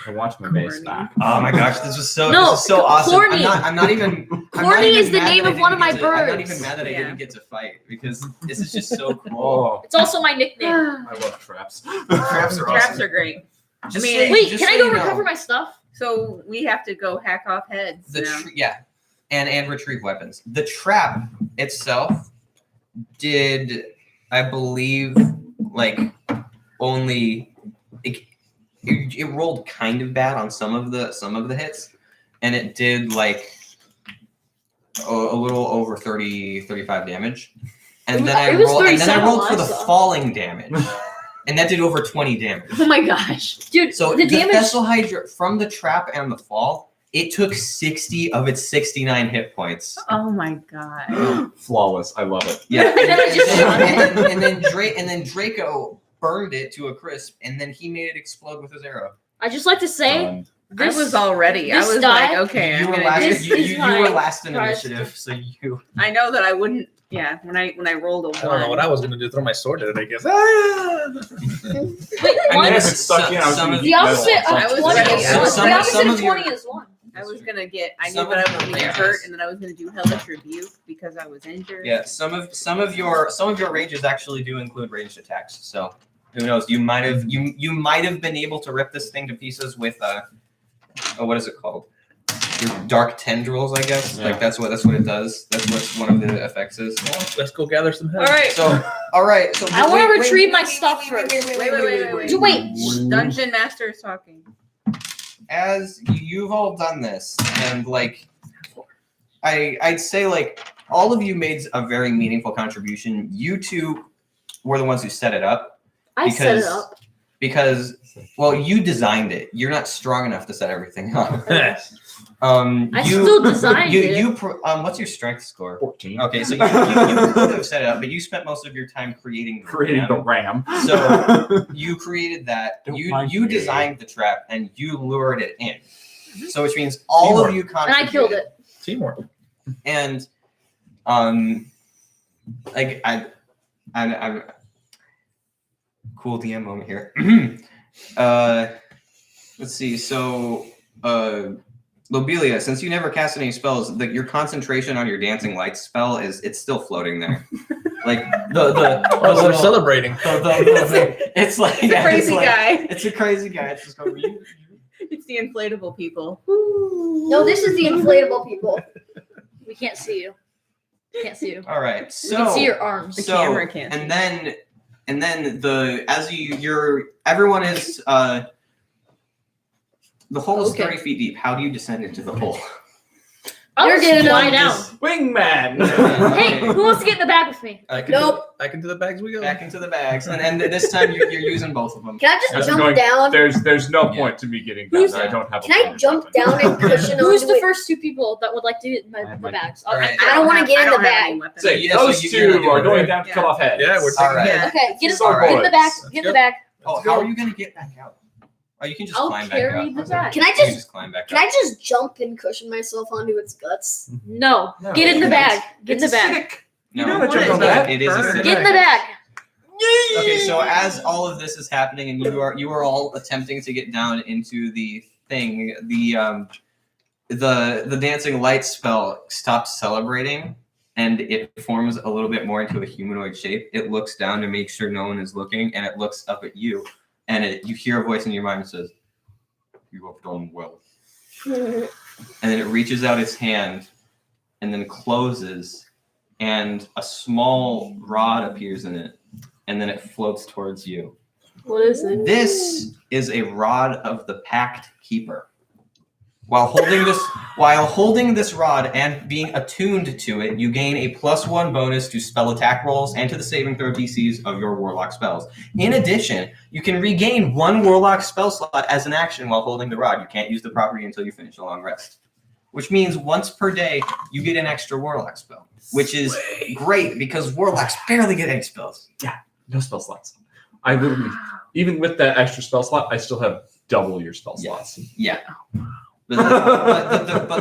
I want my base back. Oh my gosh, this is so awesome. Corny. I'm not even. Corny is the name of one of my I'm not birds. even mad that I Yeah. didn't get to fight because this is just so cool. Oh, It's also my nickname. I love traps. Traps are Traps awesome. are great. Just mean, so- Wait, just can so I go you know, recover my stuff? So we have to go hack off heads now. Yeah, and retrieve weapons. The trap itself did, I believe, like only it rolled kind of bad on some of the hits, and it did like a little over 35 damage. And then I It was rolled, and then I 37 rolled for the last, though. falling damage, and that did over 20 damage. Oh my gosh. Dude, So the the damage. Thessalhydra from the trap and the fall, it took 60 of its 69 hit points. Oh my god. Flawless. I love it. Yeah, And then it just shot it. and then Draco burned it to a crisp, and then he made it explode with his arrow. I just like to say Done. I this. was all ready. I this was die- like, okay, you I'm were gonna last. do This You, is you my were last in prize. initiative, so you. I know that I wouldn't. Yeah, when I rolled a I don't know what one. I was gonna do. Throw my sword at it, I guess. Wait, I one. mean, if it's stuck in, I was some gonna of The heat metal. opposite I of was 20 ready. is I was the ready. opposite Some of of your- 20 is 1. I was gonna get. I knew Some that of I was them gonna get are hurt, yes. and then I was gonna do hellish rebuke because I was injured. Yeah, some of your ranges actually do include ranged attacks. So who knows? You might have been able to rip this thing to pieces with what is it called? Your dark tendrils, I guess. Yeah. Like that's what it does. That's what one of the effects is. Well, let's go gather some heads. All right. So all right. So I want to wait, retrieve my stuff first. Wait. Wait. Dungeon Master is talking. As you've all done this, and like I'd say like all of you made a very meaningful contribution. You two were the ones who set it up. I set it Because- up. Because, well, you designed it. You're not strong enough to set everything up. I You, still designed it. What's your strength score? 14. Okay, so you could have set it up, but you spent most of your time creating Creating the RAM. ram. So you created that. Don't You mind you me. designed the trap and you lured it in. So which means all of you And contributed. I killed it. Teamwork. And like I'm cool DM moment here. Let's see. So, Lobelia, since you never cast any spells, your concentration on your dancing lights spell it's still floating there. Like the Oh, we're celebrating. it's like It's a crazy like, guy. It's a crazy guy. It's just going. It's the inflatable people. No, this is the inflatable people. We can't see you. Can't see you. All right. We So can see your arms. The camera can't. And then everyone is the hole is Okay. 30 feet deep. How do you descend into the hole? You're getting fly down. Wingman. Hey, who wants to get in the bag with me? Nope. Back into the bags we go. Back into the bags, and this time you're using both of them. Can I just That's jump going- down? There's no point to me getting down. Who's- I don't have. Can I jump down and cushion Who's onto the it? first two people that would like to get in I the might- bags? All right. I don't want to get in the I don't have bag. any weapons. So yeah, Those so you're gonna two do are it, going right? down to cut off heads. Yeah, we're All taking right. Yeah. Okay, get All in the right. back. Let's Get in go. the back. Oh, how are you gonna get back out? Oh, you can just I'll climb back carry out. the bag. Can I You can just climb back can I up? just jump and cushion myself onto its guts? No. No. Get in the bag. Get in the It's bag. sick. No, You know what you're it's gonna not. do. It is a Burn. sick. Get in the bag. Okay, so as all of this is happening, and you are all attempting to get down into the thing, the dancing light spell stops celebrating, and it forms a little bit more into a humanoid shape. It looks down to make sure no one is looking, and it looks up at you, and you hear a voice in your mind that says, "You have done well." And then it reaches out its hand, and then closes, and a small rod appears in it, and then it floats towards you. What is it? This is a rod of the Pact Keeper. While holding this rod and being attuned to it, you gain a +1 bonus to spell attack rolls and to the saving throw DCs of your warlock spells. In addition, you can regain 1 warlock spell slot as an action while holding the rod. You can't use the property until you finish a long rest. Which means once per day, you get an extra warlock spell, which is great because warlocks barely get any spells. No spell slots. I literally, even with that extra spell slot, I still have double your spell slots. Yeah. But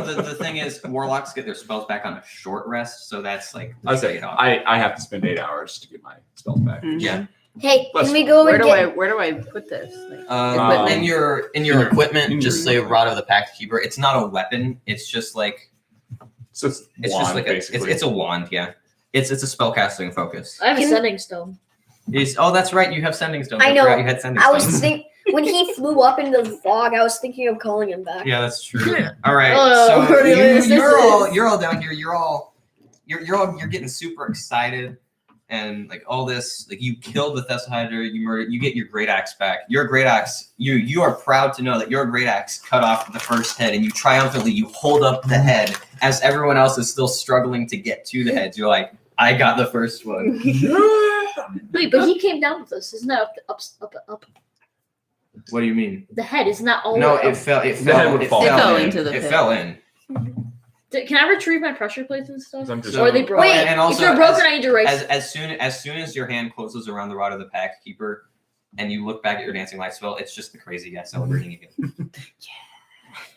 the thing is, warlocks get their spells back on a short rest, so that's like the I say trade-off. I have to spend 8 hours to get my spells back. Mhm. Yeah. Hey, Let's- can we go Where and do get? where do I put this? Like, In your equipment, in just your say Rod of the Pact Keeper. It's not a weapon. It's just like So it's it's wand, just like basically. it's a wand. Yeah. It's a spellcasting focus. I have a Can- sending stone. That's right. You have sending stones. I know. forgot you had sending I was stones. think when he flew up into the fog, I was thinking of calling him back. Yeah, that's true. All right. Oh, So this you're is- all down here. You're getting super excited, and like all this, like you killed the Thessalonians, you murdered. You get your great axe back. Your great axe. You are proud to know that your great axe cut off the first head, and you triumphantly hold up the head as everyone else is still struggling to get to the heads. You're like, I got the first one. Wait, but he came down with us. Isn't that up? What do you mean? The head is not all. No, the way it up. fell. It The fell. head would It fall. fell, It fell in. into the It pit. fell in. Can I retrieve my pressure plates and stuff? I'm just- Or are they broken? Wait, and also if they're broken, as- I need to erase. As soon as your hand closes around the Rod of the Pact Keeper, and you look back at your dancing light spell, it's just the crazy guy celebrating again.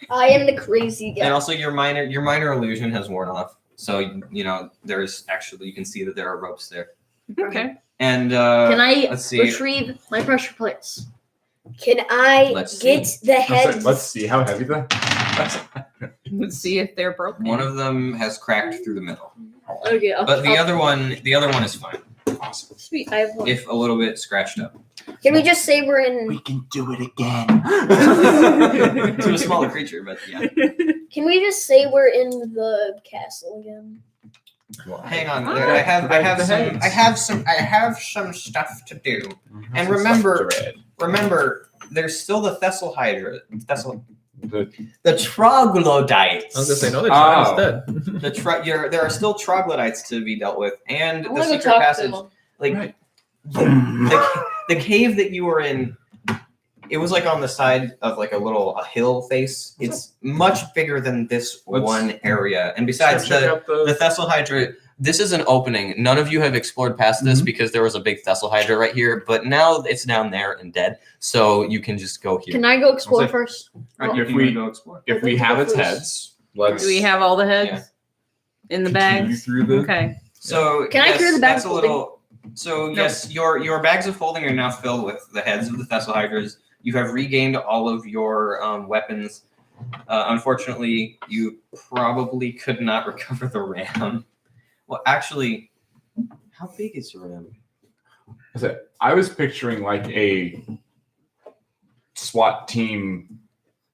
I am the crazy And guy. also your minor illusion has worn off, so there's actually you can see that there are ropes there. okay. And Can I let's see. retrieve my pressure plates? Can I Let's get the head? Let's see how heavy the. Let's see if they're broken. One of them has cracked through the middle, Okay, but the other one is fine, Awesome. sweet. I have one. if a little bit scratched up. Can we just say we're in? can do it again. To a smaller creature, but yeah. Can we just say we're in the castle again? Hang on, What? I have The some stuff to do. Mm-hmm. And remember, there's still the Thessalhydra. The troglodytes. I was gonna say no, they're trying instead. There are still troglodytes to be dealt with, and I the wanna go secret talk to passage. them. Like Right. the cave that you were in, it was like on the side of like a hill face. It's much bigger than this one area, and besides Check out the Thessalhydra. This is an opening. None of you have explored past this because there was a big Thessalhydra right here, but now it's down there and dead, so you can just go here. Can I go explore Okay. first? Alright, If you we- can go explore. If we have its heads, let's. Do we have all the heads? In the continue bags? through the. Okay. So Can I yes, clear the bags that's a of holding? little. So yes, your bags of holding are now filled with the heads of the Thessalhydras. You have regained all of your weapons. Unfortunately, you probably could not recover the ram. Well, actually, how big is the ram? I was picturing like a SWAT team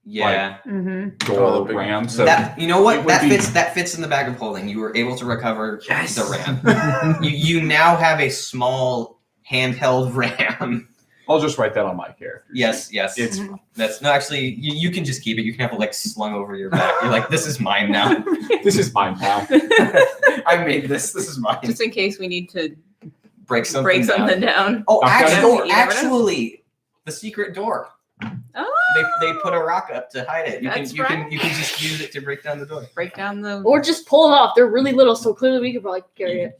Yeah, Mm-hmm. door big- ram. So that you know what it would that be- fits in the bag of holding. You were able to recover Yes. the ram. you now have a small handheld ram. I'll just write that on my character. Yes. It's That's no. Actually, you can just keep it. You can have it like slung over your back. You're like, this is mine now. this is mine now. I made this. This is mine. Just in case we need to Break something. break down. something down. Oh, Okay. actually, You never know. actually, the secret door. Oh, They put a rock up to hide it. You That's can just use it to break down the door. break down the. Or just pull it off. They're really little, so clearly we could probably carry it.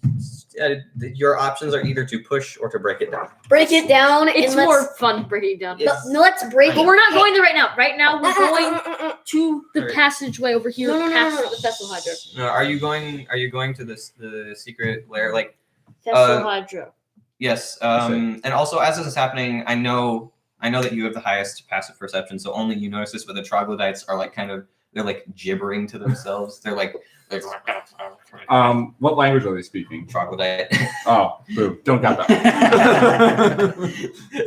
Your options are either to push or to break it down. Break it down It's and more fun breaking it down. It's- No, let's break But it. we're not going there right now. Right now, we're going going. to the Alright. passageway over here, No. past the Thessalhydra. Are you going to the secret lair? Like Thessalhydra. yes. And also as this is happening, I know that you have the highest passive perception, so only you notice this. But the troglodytes are like they're like gibbering to themselves. They're like What language are they speaking? troglodyte. Oh, boo! Don't got that.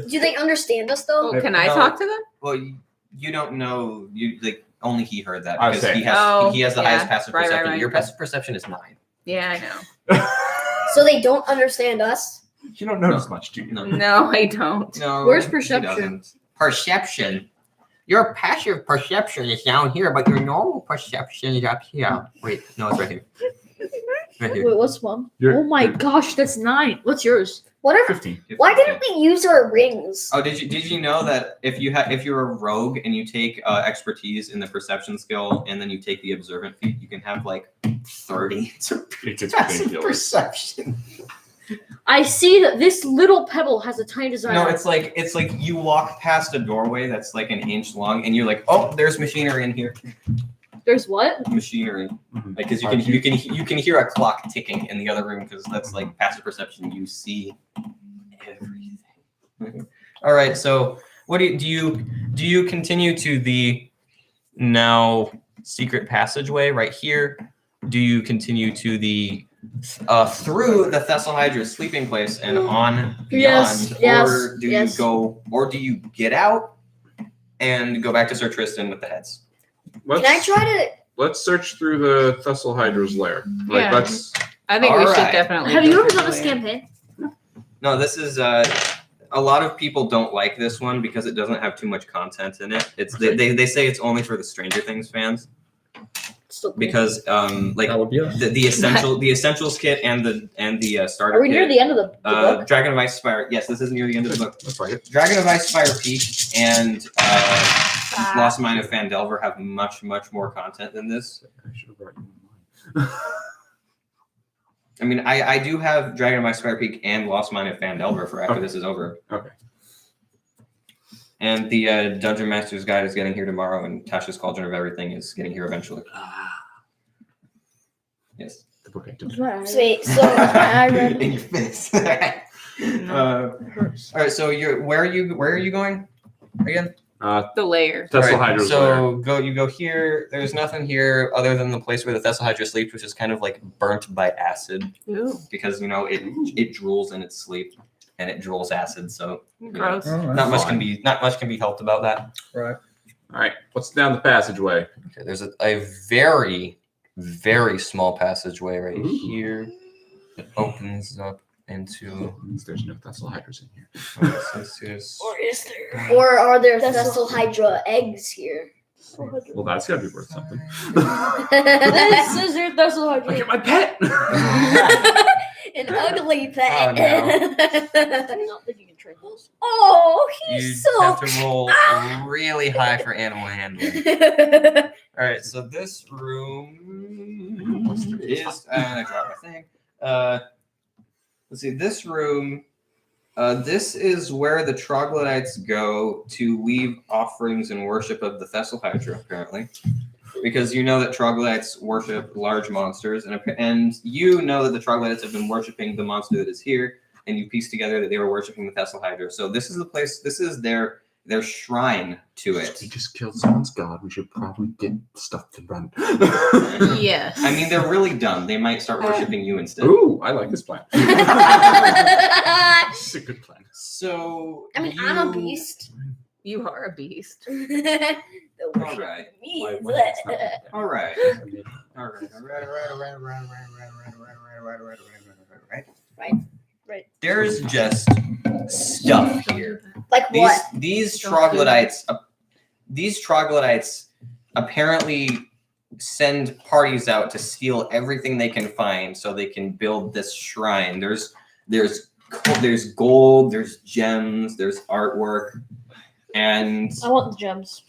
Do they understand us though? Oh, can I No. talk to them? Well, you don't know. You like only he heard that I because see. he has Oh, he has the yeah. highest passive Right, perception. right. Your passive perception is 9. Yeah, I know. So they don't understand us. You don't notice much, do you? No, No, I don't. no. Where's he perception? doesn't. Perception. Your passive perception is down here, but your normal perception is up here. Wait, no, it's right here. Right here. Wait, what's one? You're- Oh my you're gosh, that's 9. What's yours? What if? 15. Why didn't we use our rings? Oh, did you know that if you're a rogue and you take expertise in the perception skill and then you take the observant feat, you can have like 30 It's passive ridiculous. perception. I see that this little pebble has a tiny design. No, it's like you walk past a doorway that's like an inch long, and you're like, oh, there's machinery in here. There's what? Machinery, Mhm. like because you can hear a clock ticking in the other room because that's like passive perception. You see everything. All right, so what do you continue to the now secret passageway right here? Do you continue to the through the Thessalhydra sleeping place and on beyond, Yes, or do yes. you go, or do you get out and go back to Sir Tristan with the heads? Can I try Let's search through the Thessalhydra's lair. Like, Yeah. let's. I think we should Alright. definitely. Have go you ever through done the this layer. campaign? No, this is a lot of people don't like this one because it doesn't have too much content in it. It's they say it's only for the Stranger Things fans Still cool. because like That would be us. the essentials kit and the starter Are we kit. near the end of the book? Dragon of Ice Spire. Yes, this is near the end of the book. Let's find it. Dragon of Ice Spire Peak and Lost Mine of Fandelver have much more content than this. I should have brought you mine. I mean, I do have Dragon of Ice Spire Peak and Lost Mine of Fandelver for after this is over. Okay. And the Dungeon Master's Guide is getting here tomorrow, and Tasha's Cauldron of Everything is getting here eventually. Yes. The book I took. to? Wait. So I read In your face. All right. So where are you going again? The layer. Thessalhydra's lair. So you go here. There's nothing here other than the place where the Thessalhydra sleeps, which is kind of like burnt by acid Ooh, because it drools in its sleep and it drools acid. So gross. not much can be helped about that. Right. All right. What's down the passageway? Okay, there's a very very small passageway right Ooh. here that opens up into. Means there's no Thessalhydras in here. or is there? Or are there Thessalhydra eggs here? Well, that's got to be worth something. This is your Thessalhydra. Look at my pet. An ugly pet. I don't think you can trade those. Oh, You he's so. have to roll really high for animal handling. All right, so this room is. I dropped my thing. Let's see. This room. This is where the troglodytes go to leave offerings and worship of the Thessalhydra. Apparently, because you know that troglodytes worship large monsters, and you know that the troglodytes have been worshiping the monster that is here, and you piece together that they were worshiping the Thessal Hydra. So this is the place. This is their shrine to it. We just killed someone's god. We should probably get stuff to run. Yes. I mean, they're really dumb. They might start worshiping you instead. Ooh, I like this plan. It's a good plan. So I mean, I'm a beast. You are a beast. The All worship right. me. Why that's not like that. All right. All right. Right. There's just stuff here. Like what? These troglodytes apparently send parties out to steal everything they can find so they can build this shrine. There's gold, there's gems, there's artwork, and I want the gems.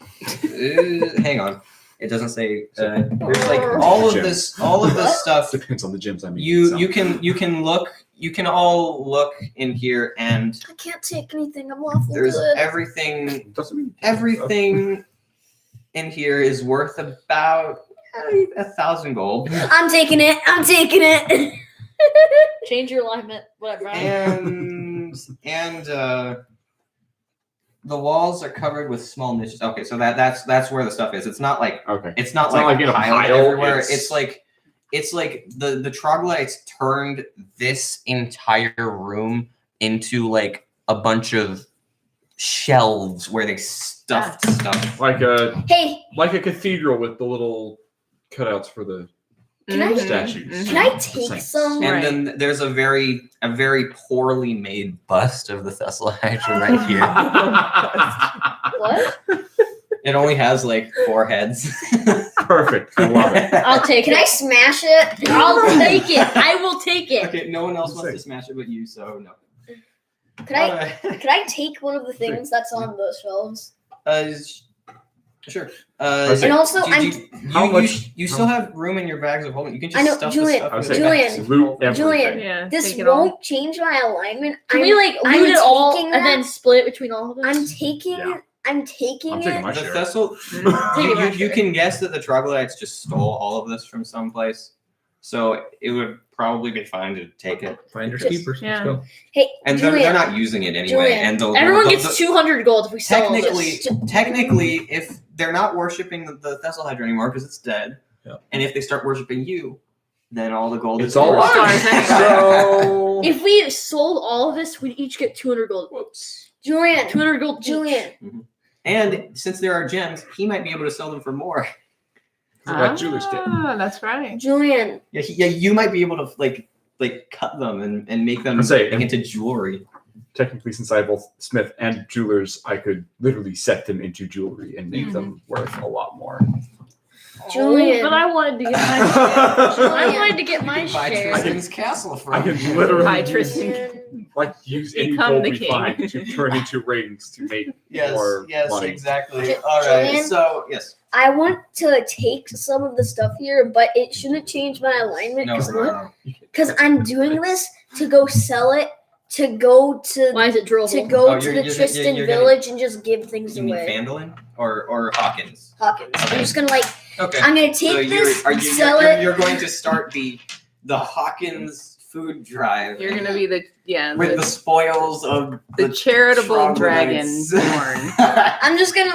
hang on. It doesn't say. There's like all of this stuff. Depends on the gyms I mean. You can look. You can all look in here, and I can't take anything. I'm awful there's good. everything. Doesn't mean Everything in here is worth about 1,000 gold, I'm taking it. I'm taking it. Change your alignment, whatever. and the walls are covered with small niches. Okay, so that's where the stuff is. It's not like okay. it's not It's like not like in a piled pile, everywhere. it's- It's like the troglodytes turned this entire room into like a bunch of shelves where they stuffed stuff. Like a Hey, cathedral with the little cutouts for the Can I- statues. can I The take saints. some? And Right. then there's a very poorly made bust of the Thessal Hydra right here. What? It only has like 4 heads. Perfect. I love it. I'll take Can I it. smash it? I'll take it. I will take it. Okay, no one else wants to smash it but you, so no. Can I take one of the things that's on those shelves? Sure. Okay. And also, You still have room in your bags of holding. You can just I know, stuff Julian, the stuff I was in saying, your Julian, bags. loot everything. Julian, Yeah. this take it all. won't change my alignment. Can we like I'm loot it all taking and that. then split it between all of us? I'm taking Yeah. I'm taking I'm it. taking my The share. Thessal, Take it back, you sure. can guess that the troglodytes just stole all of this from someplace, so it would probably be fine to take it. Finders Yes. keepers. Yeah. Let's go. Hey, And Julian, they're not using it anyway. Julian. And Everyone the- gets 200 gold if we sell all technically, this. technically, if they're not worshiping the Thessal Hydra anymore because it's dead, Yeah. and if they start worshiping you, then all the gold It's is all yours. ours. Ours So. If we sold all of this, we'd each get 200 gold. Whoops. Julian, 200 gold each. Julian. And since there are gems, he might be able to sell them for more. That jeweler's kit. That's right. Julian. Yeah, you might be able to like cut them and make them I'd say- into jewelry. Technically, since I have both Smith and jewelers, I could literally set them into jewelry and make them worth a lot more. Julian. But I wanted to get my I I wanted to get my Buy share. Tristan's castle from. I can literally Hi, use, Tristan. use any Become gold the we king. find to turn into rings to make more yes, money. exactly. Ju- All right, Julian? so yes. I want to take some of the stuff here, but it shouldn't change my alignment No. because I'm doing this to go sell it, to go to Why is it drill to hole? go Oh, to you're- the you're- Tristan you're gonna- village and just give things You mean away. Fandolin or Hawkins? Hawkins. I'm just gonna Okay. I'm gonna So take this, sell you're, it. you're going to start the Hawkins food drive. You're gonna be the with the spoils of the charitable dragon troglodytes. born. I'm just gonna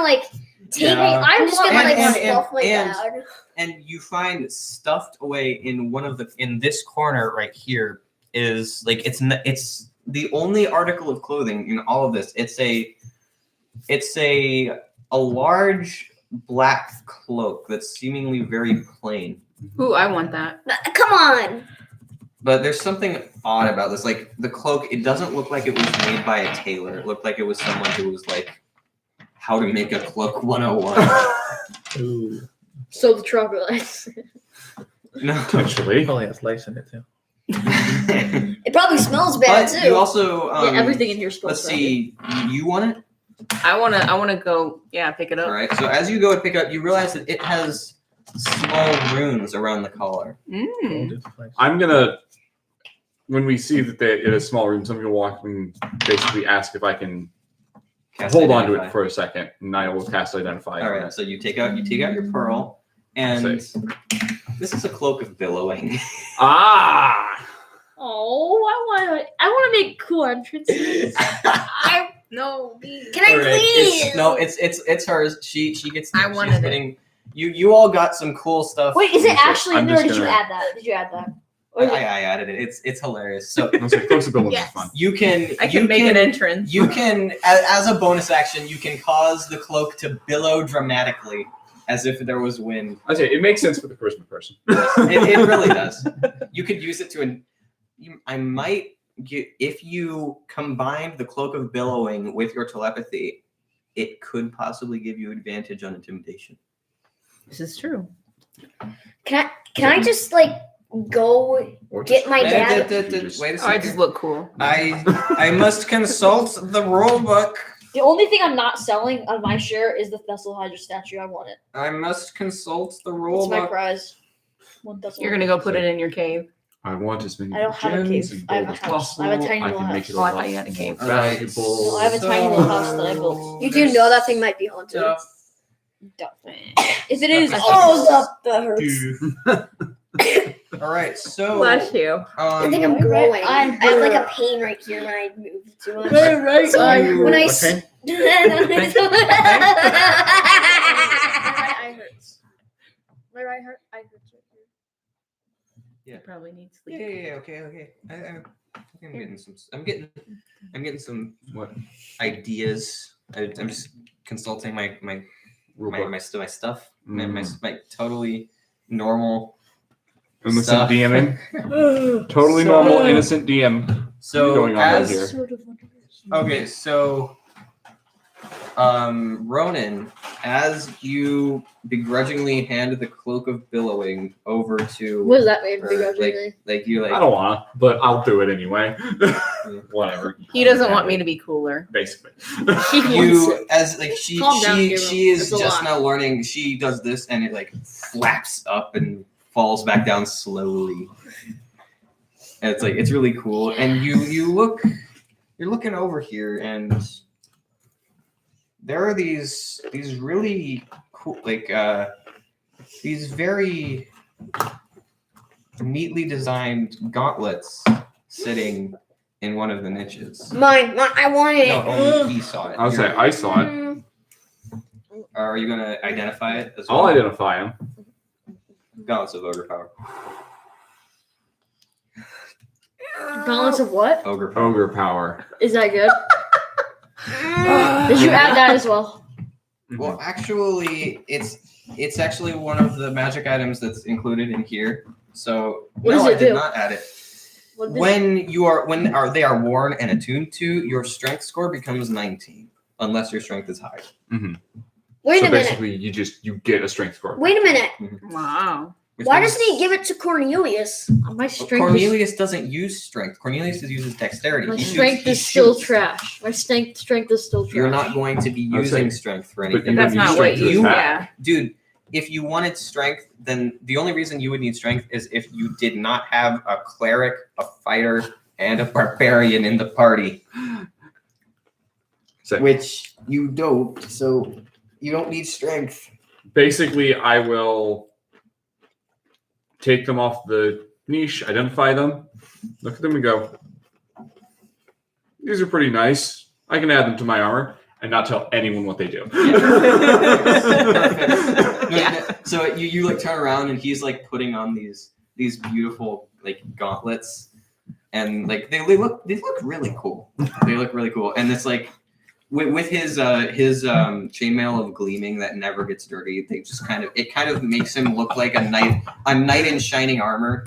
take Yeah. it. I'm just gonna And- stuff my and- bag. And you find stuffed away in this corner right here is like it's the only article of clothing in all of this. It's a large black cloak that's seemingly very plain. Ooh, I want that. Come on. But there's something odd about this. Like the cloak, it doesn't look like it was made by a tailor. It looked like it was someone who was like, how to make a cloak 101. Ooh. So the troglodytes. No. Potentially. Probably has lice in it too. It probably smells bad But too. you also Yeah, everything in here smells. let's see. You want it? I wanna go. Yeah, pick it up. All right. So as you go and pick up, you realize that it has small runes around the collar. Mm. I'm gonna, when we see that it has small rooms, I'm gonna walk and basically ask if I can Cast hold on to Identify. it for a second, and I will cast Identify. All right. So you take out your pearl, And Nice. this is a cloak of billowing. Ah! Oh, I want to make cool entrances. No, me. Can I Alright, please? it's hers. She gets. I she's wanted it. getting. You all got some cool stuff. Wait, is it actually I'm in there, or just did you gonna- add that? Did you add that? Or is it- I added it. It's hilarious. So I was like, close ability Yes. is fun. you can I can make an entrance. You can, as a bonus action, you can cause the cloak to billow dramatically, as if there was wind. I say it makes sense for the charisma person. It really does. You could use it to. I might get if you combined the cloak of billowing with your telepathy, it could possibly give you advantage on intimidation. This is true. Can I just like go Or get my dad? Wait a Oh, I second. just look cool. I must consult the rule book. The only thing I'm not selling on my share is the Thessal Hydra statue. I want it. I must consult the It's rule my book. prize. One Thessal. You're gonna go put it in your cave. I want as many I don't have a gems cave. and I have gold a as house. I have a possible. tiny I little can make house. it a Oh, I lot thought you had a cave. more Alright, valuable. No, I have a tiny little house that I built. You do know that thing might be haunted. Stuff. If it is, Oh, that hurts. All right, so Bless you. I think I'm Right, growing. I I'm have like here. a pain right here when I move too much. right. So when I Okay. My eye hurts. My right heart. Eye hurts right here. You probably need sleep. Yeah. Okay. I'm getting some. I'm getting some What? ideas. I'm just consulting my Rule my book. my stuff. Mm. My totally normal. Innocent stuff. DMing. Totally So- normal, innocent DM. So Going on right as here. Sort of okay, so Ronan, as you begrudgingly hand the cloak of billowing over to What does that mean? her, Begrudgingly? like you I don't wanna, but I'll do it anyway. Whatever. He doesn't want me to be cooler. Basically. He wants you it. as like she Calm down, she Gabriel. she is It's a just lot. now learning. She does this and it like flaps up and falls back down slowly. And it's like it's really cool. And you're looking over here and there are these really cool these very neatly designed gauntlets sitting in one of the niches. Mine, I want it. No, only he saw it. I'll say You're- I saw it. Mm, Are you gonna identify it as well? I'll identify him. Gauntlets of ogre power. Balance of what? Ogre power. Ogre power. Is that good? Did you add that as well? Well, actually, it's actually one of the magic items that's included in here. So What no, does I it did do? not add it. What did- When they are worn and attuned to, your strength score becomes 19, unless your strength is higher. Wait so a minute. basically, you get a strength score. Wait a minute. Wow. Which Why means- doesn't he give it to Cornelius? My strength. Is, Cornelius doesn't use strength. Cornelius uses dexterity. my He shoots- strength he is still shoots. trash. My strength is still trash. You're not going to be I would say- using strength for but anything. you That's use not what strength to you. attack. Yeah. Dude, if you wanted strength, then the only reason you would need strength is if you did not have a cleric, a fighter, and a barbarian in the party, So which you don't. So you don't need strength. basically, I will take them off the niche, identify them, look at them, and go. These are pretty nice. I can add them to my armor and not tell anyone what they do. So you like turn around and he's like putting on these beautiful like gauntlets, and like they look really cool. They look really cool, and it's like with his chainmail of gleaming that never gets dirty. They just kind of makes him look like a knight in shining armor.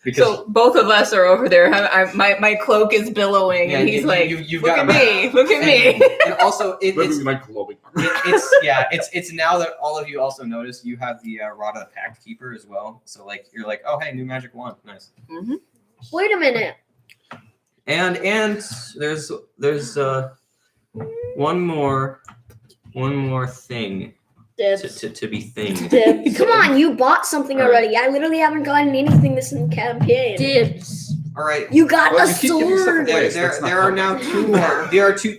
Because So both of us are over there. My cloak is billowing, and he's like, you've "Look got at me! Look at me!" And also Look it's at my glowing armor. it's now that all of you also notice you have the Rod of the Pact Keeper as well. So like you're like, oh hey, new magic wand, nice. Wait a minute. And there's one more thing Dibs. to be thinged. Dibs. Come on, you bought something All right. already. I literally haven't gotten anything this campaign. Dibs. All right. You got Well, a you keep giving yourself sword. away. There That's not are now public. two more.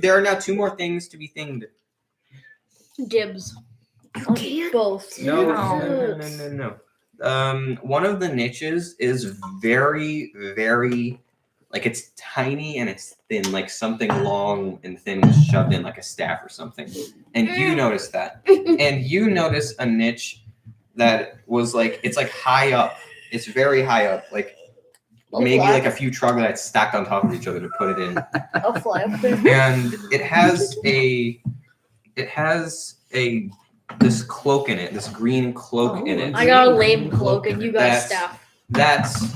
There are now two more things to be thinged. Dibs. You can't. Both. No. One of the niches is very, very, like it's tiny and it's thin, like something long and thin was shoved in like a staff or something. And you notice that. And you notice a niche that was like, it's like high up. It's very high up, like maybe like a few troglodytes stacked on top of each other to put it in. I'll fly up there. And it has this cloak in it, this green cloak in it. I got a lame cloak and you got a staff. That's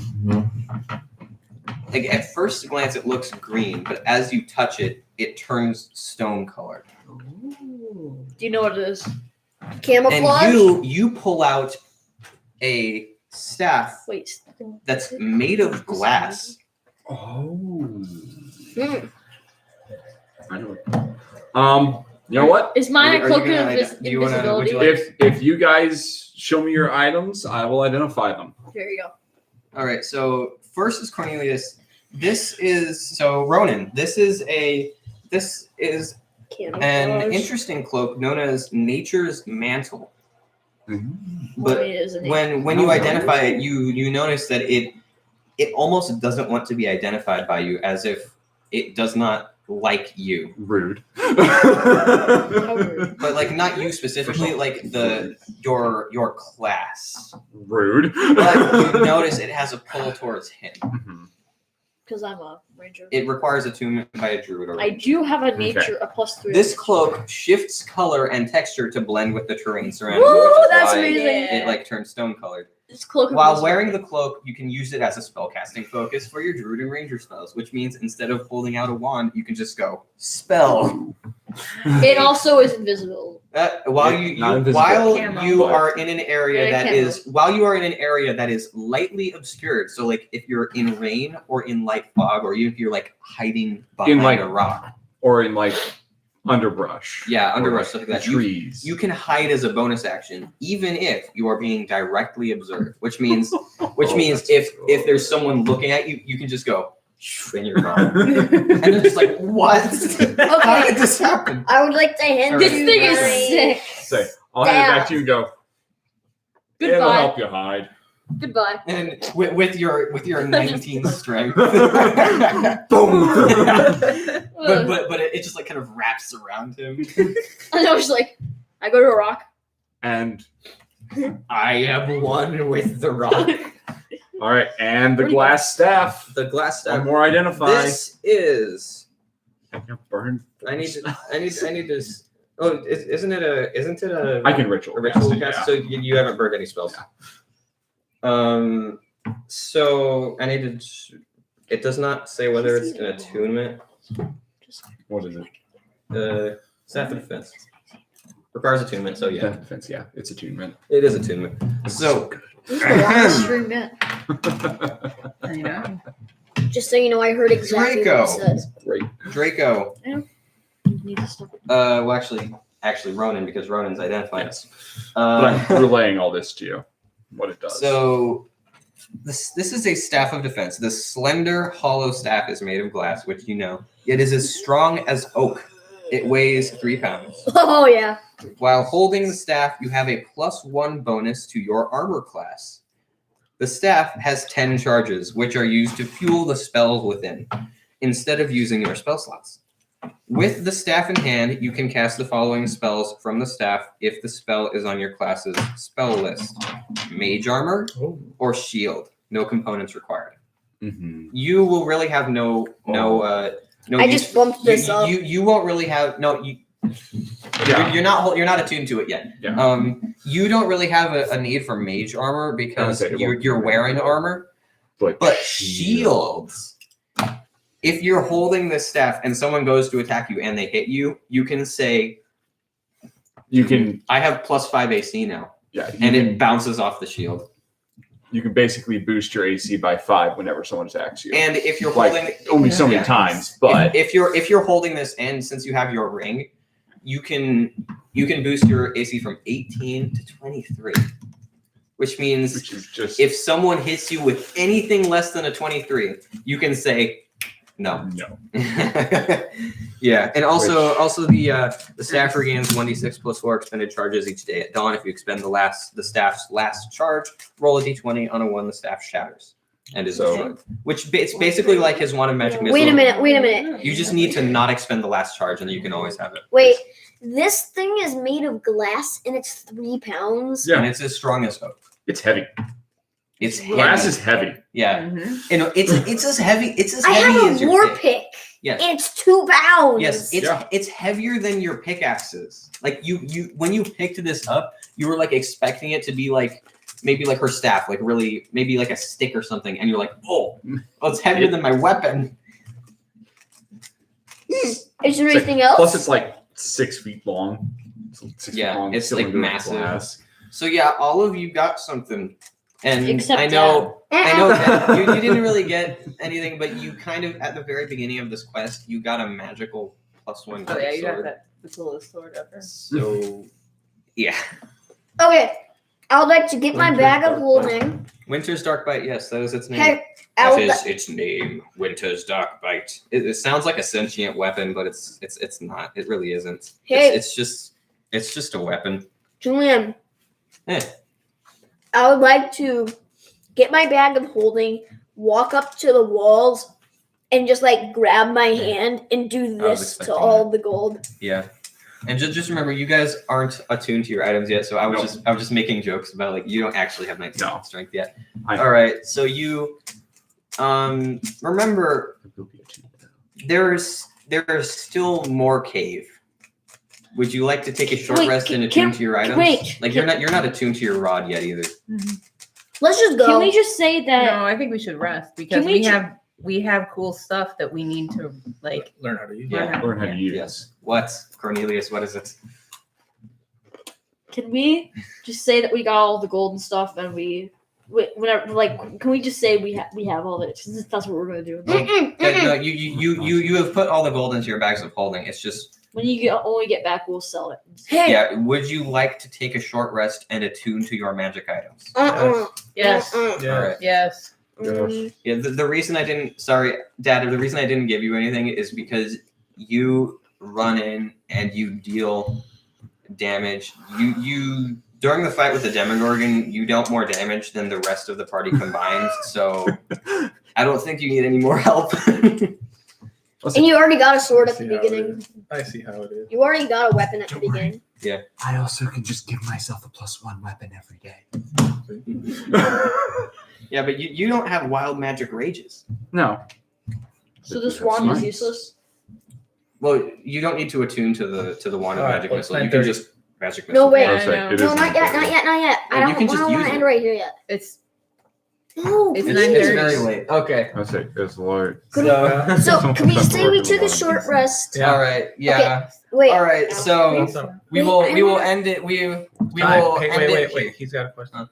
like at first glance it looks green, but as you touch it, it turns stone colored. Do you know what it is? Camouflage. And you pull out a staff Wait. that's made of glass. Oh. Mm. I know. You know what? Is mine Are a you cloak gonna of do you wanna- would invisibility? you like- If you guys show me your items, I will identify them. There you go. All right, so first is Cornelius. This is Ronan. This is an Camouflage. interesting cloak known as Nature's Mantle. But Wait, is it when you identify it, you notice that it almost doesn't want to be identified by you, as if it does not like you. Rude. How rude. But like not you specifically, like your class. Rude. But you notice it has a pull towards him. Mhm. Because I'm a ranger. It requires attunement by a druid or I do have a nature, a +3. This cloak shifts color and texture to blend with the terrain surrounding Woo, it, which is that's why amazing. it like turns stone colored. This cloak of While wearing invisibility. the cloak, you can use it as a spellcasting focus for your druid and ranger spells, which means instead of holding out a wand, you can just go spell. It also is invisible. While Yeah, you not invisible. while Camo. you are in an area Yeah, that camo. is while you are in an area that is lightly obscured, so like if you're in rain or in light fog, or even if you're like hiding behind like- a rock, Or in like underbrush. yeah, Or, underbrush like, stuff like that, trees. you can hide as a bonus action, even if you are being directly observed. Which means that's if there's someone looking at you, you can just go and you're gone. And they're just like, what? How did this happen? I would like to hand This you thing is my- sick. Say, I'll hand it back to you and go. It'll Goodbye. help you hide. Goodbye. And with your 19 strength, Boom. but it just like kind of wraps around him. And I was like, I go to a rock. And I am one with the rock. all right, and the Where'd he go? glass staff. The glass One staff. more identify. This is. Burn. I need to. Oh, isn't it a? I can ritual. A ritual cast it, cast, yeah. so you haven't burned any spells. So I need to. It does not say whether it's an attunement. What is it? Staff of defense requires attunement. So yeah, Defense. Yeah, it's attunement. it is attunement. So This is the longest stream yet. I know. Just so you know, I heard exactly Draco. what it says. Draco. You need to stop. Well, actually, Ronan, because Ronan's identified. Yes. But Uh, I'm relaying all this to you. What it does. So this is a staff of defense. The slender, hollow staff is made of glass, which you know. It is as strong as oak. It weighs 3 pounds. Oh yeah. While holding the staff, you have a +1 bonus to your armor class. The staff has 10 charges, which are used to fuel the spells within, instead of using your spell slots. With the staff in hand, you can cast the following spells from the staff if the spell is on your class's spell list: Mage Armor or Shield. No components required. Mhm. You will really have no. I just bumped this up. You won't really have no. Yeah. You're not attuned to it yet. Yeah. You don't really have a need for mage armor because Okay, it won't you're be wearing armor. But shields. If you're holding this staff and someone goes to attack you and they hit you, you can say, You can. "I have +5 AC now," Yeah. and it bounces off the shield. You can basically boost your AC by 5 whenever someone attacks you. And if you're Like, holding only so many Yeah. times, but if you're holding this, and since you have your ring, you can boost your AC from 18 to 23, which means which is just if someone hits you with anything less than a 23, you can say, No. No. Yeah, and also the staff regains 1d6 plus 4 expended charges each day at dawn. If you expend the staff's last charge, roll a d20. On a 1, the staff shatters and is destroyed. Which it's basically like his wand of magic missile. Wait a minute. You just need to not expend the last charge, and then you can always have it. Wait, this thing is made of glass and it's 3 pounds. Yeah. And it's as strong as oak. It's heavy. It's heavy. Glass is heavy. Yeah, Mhm. and it's as heavy. It's as I heavy have as a your war pick. pick. Yes. And it's 2 pounds. Yes, it's heavier than your pickaxes. Like you when you picked this up, you were like expecting it to be like maybe like her staff, like really maybe like a stick or something, and you're like, oh, it's heavier than my weapon. Is there It's like- anything else? Plus, it's like 6 feet long. It's like 6 Yeah, feet long. it's, like, cylinder of massive. glass. So yeah, all of you got something, and Except I know Uh-uh. that you didn't really get anything, but you kind of at the very beginning of this quest, you got a magical +1 Oh yeah, you got sword. that. The coolest sword ever. So yeah, Okay. I would like to get my bag of holding. Winter's Dark Bite. Yes, that is its name. Okay. I That would is its name, Winter's Dark Bite. It sounds like a sentient weapon, but it's not. It really isn't. Hey. It's just a weapon. Julian. Eh. I would like to get my bag of holding, walk up to the walls, and just like grab my hand and do I was this to expecting all the gold. Yeah. And just remember, you guys aren't attuned to your items yet, so I was just making jokes about like you don't actually have 19 No. strength yet. I- All right, so you remember there's still more cave. Would you like to take a short Wait, rest and can- attune to your items? wait, Like you're not attuned to your rod yet either. Let's just go. Can we just say that? No, I think we should rest because we we have cool stuff that we need to like. Learn how to use Yeah. it. Learn how to use. Yes. What, Cornelius? What is it? Can we just say that we got all the gold and stuff, and whenever, like, can we just say we have all of it? 'Cause that's what we're gonna do. No, you have put all the gold into your bags of holding. It's just When we get back, we'll sell it. Hey. yeah. Would you like to take a short rest and attune to your magic items? Yes. Yeah. All right. Yes. Yeah, the reason I didn't, sorry, Dad, the reason I didn't give you anything is because you run in and you deal damage. You during the fight with the Demogorgon, you dealt more damage than the rest of the party combined. So I don't think you need any more help. And you already got a sword at I the see how it beginning. is. I see how it is. You already got a weapon at the Don't worry. beginning. I also can just give myself a +1 weapon every day. Yeah, but you don't have wild magic rages. No. So this wand is useless. Well, you don't need to attune to the wand of All right, magic well, it's missile. You can 9:30. just magic missile. No way. Yeah, I I'll say, know. it is No, not yet, not yet, not yet. Yeah, I you don't, can just I don't want use to it. end right here yet. It's No, It's please. It's 9:30. very late. Okay. I say it's Lord. So can we say we took a short rest? Yeah. All right. Yeah. Wait. All right. So So, we will end it. We time. will Hey, end it. wait. He's got a question.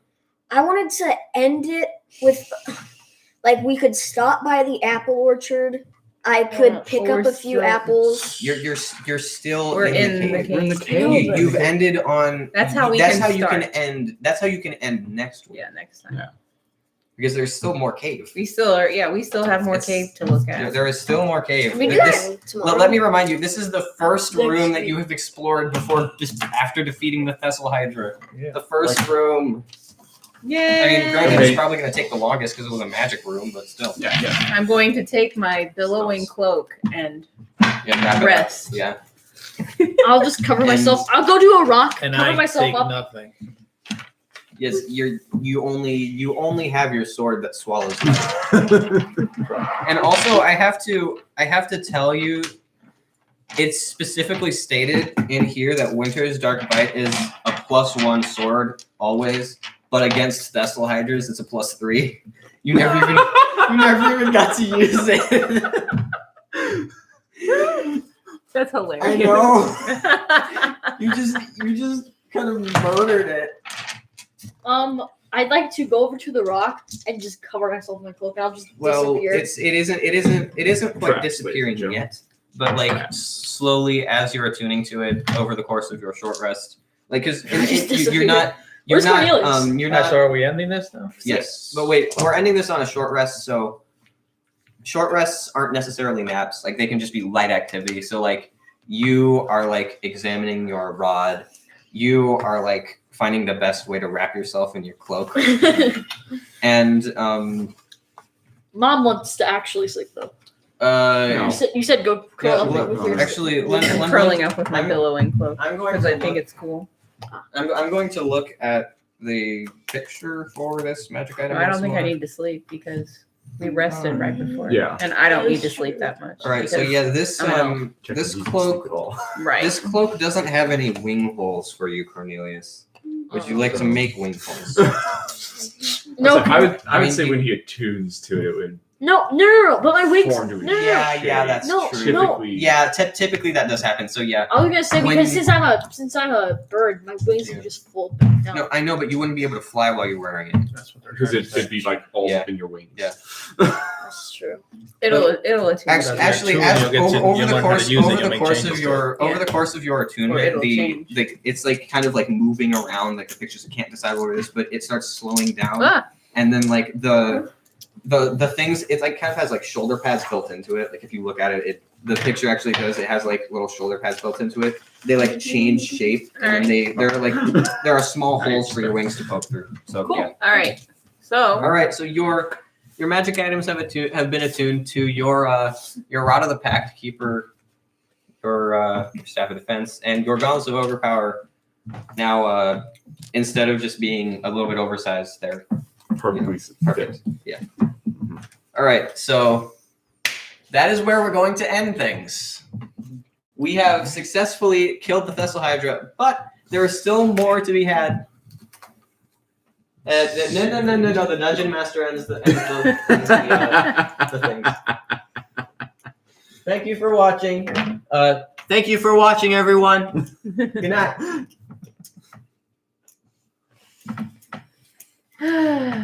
I wanted to end it with, like, we could stop by the apple orchard. I could pick We're up a few still- apples. You're still we're in the cave. We're in the cave. cave. You've ended on. That's how we That's can how you can start. end. That's how you can end next week Yeah, next time. Yeah. because there's still more cave. We still are. Yeah, we still have more It's- cave to look There, at. there is still more cave. We do This- that tomorrow. let me remind you. This is the first Next room that week. you have explored before, just after defeating the Thessal Hydra. Yeah. The first room. I Yay! mean, granted, Okay. it's probably going to take the longest because it was a magic room, but still. Yeah. I'm going to take my billowing cloak and Yeah. wrap it up. rest. Yeah. I'll just cover And- myself. I'll go do a rock, And cover I myself take up. nothing. Yes. You only have your sword that swallows you. And also, I have to tell you, it's specifically stated in here that Winter's Dark Bite is a +1 sword always, but against Thessal Hydras, it's a +3. You never even got to use it. That's hilarious. I know. You just kind of murdered it. I'd like to go over to the rock and just cover myself in my cloak. And I'll just Well, disappear. it isn't quite Traps, disappearing ladies and yet, but like slowly as you're attuning to it over the course of your short rest, like because Just you're not Where's Cornelius? you're Alright, not so are we ending this now? yes, but wait, we're ending this on a short rest, so short rests aren't necessarily naps. Like they can just be light activity. So like you are like examining your rod. You are like finding the best way to wrap yourself in your cloak. And Mom wants to actually sleep though. No. You said go curl Yeah, up with your. actually, I'm curling up with my I'm- billowing cloak I'm going because to I think look- it's cool. I'm going to look at the picture for this magic item. I don't once think I more. need to sleep because we rested right before. Yeah. And I don't That need is to sleep true. that much. All right, so because- yeah, this Check this if you can cloak sleep at all. Right. this cloak doesn't have any wing holes for you, Cornelius. Would you like to make wing holes? No, I would I mean, say when he attunes to it, it would no. But my wings. form to No, his Yeah, shape. yeah, that's No, true. no. Typically, Yeah, typically that does happen. So yeah, I was gonna say When- because since I'm a bird, my wings Yeah. can just fold back down. no, I know, but you wouldn't be able to fly while you're wearing it. That's what they're Because trying to it'd be like all Yeah. up in your wings. Yeah. That's true. It'll attune. Actually, You'll as, get to- over, you'll over the learn how to course use it, over you'll the make course of changes to your it. over the course of your Or attunement, it'll the change. it's like kind of like moving around, like the pictures can't decide what it is, but it starts slowing down, Ah. and then like the things, it's like kind of has like shoulder pads built into it. Like if you look at it, the picture actually does. It has like little shoulder pads built into it. They like change shape, and then there are small holes for your wings to poke through. So Cool. yeah. All right. So All right, so your magic items have been attuned to your Rod of the Pact, Keeper, your Staff of Defense, and your Gauntlets of Overpower. Now, instead of just being a little bit oversized, they're Perfectly perfect. Yeah. All right, so that is where we're going to end things. We have successfully killed the Thessal Hydra, but there is still more to be had. No. The Dungeon Master ends the things. Thank you for watching. Thank you for watching, everyone. Good night.